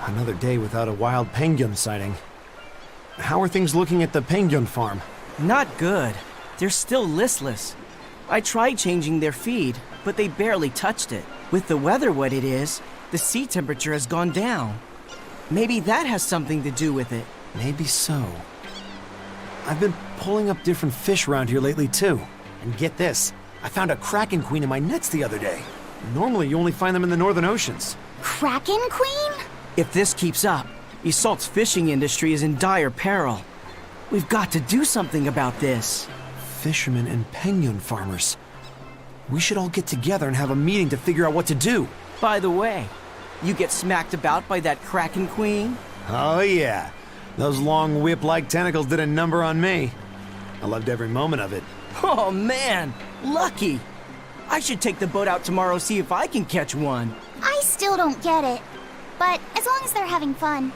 Another day without a wild penguin sighting. How are things looking at the penguin farm? Not good. They're still listless. I tried changing their feed, but they barely touched it. With the weather what it is, the sea temperature has gone down. Maybe that has something to do with it. Maybe so. I've been pulling up different fish around here lately, too. And get this, I found a kraken queen in my nets the other day. Normally, you only find them in the northern oceans. Kraken queen? If this keeps up, Isolt's fishing industry is in dire peril. We've got to do something about this. Fishermen and penguin farmers. We should all get together and have a meeting to figure out what to do. By the way, you get smacked about by that kraken queen? Oh yeah. Those long whip-like tentacles did a number on me. I loved every moment of it. Oh man, lucky! I should take the boat out tomorrow, see if I can catch one. I still don't get it. But as long as they're having fun.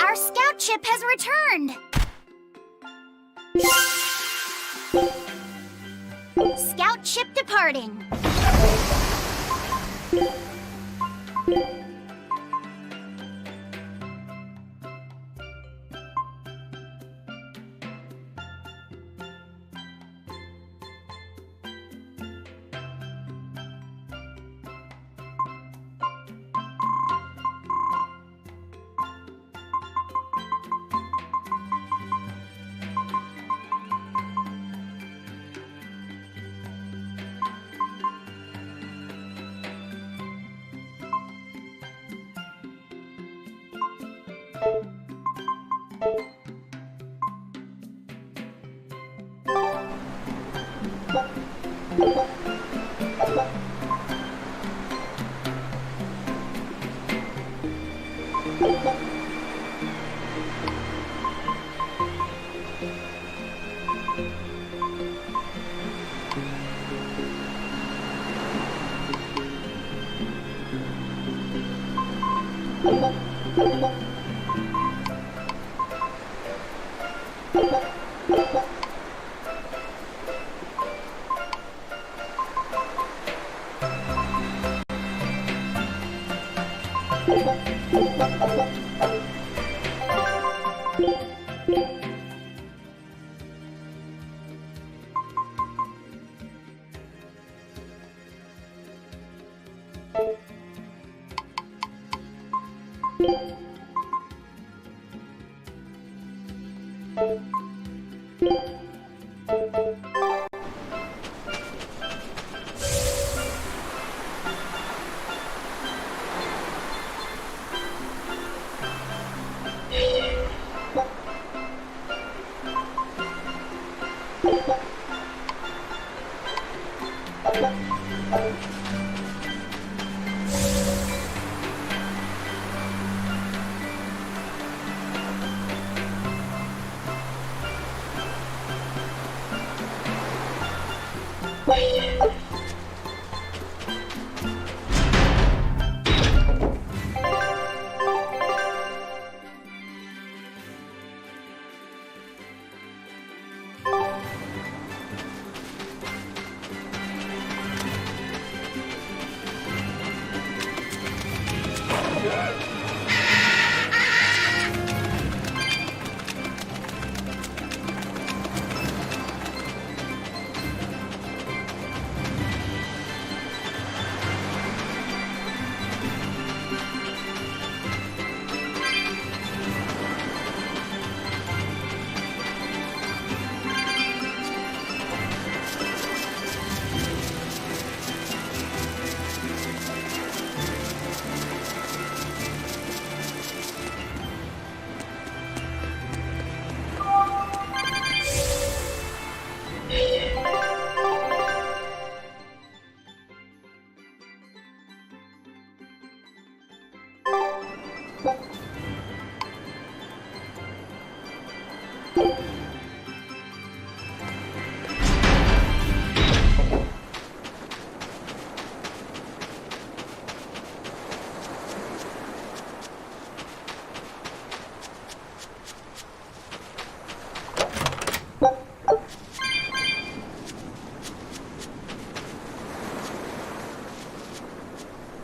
Our scout ship has returned! Scout ship departing.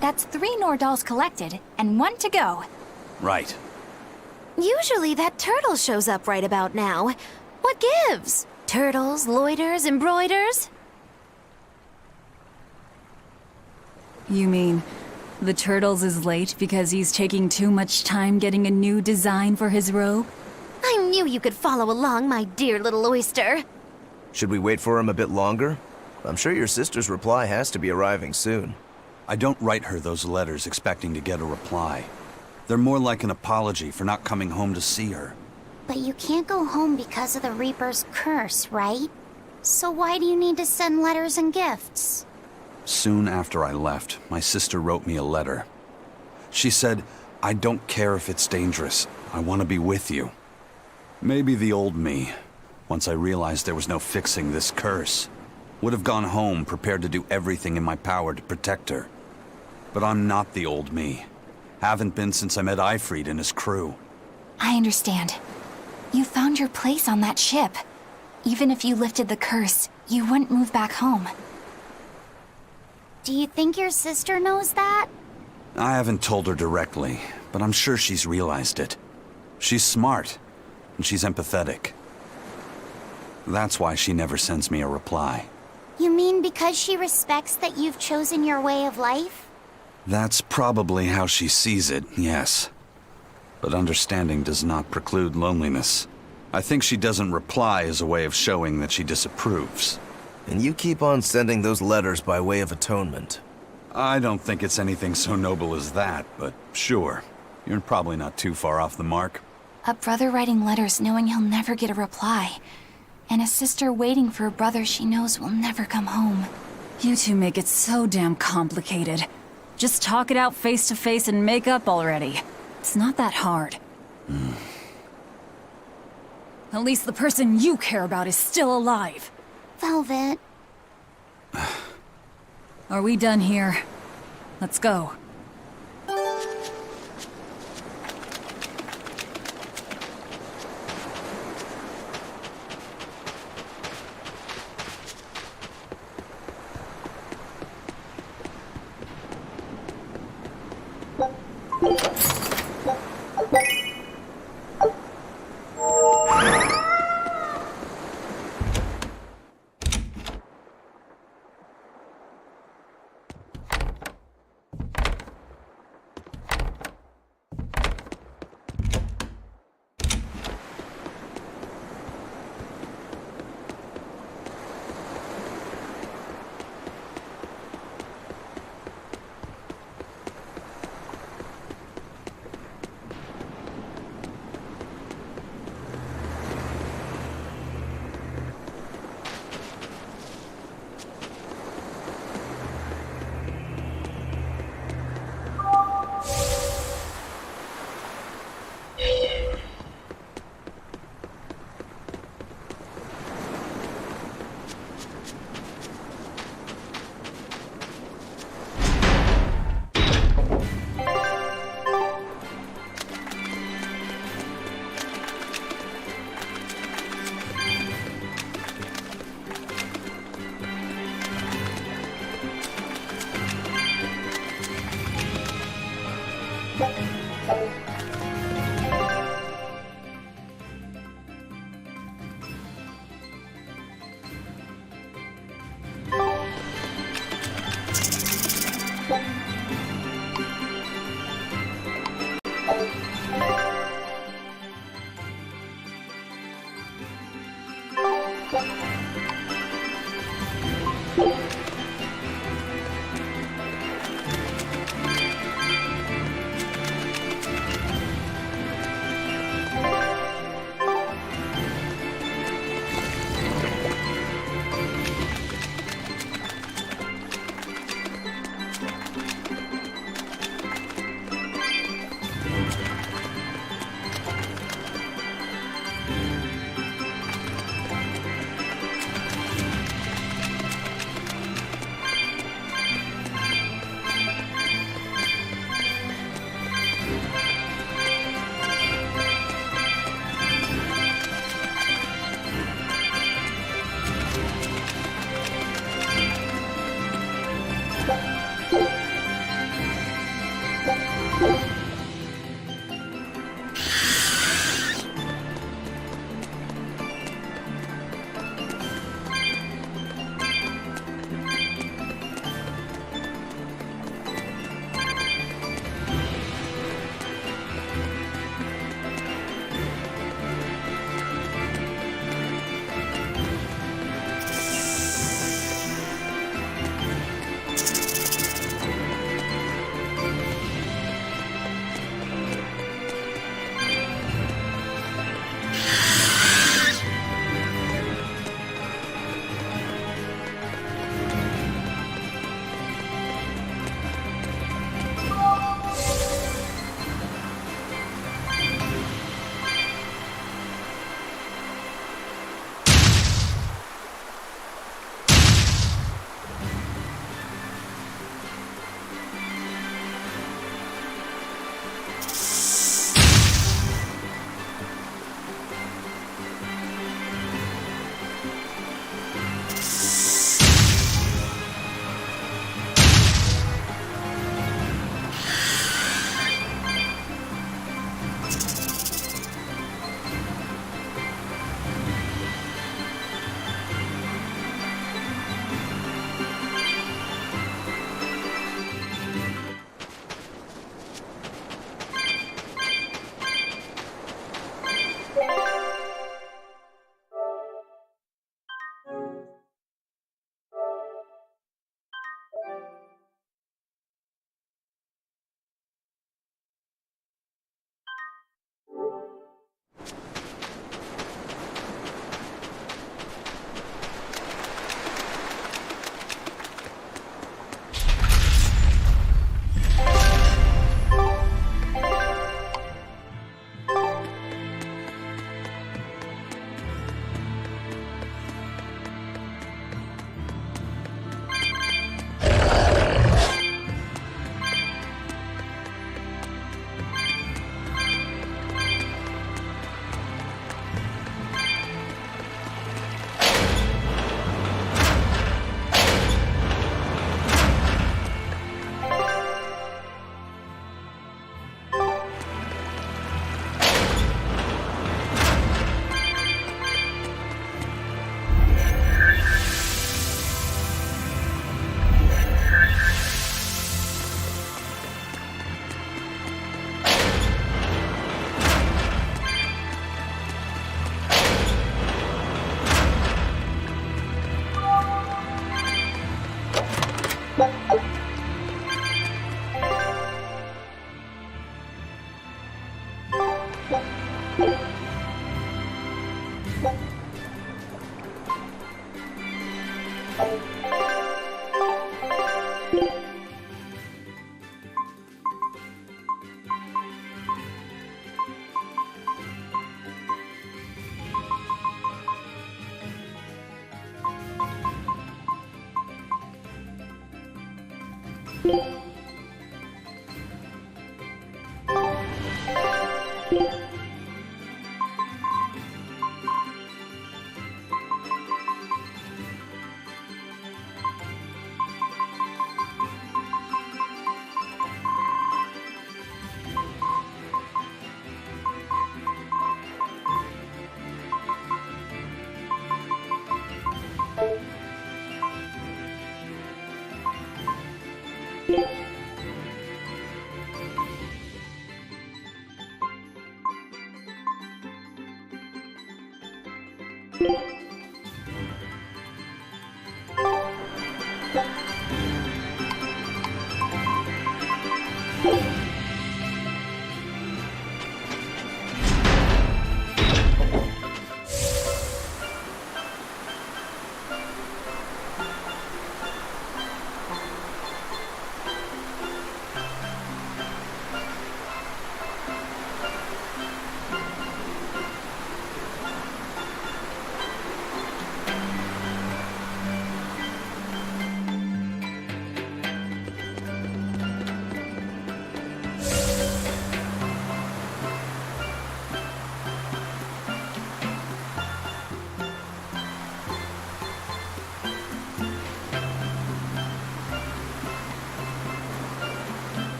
That's 3 Nordals collected, and 1 to go. Right. Usually that turtle shows up right about now. What gives? Turtles, loiters, embroiders? You mean, the Turtles is late because he's taking too much time getting a new design for his robe? I knew you could follow along, my dear little oyster. Should we wait for him a bit longer? I'm sure your sister's reply has to be arriving soon. I don't write her those letters expecting to get a reply. They're more like an apology for not coming home to see her. But you can't go home because of the Reaper's curse, right? So why do you need to send letters and gifts? Soon after I left, my sister wrote me a letter. She said, "I don't care if it's dangerous. I want to be with you." Maybe the old me, once I realized there was no fixing this curse, would have gone home prepared to do everything in my power to protect her. But I'm not the old me. Haven't been since I met Ifrit and his crew. I understand. You found your place on that ship. Even if you lifted the curse, you wouldn't move back home. Do you think your sister knows that? I haven't told her directly, but I'm sure she's realized it. She's smart, and she's empathetic. That's why she never sends me a reply. You mean because she respects that you've chosen your way of life? That's probably how she sees it, yes. But understanding does not preclude loneliness. I think she doesn't reply as a way of showing that she disapproves. And you keep on sending those letters by way of atonement. I don't think it's anything so noble as that, but sure. You're probably not too far off the mark. A brother writing letters knowing he'll never get a reply. And a sister waiting for a brother she knows will never come home. You two make it so damn complicated. Just talk it out face to face and make up already. It's not that hard. At least the person you care about is still alive. Velvet. Are we done here? Let's go.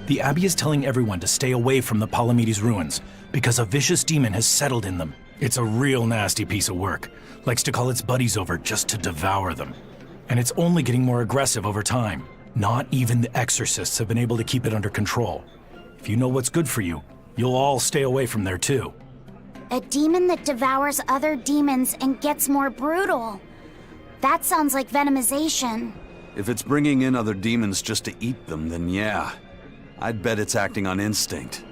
The Abbey is telling everyone to stay away from the Palamedes ruins because a vicious demon has settled in them. It's a real nasty piece of work. Likes to call its buddies over just to devour them. And it's only getting more aggressive over time. Not even the exorcists have been able to keep it under control. If you know what's good for you, you'll all stay away from there too. A demon that devours other demons and gets more brutal. That sounds like venomization. If it's bringing in other demons just to eat them, then yeah. I'd bet it's acting on instinct.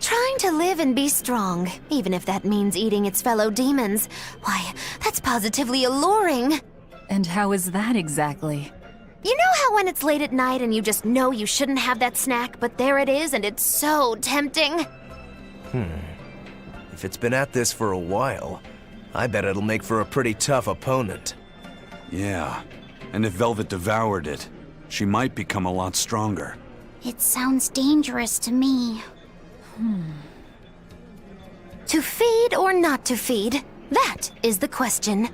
Trying to live and be strong, even if that means eating its fellow demons. Why, that's positively alluring. And how is that exactly? You know how when it's late at night and you just know you shouldn't have that snack, but there it is and it's so tempting? If it's been at this for a while, I bet it'll make for a pretty tough opponent. Yeah, and if Velvet devoured it, she might become a lot stronger. It sounds dangerous to me. To feed or not to feed? That is the question.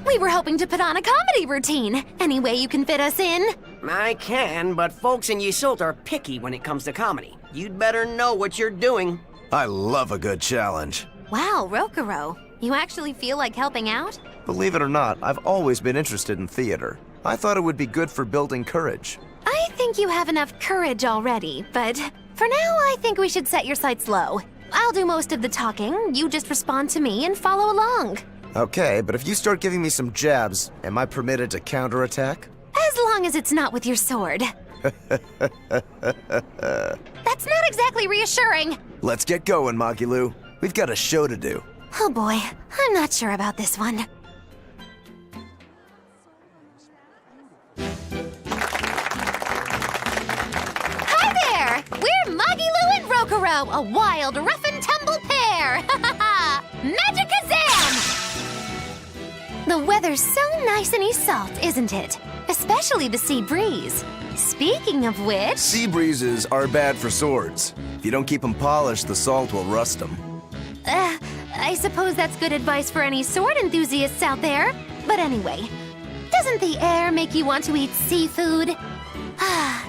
We were hoping to put on a comedy routine. Any way you can fit us in? I can, but folks in Yseult are picky when it comes to comedy. You'd better know what you're doing. I love a good challenge. Wow, Rokuro. You actually feel like helping out? Believe it or not, I've always been interested in theater. I thought it would be good for building courage. I think you have enough courage already, but for now I think we should set your sights low. I'll do most of the talking, you just respond to me and follow along. Okay, but if you start giving me some jabs, am I permitted to counterattack? As long as it's not with your sword. That's not exactly reassuring. Let's get going, Magilu. We've got a show to do. Oh boy, I'm not sure about this one. Hi there! We're Magilu and Rokuro, a wild, rough and tumble pair! Magicazam! The weather's so nice in Yseult, isn't it? Especially the sea breeze. Speaking of which... Sea breezes are bad for swords. If you don't keep them polished, the salt will rust them. I suppose that's good advice for any sword enthusiasts out there. But anyway, doesn't the air make you want to eat seafood?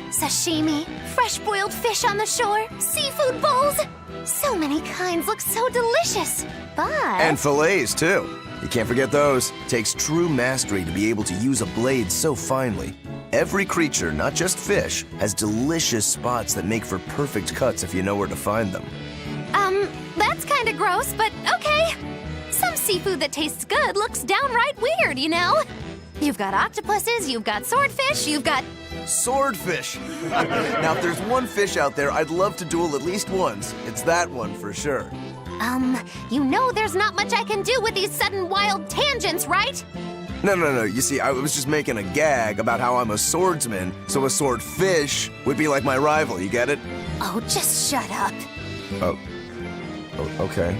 Sashimi, fresh-boiled fish on the shore, seafood bowls. So many kinds look so delicious, but... And fillets, too. You can't forget those. It takes true mastery to be able to use a blade so finely. Every creature, not just fish, has delicious spots that make for perfect cuts if you know where to find them. That's kinda gross, but okay. Some seafood that tastes good looks downright weird, you know? You've got octopuses, you've got swordfish, you've got... Swordfish! Now, if there's one fish out there I'd love to duel at least once, it's that one for sure. You know there's not much I can do with these sudden wild tangents, right? No. You see, I was just making a gag about how I'm a swordsman, so a swordfish would be like my rival, you get it? Oh, just shut up. Oh, okay.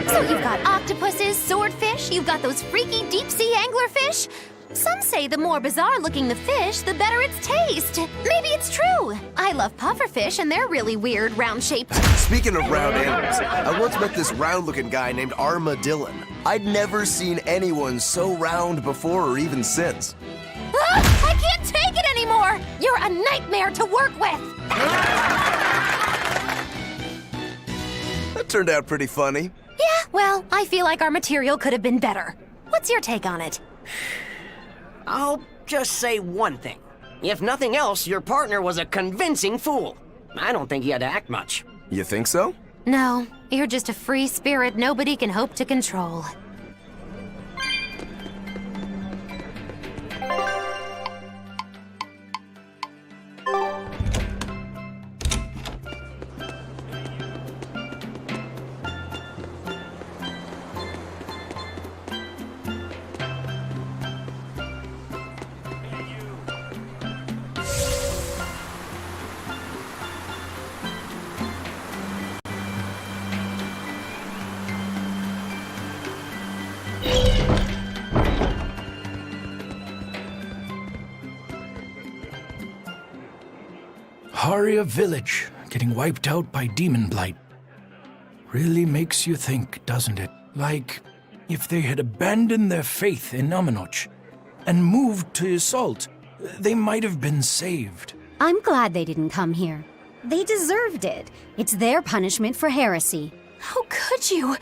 So you've got octopuses, swordfish, you've got those freaky deep-sea anglerfish. Some say the more bizarre-looking the fish, the better its taste. Maybe it's true. I love pufferfish, and they're really weird, round-shaped. Speaking of round animals, I once met this round-looking guy named Armadillon. I'd never seen anyone so round before or even since. Ah, I can't take it anymore! You're a nightmare to work with! That turned out pretty funny. Yeah, well, I feel like our material could have been better. What's your take on it? I'll just say one thing. If nothing else, your partner was a convincing fool. I don't think he had to act much. You think so? No, you're just a free spirit nobody can hope to control. Haria village getting wiped out by demon blight. Really makes you think, doesn't it? Like, if they had abandoned their faith in Aminoch and moved to Assault, they might have been saved. I'm glad they didn't come here. They deserved it. It's their punishment for heresy. How could you?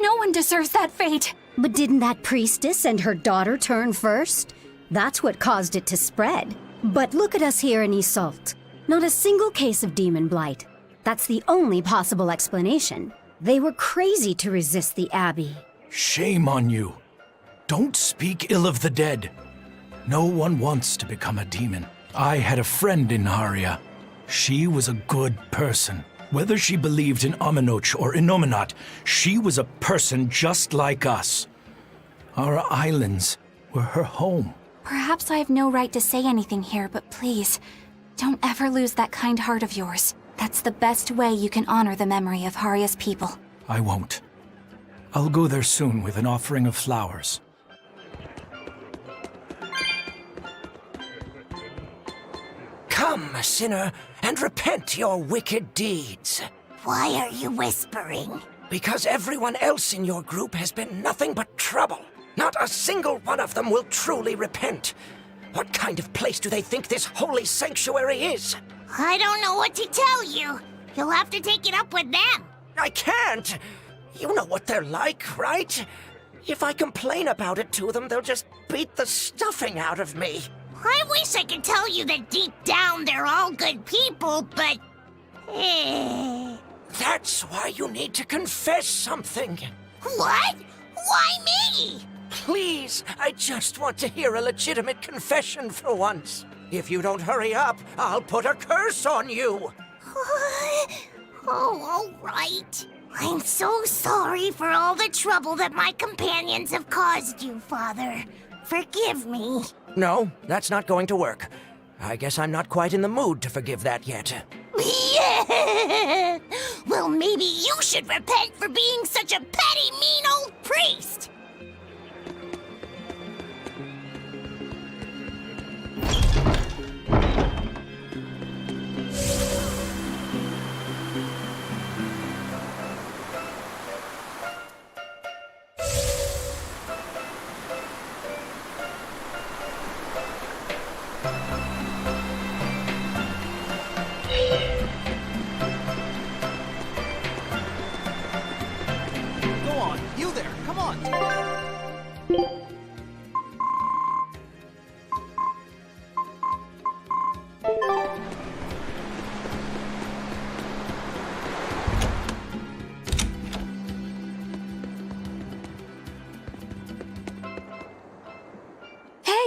No one deserves that fate. But didn't that priestess and her daughter turn first? That's what caused it to spread. But look at us here in Assault. Not a single case of demon blight. That's the only possible explanation. They were crazy to resist the Abbey. Shame on you. Don't speak ill of the dead. No one wants to become a demon. I had a friend in Haria. She was a good person. Whether she believed in Aminoch or Innominat, she was a person just like us. Our islands were her home. Perhaps I have no right to say anything here, but please, don't ever lose that kind heart of yours. That's the best way you can honor the memory of Haria's people. I won't. I'll go there soon with an offering of flowers. Come, sinner, and repent your wicked deeds. Why are you whispering? Because everyone else in your group has been nothing but trouble. Not a single one of them will truly repent. What kind of place do they think this holy sanctuary is? I don't know what to tell you. You'll have to take it up with them. I can't. You know what they're like, right? If I complain about it to them, they'll just beat the stuffing out of me. I wish I could tell you that deep down they're all good people, but... That's why you need to confess something. What? Why me? Please, I just want to hear a legitimate confession for once. If you don't hurry up, I'll put a curse on you. Oh, all right. I'm so sorry for all the trouble that my companions have caused you, Father. Forgive me. No, that's not going to work. I guess I'm not quite in the mood to forgive that yet. Yeah. Well, maybe you should repent for being such a petty, mean old priest. Go on, you there, come on!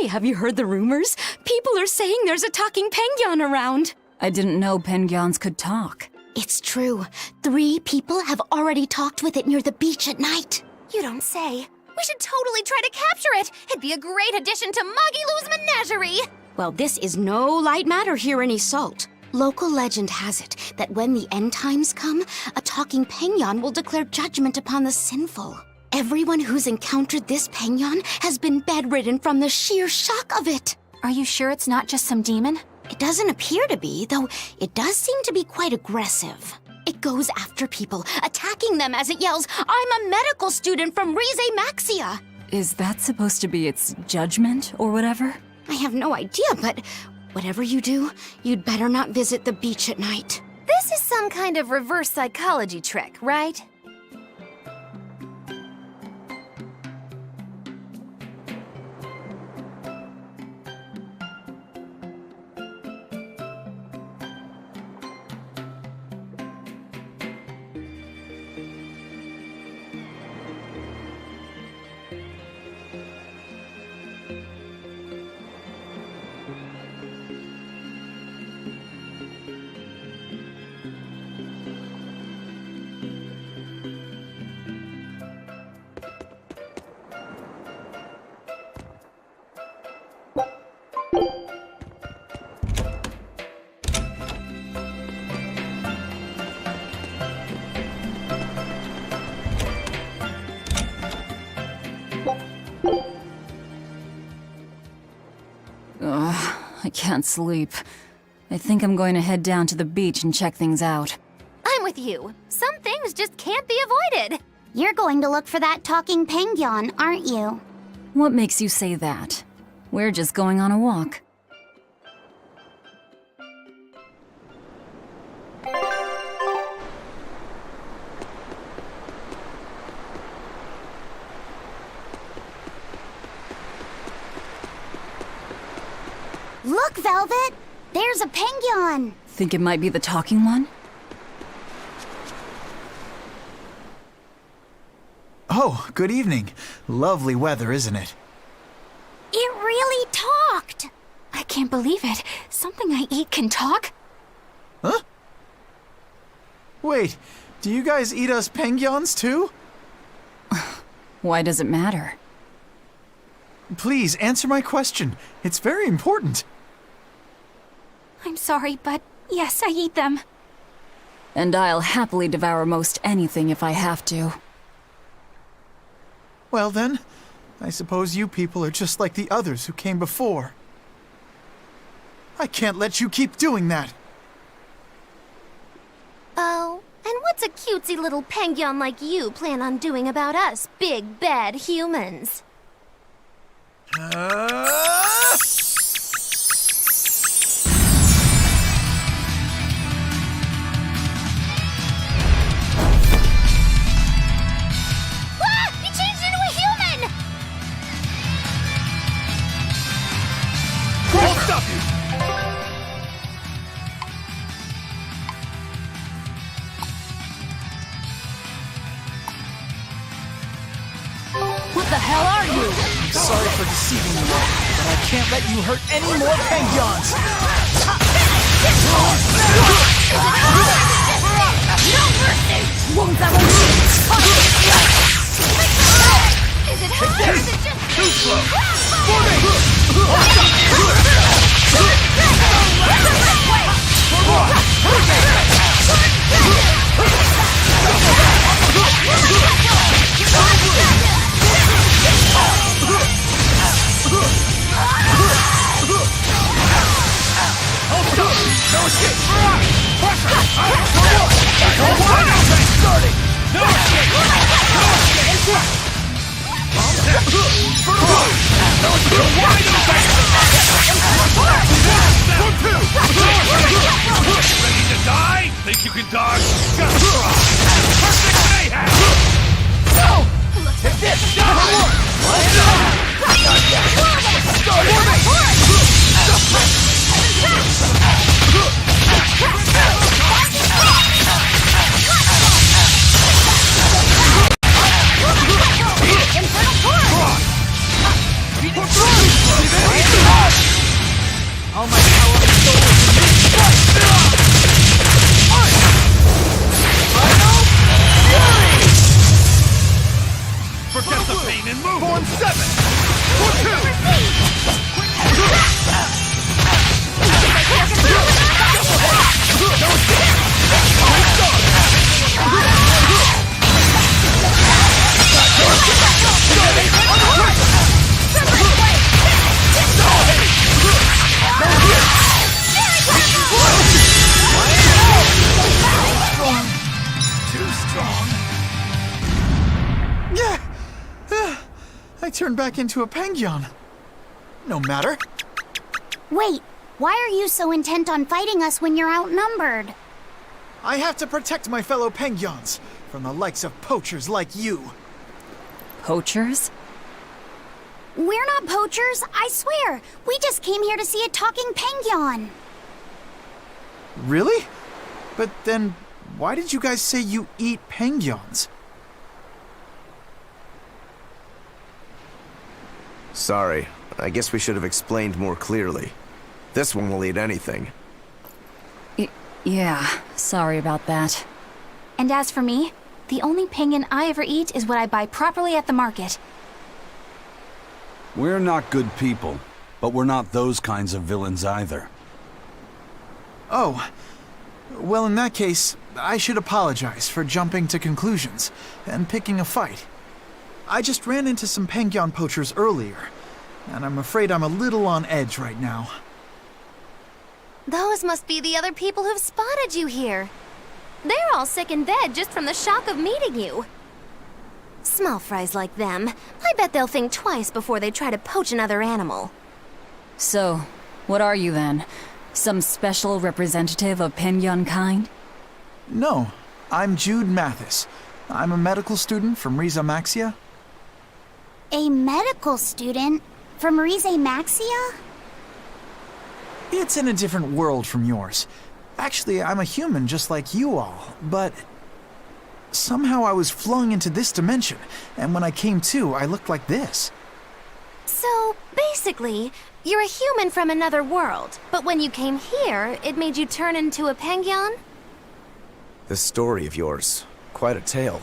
Hey, have you heard the rumors? People are saying there's a talking penguin around. I didn't know penguins could talk. It's true. 3 people have already talked with it near the beach at night. You don't say. We should totally try to capture it. It'd be a great addition to Magilou's menagerie. Well, this is no light matter here in Isolt. Local legend has it that when the end times come, a talking penguin will declare judgment upon the sinful. Everyone who's encountered this penguin has been bedridden from the sheer shock of it. Are you sure it's not just some demon? It doesn't appear to be, though it does seem to be quite aggressive. It goes after people, attacking them as it yells, "I'm a medical student from Rize Maxia!" Is that supposed to be its judgment or whatever? I have no idea, but whatever you do, you'd better not visit the beach at night. This is some kind of reverse psychology trick, right? Ugh, I can't sleep. I think I'm going to head down to the beach and check things out. I'm with you. Some things just can't be avoided. You're going to look for that talking penguin, aren't you? What makes you say that? We're just going on a walk. Look, Velvet! There's a penguin! Think it might be the talking one? Oh, good evening. Lovely weather, isn't it? It really talked! I can't believe it. Something I eat can talk? Huh? Wait, do you guys eat us penguins too? Why does it matter? Please, answer my question. It's very important. I'm sorry, but yes, I eat them. And I'll happily devour most anything if I have to. Well then, I suppose you people are just like the others who came before. I can't let you keep doing that. Oh, and what's a cutesy little penguin like you plan on doing about us, big bad humans? He changed into a human! I'll stop you! What the hell are you? I'm sorry for deceiving you, but I can't let you hurt any more penguins! No mercy! Won't that won't Is it hard or is it just too slow? No escape! Pressure! Starting! No escape! Ready to die? Think you can dodge? Just try! Perfect mayhem! No! Take this! Infernal Torch! Form 7! For 2! Too strong. Yeah. I turned back into a penguin. No matter. Wait, why are you so intent on fighting us when you're outnumbered? I have to protect my fellow penguins from the likes of poachers like you. Poachers? We're not poachers, I swear. We just came here to see a talking penguin. Really? But then, why did you guys say you eat penguins? Sorry, I guess we should have explained more clearly. This one will eat anything. Yeah, sorry about that. And as for me, the only penguin I ever eat is what I buy properly at the market. We're not good people, but we're not those kinds of villains either. Oh. Well, in that case, I should apologize for jumping to conclusions and picking a fight. I just ran into some penguin poachers earlier, and I'm afraid I'm a little on edge right now. Those must be the other people who've spotted you here. They're all sick in bed just from the shock of meeting you. Small fries like them, I bet they'll think twice before they try to poach another animal. So, what are you then? Some special representative of penguin kind? No, I'm Jude Mathis. I'm a medical student from Riza Maxia. A medical student from Rize Maxia? It's in a different world from yours. Actually, I'm a human just like you all, but somehow I was flung into this dimension, and when I came to, I looked like this. So, basically, you're a human from another world, but when you came here, it made you turn into a penguin? This story of yours, quite a tale.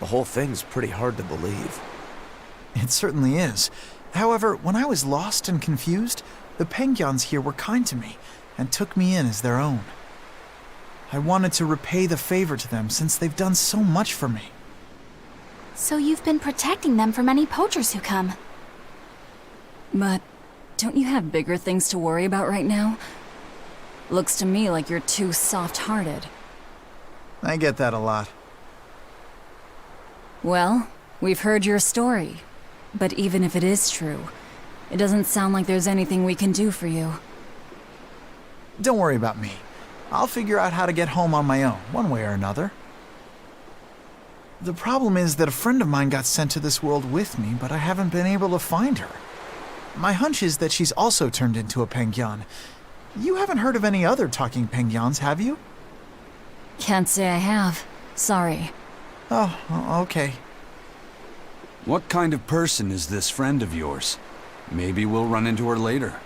The whole thing's pretty hard to believe. It certainly is. However, when I was lost and confused, the penguins here were kind to me and took me in as their own. I wanted to repay the favor to them since they've done so much for me. So you've been protecting them from any poachers who come. But don't you have bigger things to worry about right now? Looks to me like you're too soft-hearted. I get that a lot. Well, we've heard your story. But even if it is true, it doesn't sound like there's anything we can do for you. Don't worry about me. I'll figure out how to get home on my own, one way or another. The problem is that a friend of mine got sent to this world with me, but I haven't been able to find her. My hunch is that she's also turned into a penguin. You haven't heard of any other talking penguins, have you? Can't say I have. Sorry. Oh, okay. What kind of person is this friend of yours? Maybe we'll run into her later.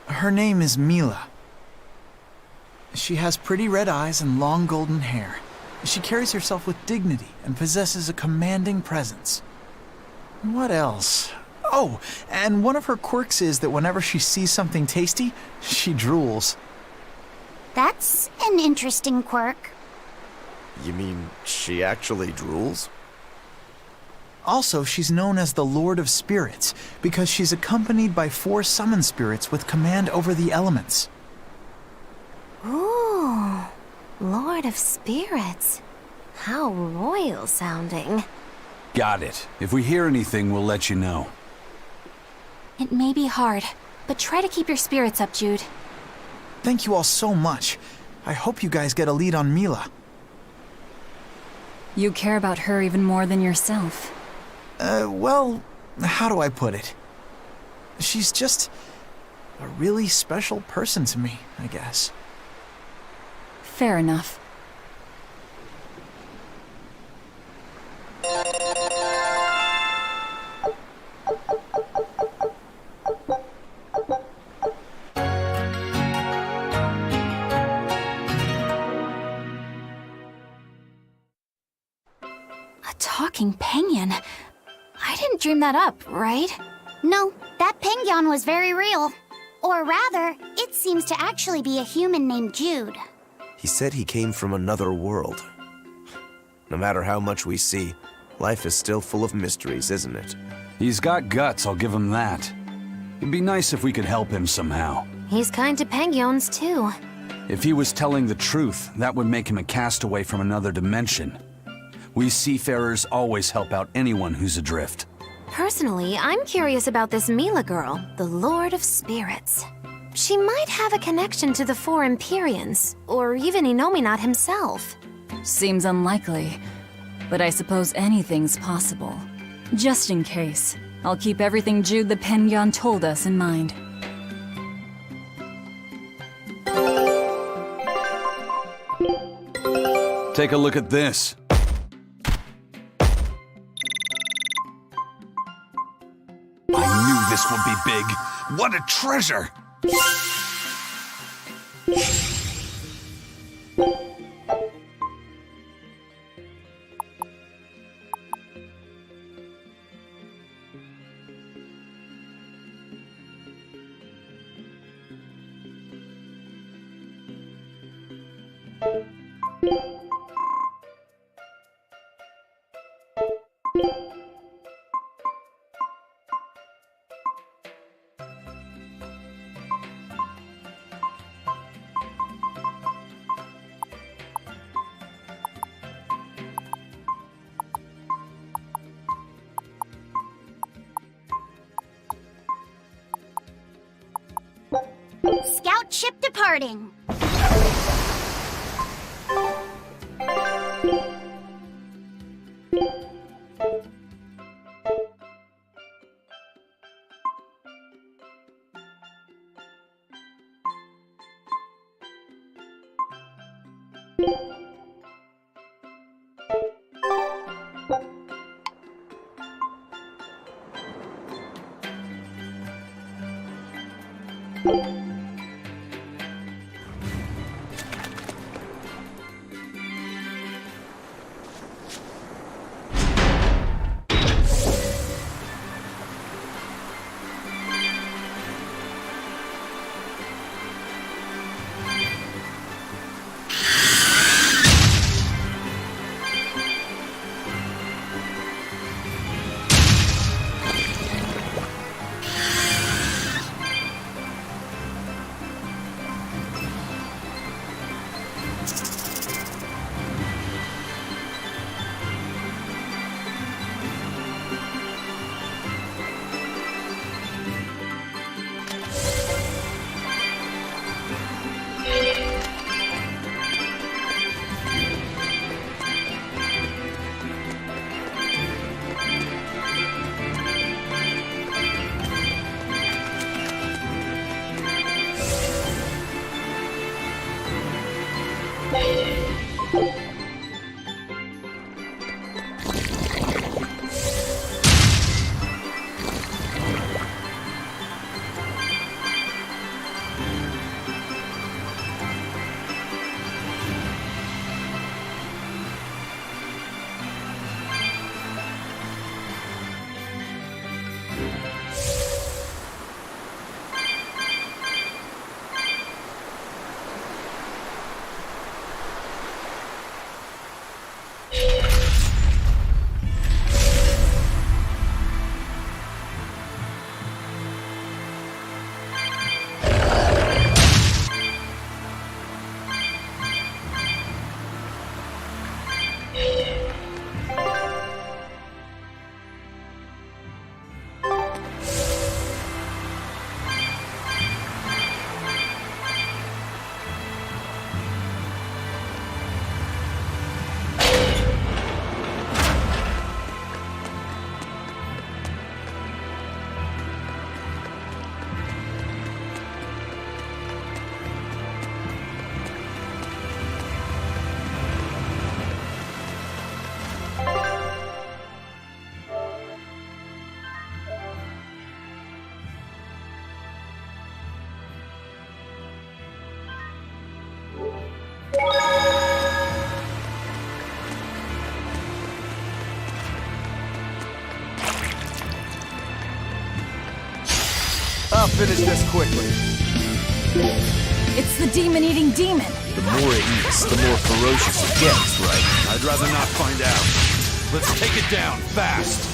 Her name is Mila. She has pretty red eyes and long golden hair. She carries herself with dignity and possesses a commanding presence. What else? Oh, and one of her quirks is that whenever she sees something tasty, she drools. That's an interesting quirk. You mean she actually drools? Also, she's known as the Lord of Spirits because she's accompanied by 4 summon spirits with command over the elements. Ooh, Lord of Spirits. How royal sounding. Got it. If we hear anything, we'll let you know. It may be hard, but try to keep your spirits up, Jude. Thank you all so much. I hope you guys get a lead on Mila. You care about her even more than yourself. Well, how do I put it? She's just a really special person to me, I guess. Fair enough. A talking penguin? I didn't dream that up, right? No, that Penguin was very real. Or rather, it seems to actually be a human named Jude. He said he came from another world. No matter how much we see, life is still full of mysteries, isn't it? He's got guts, I'll give him that. It'd be nice if we could help him somehow. He's kind to penguins, too. If he was telling the truth, that would make him a castaway from another dimension. We seafarers always help out anyone who's adrift. Personally, I'm curious about this Mila girl, the Lord of Spirits. She might have a connection to the Four Empyreans, or even Inominat himself. Seems unlikely, but I suppose anything's possible. Just in case, I'll keep everything Jude the Penguin told us in mind. Take a look at this. I knew this would be big. What a treasure! Scout ship departing. I'll finish this quickly. It's the demon-eating demon. The more it eats, the more ferocious it gets, right? I'd rather not find out. Let's take it down, fast!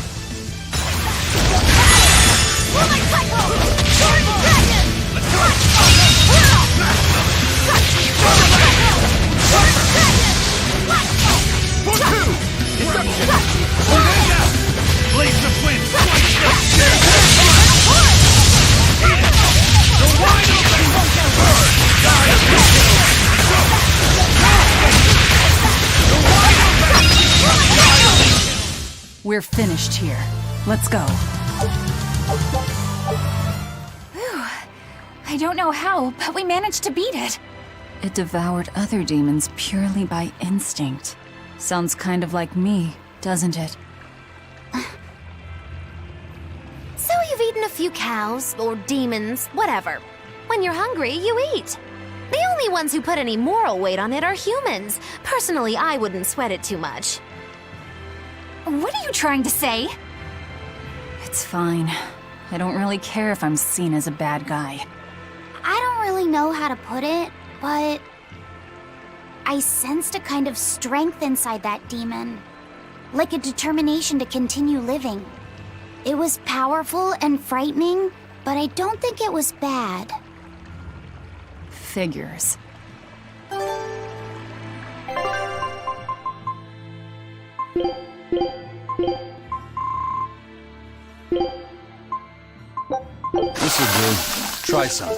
Rolling cycle! Sword dragon! Sword dragon! For two! Eruption! Blaze of wind! We're finished here. Let's go. Whew. I don't know how, but we managed to beat it. It devoured other demons purely by instinct. Sounds kind of like me, doesn't it? So you've eaten a few cows, or demons, whatever. When you're hungry, you eat. The only ones who put any moral weight on it are humans. Personally, I wouldn't sweat it too much. What are you trying to say? It's fine. I don't really care if I'm seen as a bad guy. I don't really know how to put it, but I sensed a kind of strength inside that demon. Like a determination to continue living. It was powerful and frightening, but I don't think it was bad. Figures. This'll do. Try some.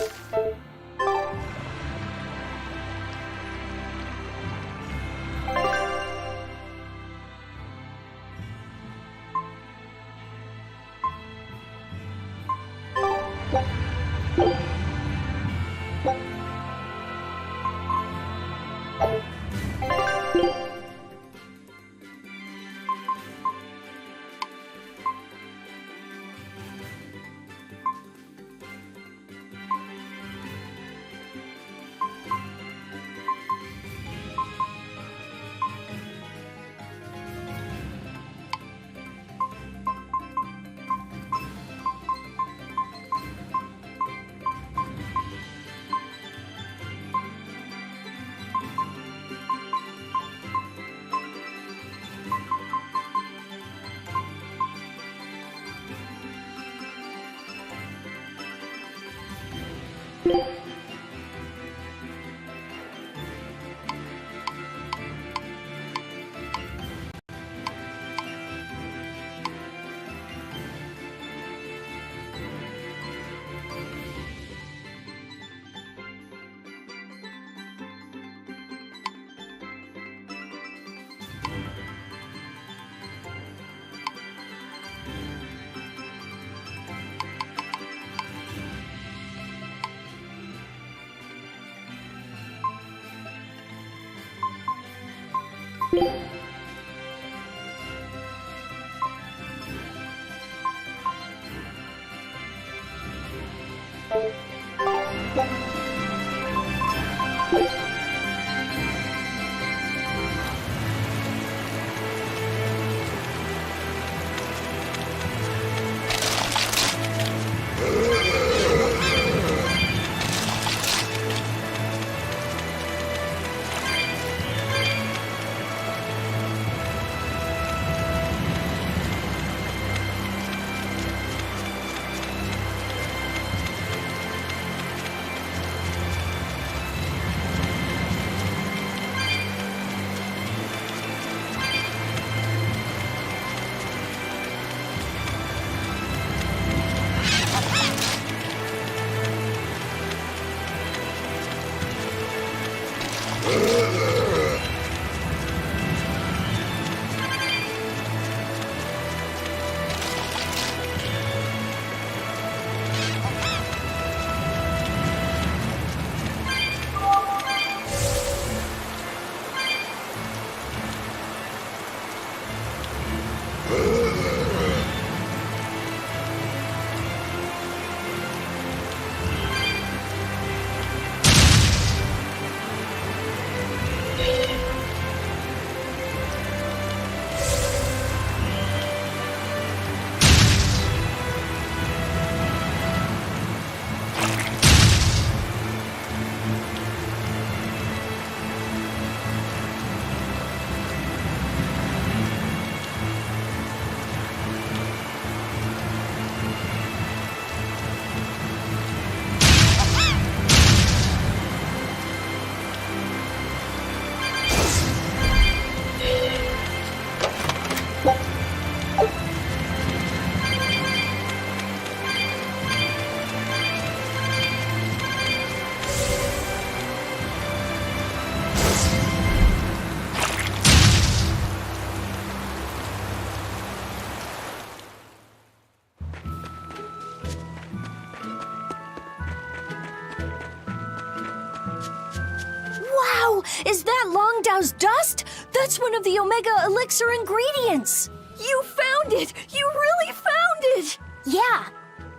Is that Longdow's dust? That's one of the Omega Elixir ingredients! You found it! You really found it! Yeah,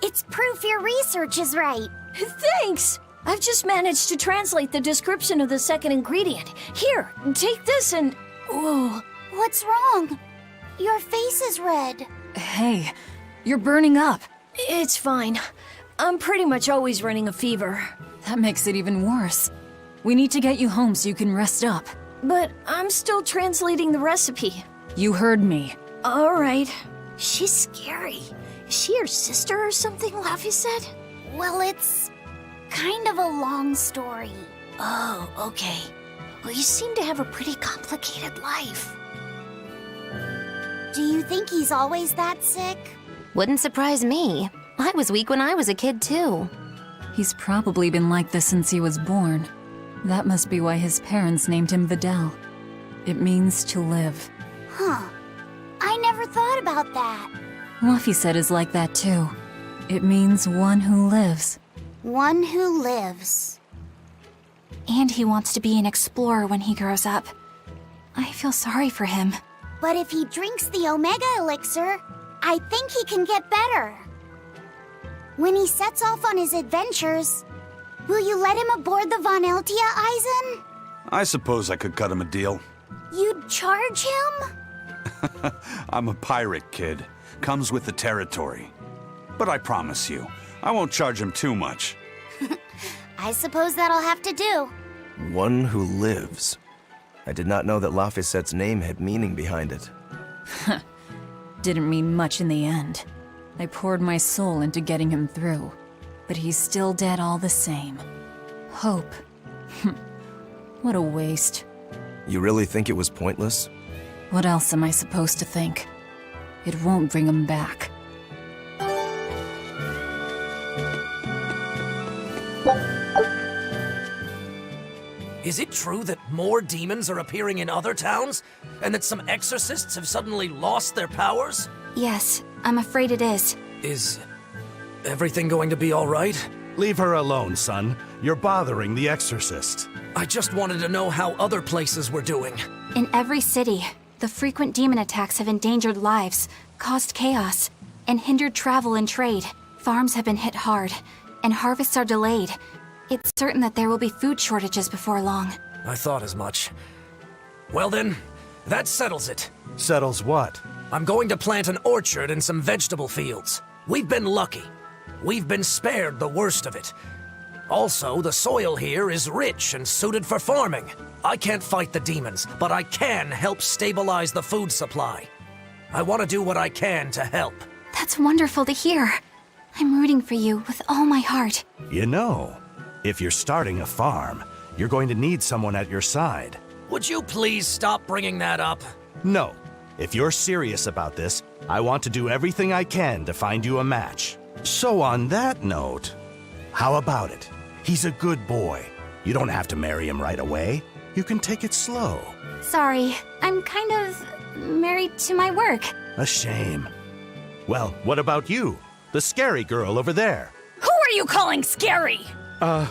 it's proof your research is right. Thanks! I've just managed to translate the description of the second ingredient. Here, take this and... Whoa. What's wrong? Your face is red. Hey, you're burning up. It's fine. I'm pretty much always running a fever. That makes it even worse. We need to get you home so you can rest up. But I'm still translating the recipe. You heard me. All right. She's scary. Is she your sister or something, Laffy said? Well, it's kind of a long story. Oh, okay. Well, you seem to have a pretty complicated life. Do you think he's always that sick? Wouldn't surprise me. I was weak when I was a kid, too. He's probably been like this since he was born. That must be why his parents named him Vidal. It means to live. Huh. I never thought about that. Luffy said is like that too. It means one who lives. One who lives. And he wants to be an explorer when he grows up. I feel sorry for him. But if he drinks the Omega Elixir, I think he can get better. When he sets off on his adventures, will you let him aboard the Von Eltia, Eisen? I suppose I could cut him a deal. You'd charge him? I'm a pirate, kid. Comes with the territory. But I promise you, I won't charge him too much. I suppose that'll have to do. One who lives. I did not know that Laphicette's name had meaning behind it. Didn't mean much in the end. I poured my soul into getting him through. But he's still dead all the same. Hope. What a waste. You really think it was pointless? What else am I supposed to think? It won't bring him back. Is it true that more demons are appearing in other towns? And that some exorcists have suddenly lost their powers? Yes, I'm afraid it is. Is everything going to be all right? Leave her alone, son. You're bothering the exorcist. I just wanted to know how other places were doing. In every city, the frequent demon attacks have endangered lives, caused chaos, and hindered travel and trade. Farms have been hit hard, and harvests are delayed. It's certain that there will be food shortages before long. I thought as much. Well then, that settles it. Settles what? I'm going to plant an orchard and some vegetable fields. We've been lucky. We've been spared the worst of it. Also, the soil here is rich and suited for farming. I can't fight the demons, but I can help stabilize the food supply. I want to do what I can to help. That's wonderful to hear. I'm rooting for you with all my heart. You know, if you're starting a farm, you're going to need someone at your side. Would you please stop bringing that up? No. If you're serious about this, I want to do everything I can to find you a match. So on that note, how about it? He's a good boy. You don't have to marry him right away. You can take it slow. Sorry, I'm kind of married to my work. A shame. Well, what about you? The scary girl over there. Who are you calling scary? My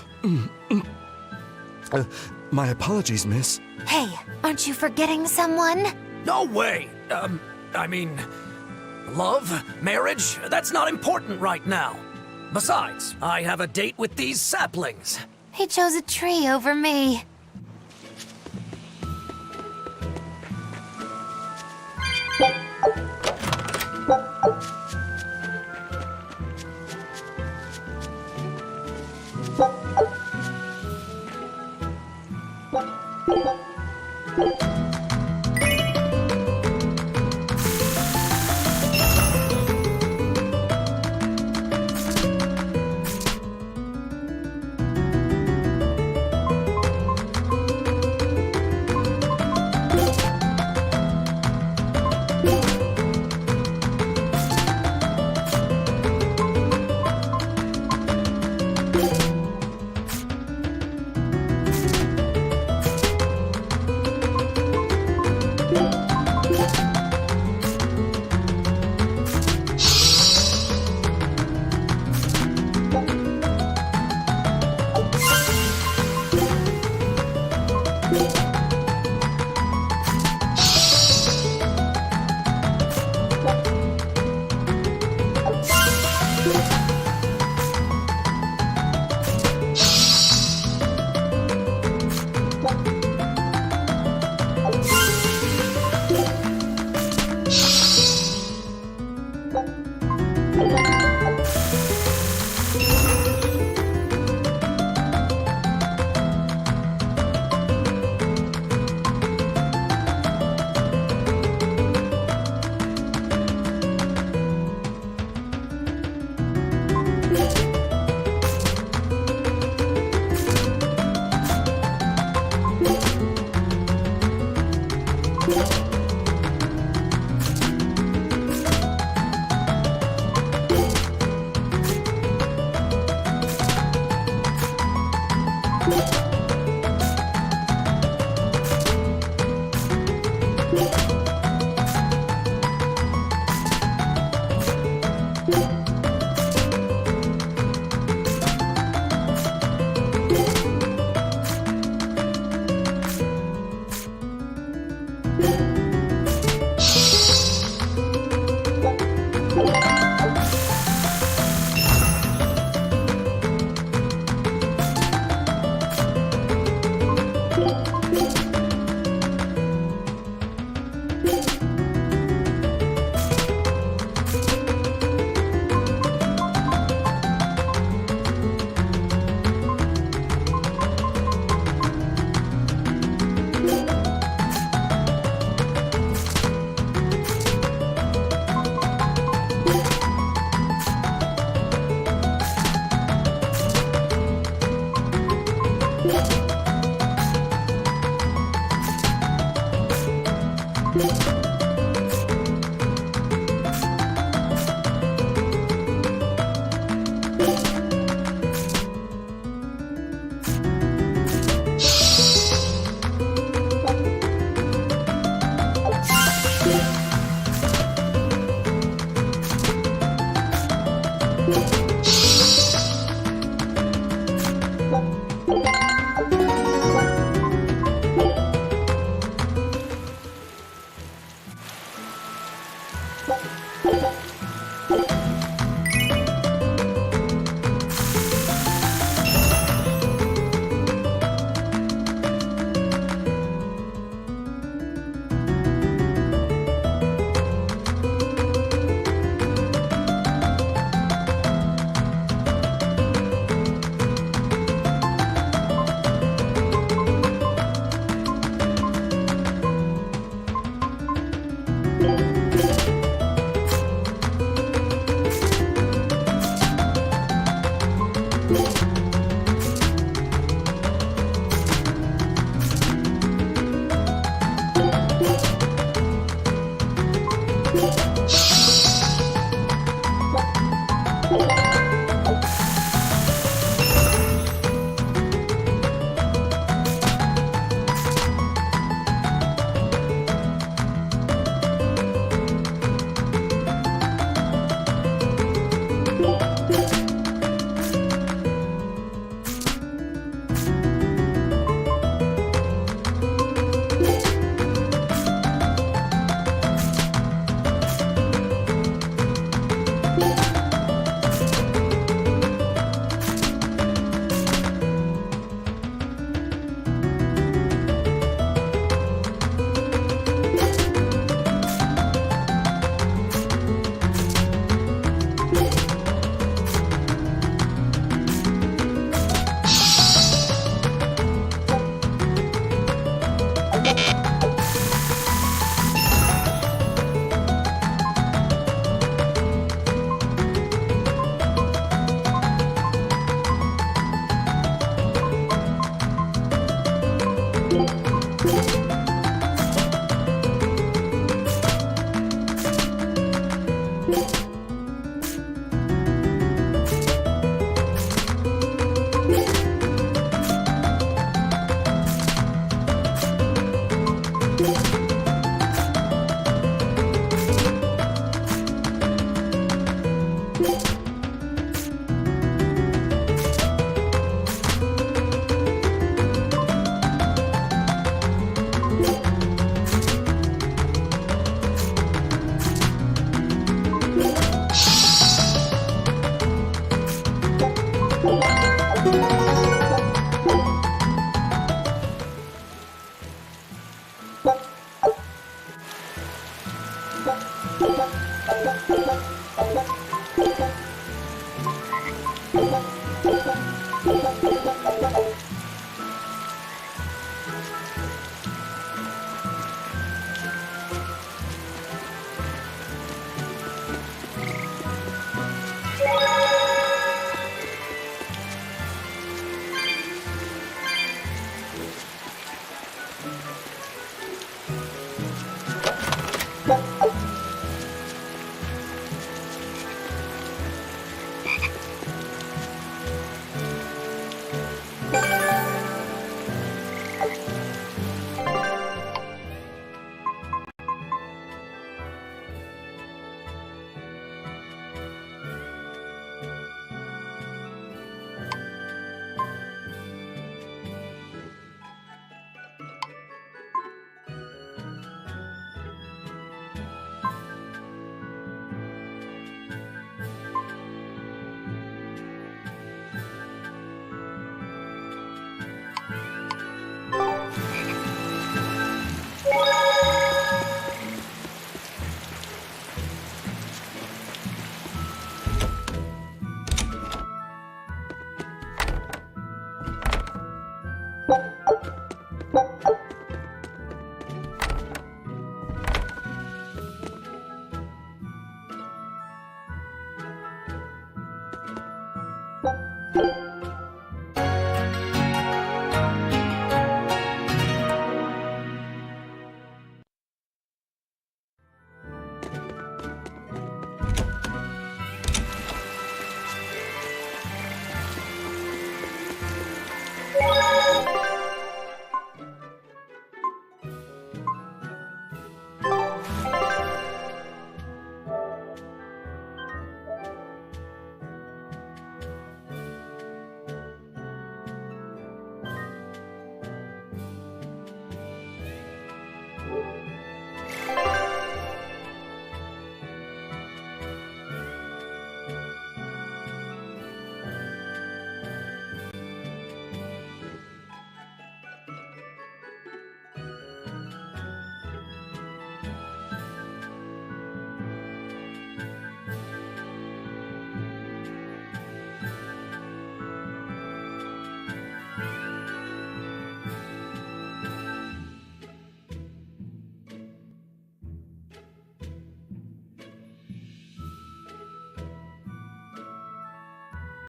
apologies, miss. Hey, aren't you forgetting someone? No way! I mean, love, marriage, that's not important right now. Besides, I have a date with these saplings. He chose a tree over me.